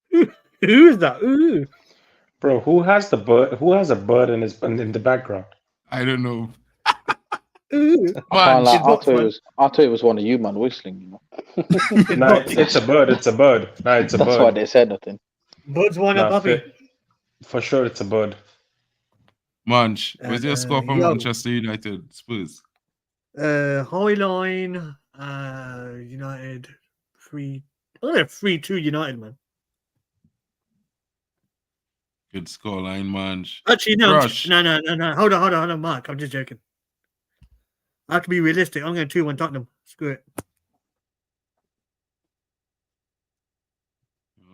Who is that? Ooh. Bro, who has the bird? Who has a bird in the background? I don't know. I can't lie. I thought it was one of you, man, whistling. You know. No, it's a bird. It's a bird. No, it's a bird. That's why they said nothing. Birds want a puppy. For sure, it's a bird. Munch, where's your score for yo. Manchester United? Spurs. High line. United 3. I'm gonna 3-2 United, man. Good score line, Munch. Actually, no. Rush. No. Hold on, Mark. I'm just joking. I have to be realistic. I'm going 2-1 Tottenham. Screw it.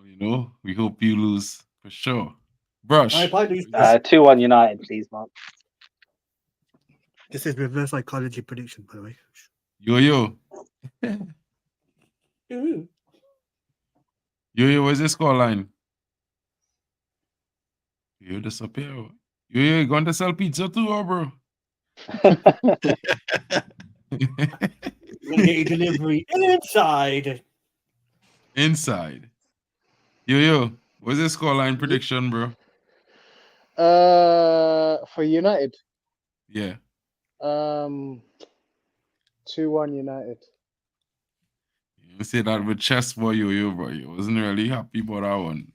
You know, we hope you lose for sure. Brush. 2-1 United, please, Mark. This is reverse psychology prediction, by the way. Yo. Yo, where's the score line? You disappear. Yo, you going to sell pizza too, bro? We'll get your delivery inside. Yo, what's the scoreline prediction, bro? For United. Yeah. 2-1 United. You say that with chest boy, yo, bro. You wasn't really happy about that one.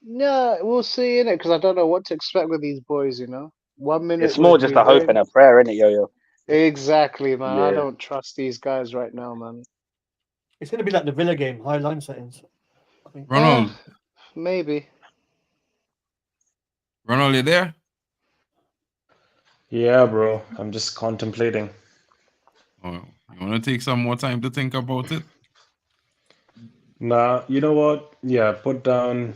No, we'll see in it because I don't know what to expect with these boys. You know, 1 minute It's more just a hope and a prayer, isn't it, Yo-Yo? Exactly, man. Yeah. I don't trust these guys right now, man. It's going to be like the Villa game, high line settings. Ronald. Maybe. Ronald, you there? Yeah, bro. I'm just contemplating. Oh, you want to take some more time to think about it? Nah, you know what? Yeah, put down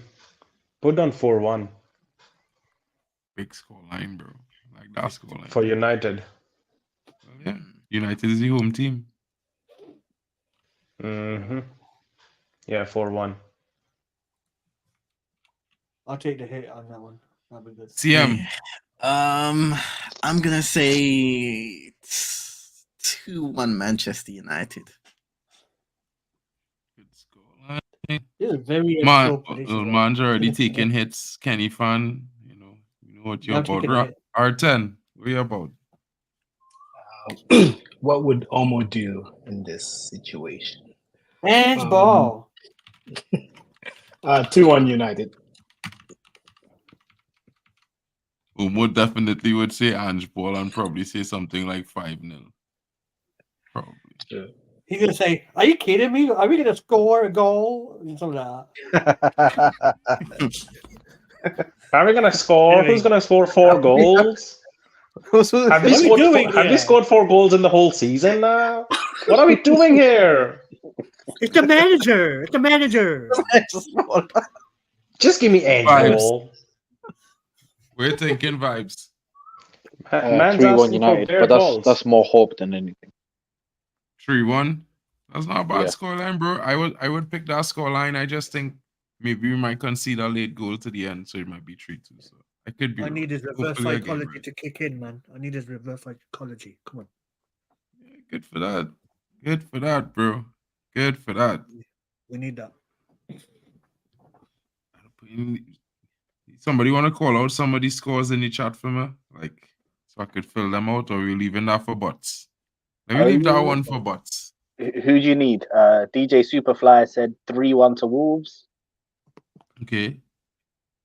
4-1. Big score line, bro. Like that score line. For United. Well, yeah. United is the home team. Mm-hmm. Yeah, 4-1. I'll take the hit on that one. That'll be good. CM. I'm gonna say 2-1 Manchester United. Very man's already taking hits. Kenny fan, you know what you're about. R10, what are you about? What would Omo do in this situation? Hands ball. 2-1 United. Umo definitely would say Ange Paul and probably say something like 5-0. Probably. Yeah. He's going to say, are you kidding me? Are we going to score a goal? And something like that. Are we going to score? Who's going to score 4 goals? Have we scored 4 goals in the whole season now? What are we doing here? It's the manager. It's the manager. Just give me a goal. We're thinking vibes. 3-1 United, but that's more hope than anything. 3-1. That's not a bad scoreline, bro. I would pick that scoreline. I just think maybe we might concede a late goal to the end, so it might be 3-2. So I could be I wrong. need his reverse Hopefully again, psychology right? to kick in, man. I need his reverse psychology. Come on. Good for that. Good for that, bro. Good for that. We need that. Somebody want to call out somebody's scores in the chat for me? Like, so I could fill them out, or we leaving that for bots? Let me leave that one for bots. Who do you need? DJ Superfly said 3-1 to Wolves. Okay.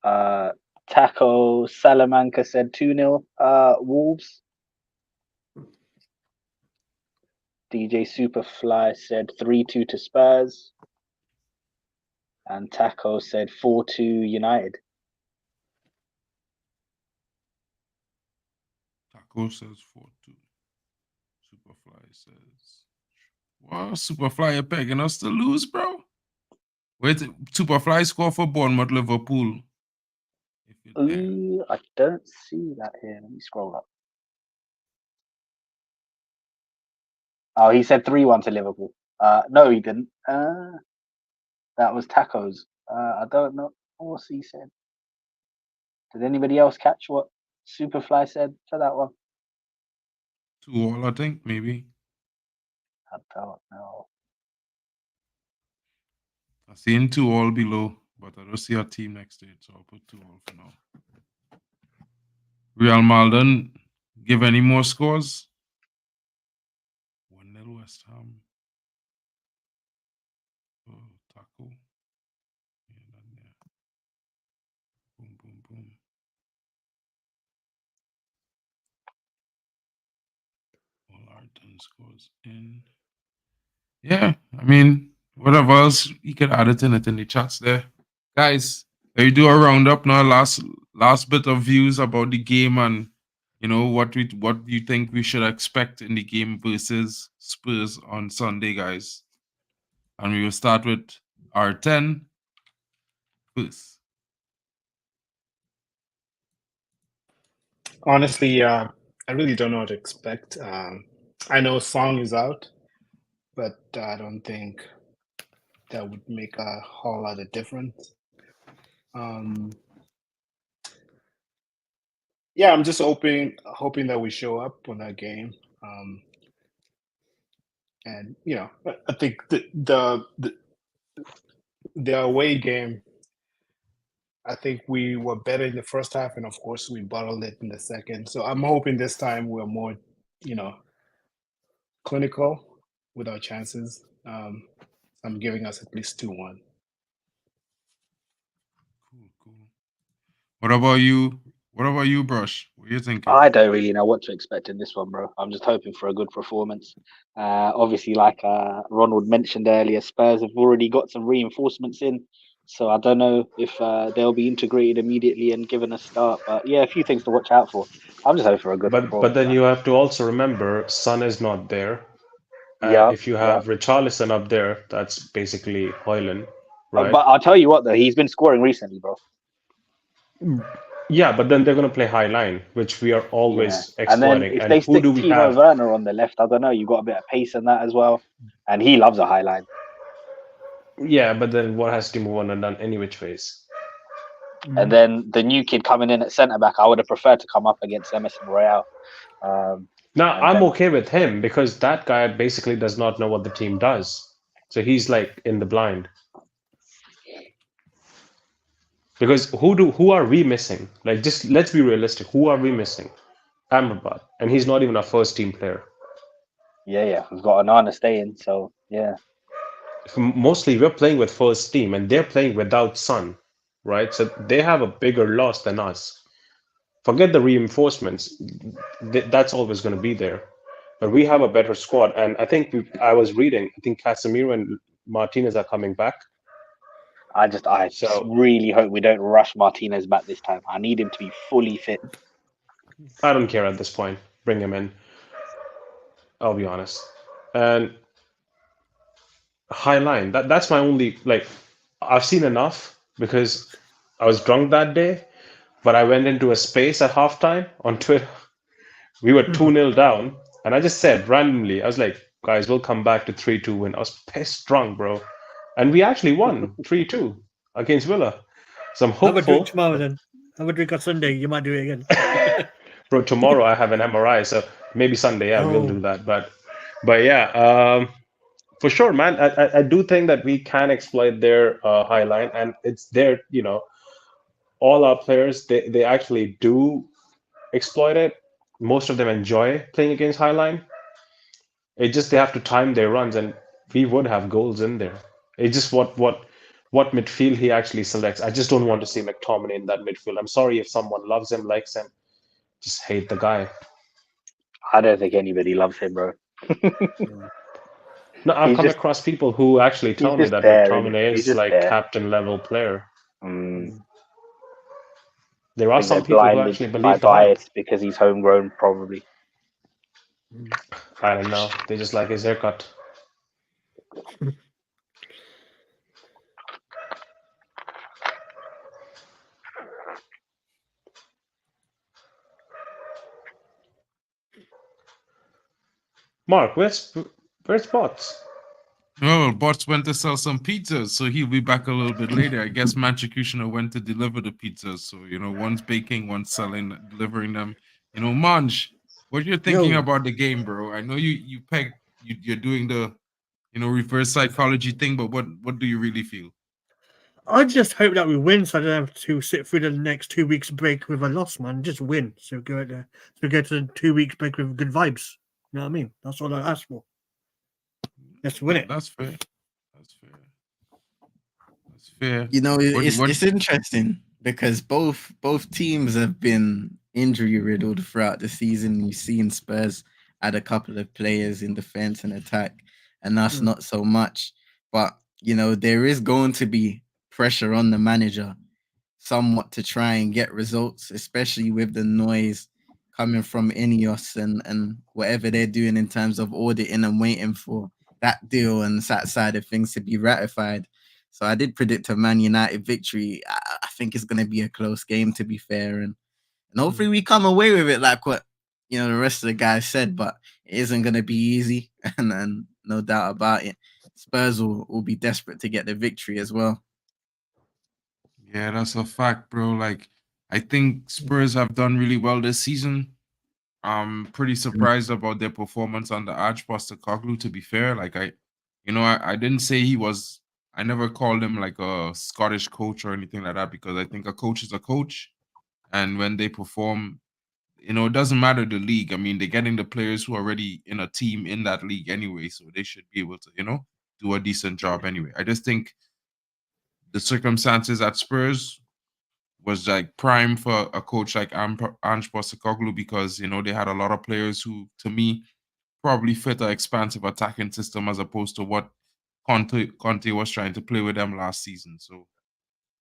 Taco Salamanca said 2-0 Wolves. DJ Superfly said 3-2 to Spurs. And Taco said 4-2 United. Taco says 4-2. Superfly says, wow, Superfly, you're pegging us to lose, bro. Wait, Superfly score for Bournemouth, Liverpool. Ooh, I don't see that here. Let me scroll up. Oh, he said 3-1 to Liverpool. No, he didn't. That was Tacos. I don't know what he said. Did anybody else catch what Superfly said for that one? 2-2, I think, maybe. I don't know. I see 2-2 below, but I don't see a team next to it, so I'll put 2-2 for now. Real Malden, give any more scores? 1-0 West Ham. Oh, Taco. Yeah. Boom, boom, boom. All our 10 scores in. Yeah, I mean, whatever else, you can add it in the chats there. Guys, we do a roundup now, last bit of views about the game and what you think we should expect in the game versus Spurs on Sunday, guys. And we will start with our 10 first. Honestly, I really don't know what to expect. I know Song is out, but I don't think that would make a whole lot of difference. Yeah, I'm just hoping that we show up on that game. And I think the away game, I think we were better in the first half, and of course we bottled it in the second. So I'm hoping this time we're more, clinical with our chances. I'm giving us at least 2-1. Cool. What about you? Brush? What are you thinking? I don't really know what to expect in this one, bro. I'm just hoping for a good performance. Obviously, like Ronald mentioned earlier, Spurs have already got some reinforcements in. So I don't know if they'll be integrated immediately and given a start. But yeah, a few things to watch out for. I'm just hoping for a good performance. But then you have to also remember, Son is not there. And if you have Richarlison up there, that's basically Højlund, right? But I'll tell you what, though, he's been scoring recently, bro. Yeah, but then they're going to play high line, which we are always exploiting. And then if they stick Timo Werner on the left, I don't know, you've got a bit of pace in that as well. And he loves a high line. Yeah, but then what has Timo Werner done any which ways? And then the new kid coming in at centre back, I would have preferred to come up against Emerson Royale. Now, I'm okay with him because that guy basically does not know what the team does. So he's like in the blind. Because who are we missing? Like, just let's be realistic. Who are we missing? Amrabat. And he's not even a first team player. Yeah. We've got Anana staying, so yeah. Mostly we're playing with first team and they're playing without Son, right? So they have a bigger loss than us. Forget the reinforcements. That's always going to be there. But we have a better squad. And I think I was reading, I think Casemiro and Martinez are coming back. I really hope we don't rush Martinez back this time. I need him to be fully fit. I don't care at this point. Bring him in. I'll be honest. And high line, that's my only, I've seen enough because I was drunk that day, but I went into a space at halftime on Twitter. We were 2-0 down, and I just said randomly, I was like, guys, we'll come back to 3-2 win. I was pissed drunk, bro. And we actually won 3-2. against Villa. So I'm Have a drink hopeful. tomorrow then. Have a drink on Sunday. You might do it again. Bro, tomorrow I have an MRI, so maybe Sunday, yeah, we'll do Oh, that. But yeah, for sure, man. I do think that we can exploit their high line, and it's their, all our players, they actually do exploit it. Most of them enjoy playing against Highline. It just they have to time their runs, and we would have goals in there. It's just what midfield he actually selects. I just don't want to see McTominay in that midfield. I'm sorry if someone loves him, likes him, just hate the guy. I don't think anybody loves him, bro. No, I've He's come just across people who actually he's tell me just that there, innit? McTominay He's is just like there. captain level player. Mm. There I are think they're some people who blinded actually by believe the hype. bias because he's homegrown, probably. I don't know. They just like his haircut. Mark, where's Bots? Oh, Bots went to sell some pizzas, so he'll be back a little bit later. I guess Manchukushina went to deliver the pizzas. So, one's baking, one's selling, delivering them. Manj, what you're thinking yo. about the game, bro? I know you're doing the, reverse psychology thing, but what do you really feel? I just hope that we win, so I don't have to sit through the next 2 weeks break with a loss, man. Just win, so go there. So go to the 2 weeks break with good vibes. You know what I mean? That's all I ask for. Just win it. That's fair. That's fair. That's fair. It's interesting because both teams have been injury riddled throughout the season. You've seen Spurs add a couple of players in defense and attack, and that's not so much. But there is going to be pressure on the manager somewhat to try and get results, especially with the noise coming from Ineos and whatever they're doing in terms of auditing and waiting for that deal and that side of things to be ratified. So I did predict a Man United victory. I think it's going to be a close game, to be fair, and hopefully we come away with it like what the rest of the guys said. But it isn't going to be easy, and no doubt about it. Spurs will be desperate to get the victory as well. Yeah, that's a fact, bro. Like, I think Spurs have done really well this season. I'm pretty surprised about their performance under Arch Postecoglou, to be fair. Like, I didn't say he was, I never called him like a Scottish coach or anything like that, because I think a coach is a coach. And when they perform, it doesn't matter the league. I mean, they're getting the players who are already in a team in that league anyway, so they should be able to, do a decent job anyway. I just think the circumstances at Spurs was like prime for a coach like Ange Postecoglou, because they had a lot of players who, to me, probably fit an expansive attacking system as opposed to what Conte was trying to play with them last season. So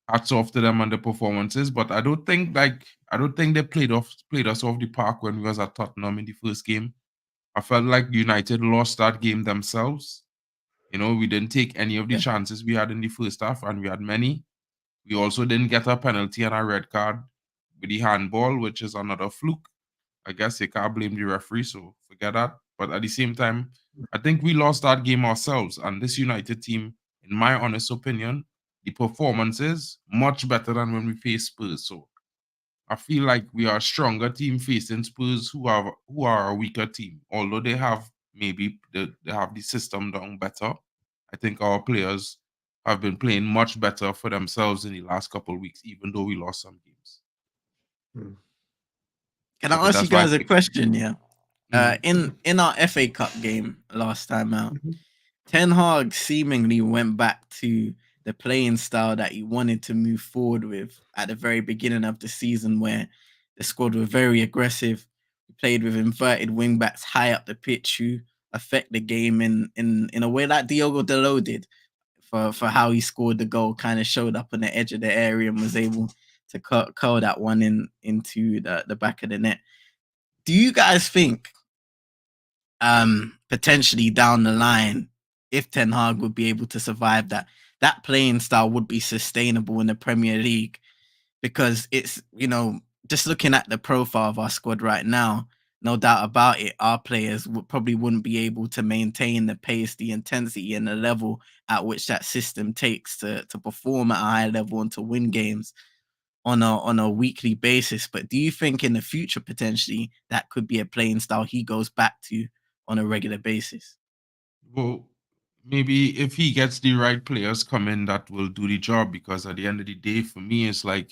hats off to them and the performances, but I don't think they played us off the park when we was at Tottenham in the first game. I felt like United lost that game themselves. We didn't take any of the chances we had in the first half, and we had many. We also didn't get a penalty and a red card with the handball, which is another fluke. I guess you can't blame the referee, so forget that. But at the same time, I think we lost that game ourselves. And this United team, in my honest opinion, the performance is much better than when we faced Spurs. So I feel like we are a stronger team facing Spurs, who are a weaker team. Although they have they have the system down better. I think our players have been playing much better for themselves in the last couple of weeks, even though we lost some games. Can I ask you guys a question? Yeah. In our FA Cup game last time out, Ten Hag seemingly went back to the playing style that he wanted to move forward with at the very beginning of the season, where the squad were very aggressive. We played with inverted wing backs high up the pitch who affect the game in a way that Diogo Dalot did for how he scored the goal, kind of showed up on the edge of the area and was able to curl that one into the back of the net. Do you guys think potentially down the line, if Ten Hag would be able to survive that playing style would be sustainable in the Premier League? Because it's, just looking at the profile of our squad right now, no doubt about it, our players probably wouldn't be able to maintain the pace, the intensity, and the level at which that system takes to perform at a high level and to win games on a weekly basis. But do you think in the future potentially that could be a playing style he goes back to on a regular basis? Well, maybe if he gets the right players come in that will do the job, because at the end of the day, for me, it's like,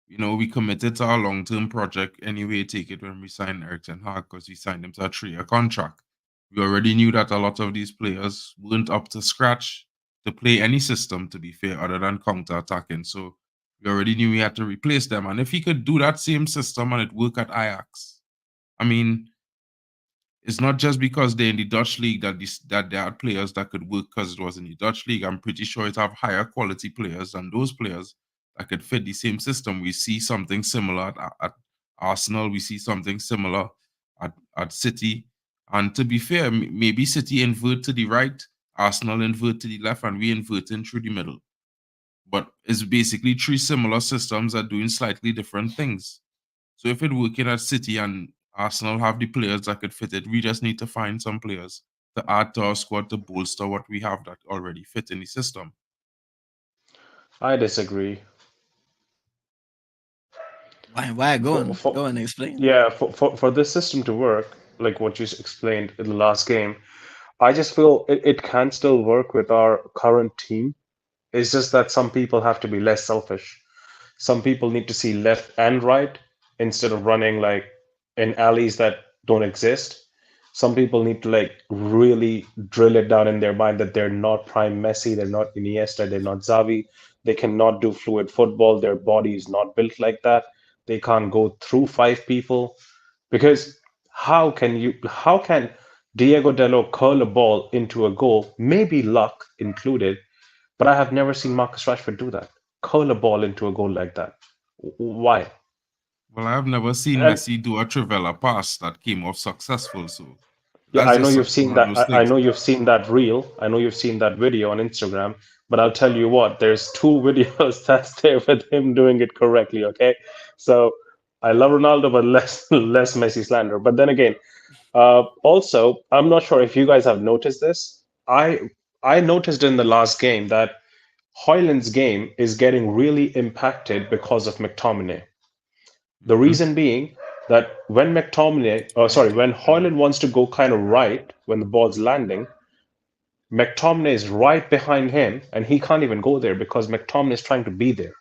we committed to our long-term project anyway. Take it when we signed Eric Ten Hag, because we signed him to a 3-year contract. We already knew that a lot of these players weren't up to scratch to play any system, to be fair, other than counter-attacking. So we already knew we had to replace them. And if he could do that same system and it work at Ajax, I mean, it's not just because they're in the Dutch league that there are players that could work because it was in the Dutch league. I'm pretty sure it have higher quality players than those players that could fit the same system. We see something similar at Arsenal. We see something similar at City. And to be fair, maybe City invert to the right, Arsenal invert to the left, and we invert in through the middle. But it's basically three similar systems that doing slightly different things. So if it working at City and Arsenal have the players that could fit it, we just need to find some players to add to our squad to bolster what we have that already fit in the system. I disagree. Why? Go on, explain. Yeah, for this system to work, like what you explained in the last game, I just feel it can still work with our current team. It's just that some people have to be less selfish. Some people need to see left and right instead of running like in alleys that don't exist. Some people need to like really drill it down in their mind that they're not prime Messi, they're not Iniesta, they're not Xavi. They cannot do fluid football. Their body is not built like that. They can't go through five people because how can Diego Dallo curl a ball into a goal, maybe luck included, but I have never seen Marcus Rashford do that. Curl a ball into a goal like that. Why? Well, I have never seen And Messi do a Trivela pass that came off successful. So yeah, that's I know just you've seen one of that. those I things. know you've seen that reel. I know you've seen that video on Instagram. But I'll tell you what, there's two videos that's there with him doing it correctly. Okay, so I love Ronaldo, but less Messi slander. But then again, also, I'm not sure if you guys have noticed this. I noticed in the last game that Hoyland's game is getting really impacted because of McTominay. The reason being that when Hoyland wants to go kind of right when the ball's landing, McTominay is right behind him and he can't even go there because McTominay is trying to be there.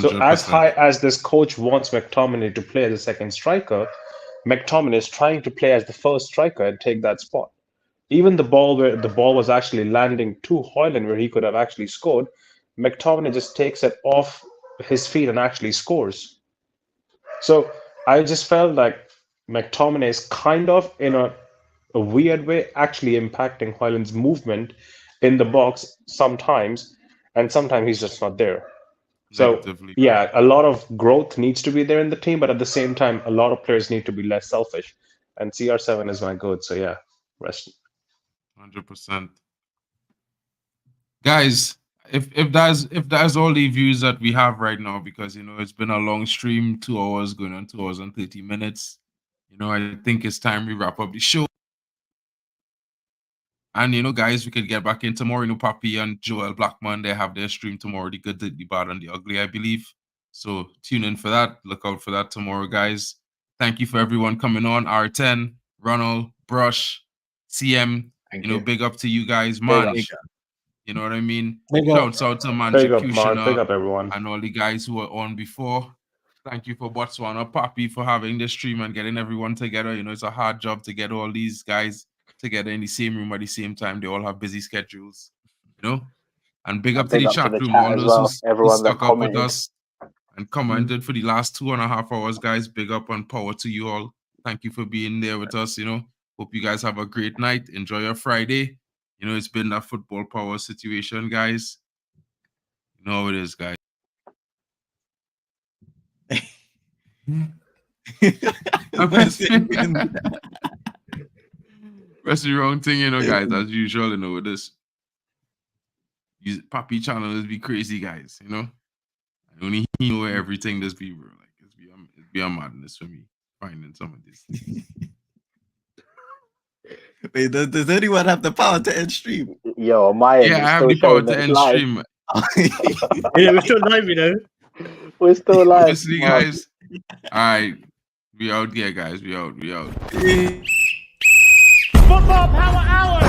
So as 100%. high as this coach wants McTominay to play as a second striker, McTominay is trying to play as the first striker and take that spot. Even the ball where the ball was actually landing to Hoyland where he could have actually scored, McTominay just takes it off his feet and actually scores. So I just felt like McTominay is kind of in a weird way actually impacting Hoyland's movement in the box sometimes, and sometimes he's just not there. So Negatively. yeah, a lot of growth needs to be there in the team, but at the same time, a lot of players need to be less selfish. And CR7 is my goat, so yeah, rest. 100%. Guys, if that's all the views that we have right now, because it's been a long stream, 2 hours going on 2 hours and 30 minutes. I think it's time we wrap up the show. And guys, we could get back in tomorrow. Papi and Joel Blackman, they have their stream tomorrow, the good, the bad, and the ugly, I believe. So tune in for that. Look out for that tomorrow, guys. Thank you for everyone coming on. R10, Ronald, Brush, CM. Thank you. Big up to you guys. Big up. Manch. You know what I mean? Big up. Shouts out to Big up, Mark. Big Manchecutioner up, everyone. and all the guys who were on before. Thank you for Botswana Papi for having this stream and getting everyone together. It's a hard job to get all these guys together in the same room at the same time. They all have busy schedules, And big up to Big the up to chat the room, chat all as those well. who Everyone that stuck up with commented. us and commented for the last 2.5 hours, guys. Big up and power to you all. Thank you for being there with us. Hope you guys have a great night. Enjoy your Friday. It's been that football power situation, guys. You know how it is, guys. Press the wrong thing, guys. As usual, with this. Papi channel be crazy, guys. Only he know everything this be, bro. Like it's be a madness for me. finding some of this. Wait, does anyone have the power to end stream? Yo, my end Yeah, is I have still the power showing to that it's end live. stream. Yeah, we're still live, you know. We're still live. Obviously, guys. All right, we out here, guys. We out. Football Power Hour!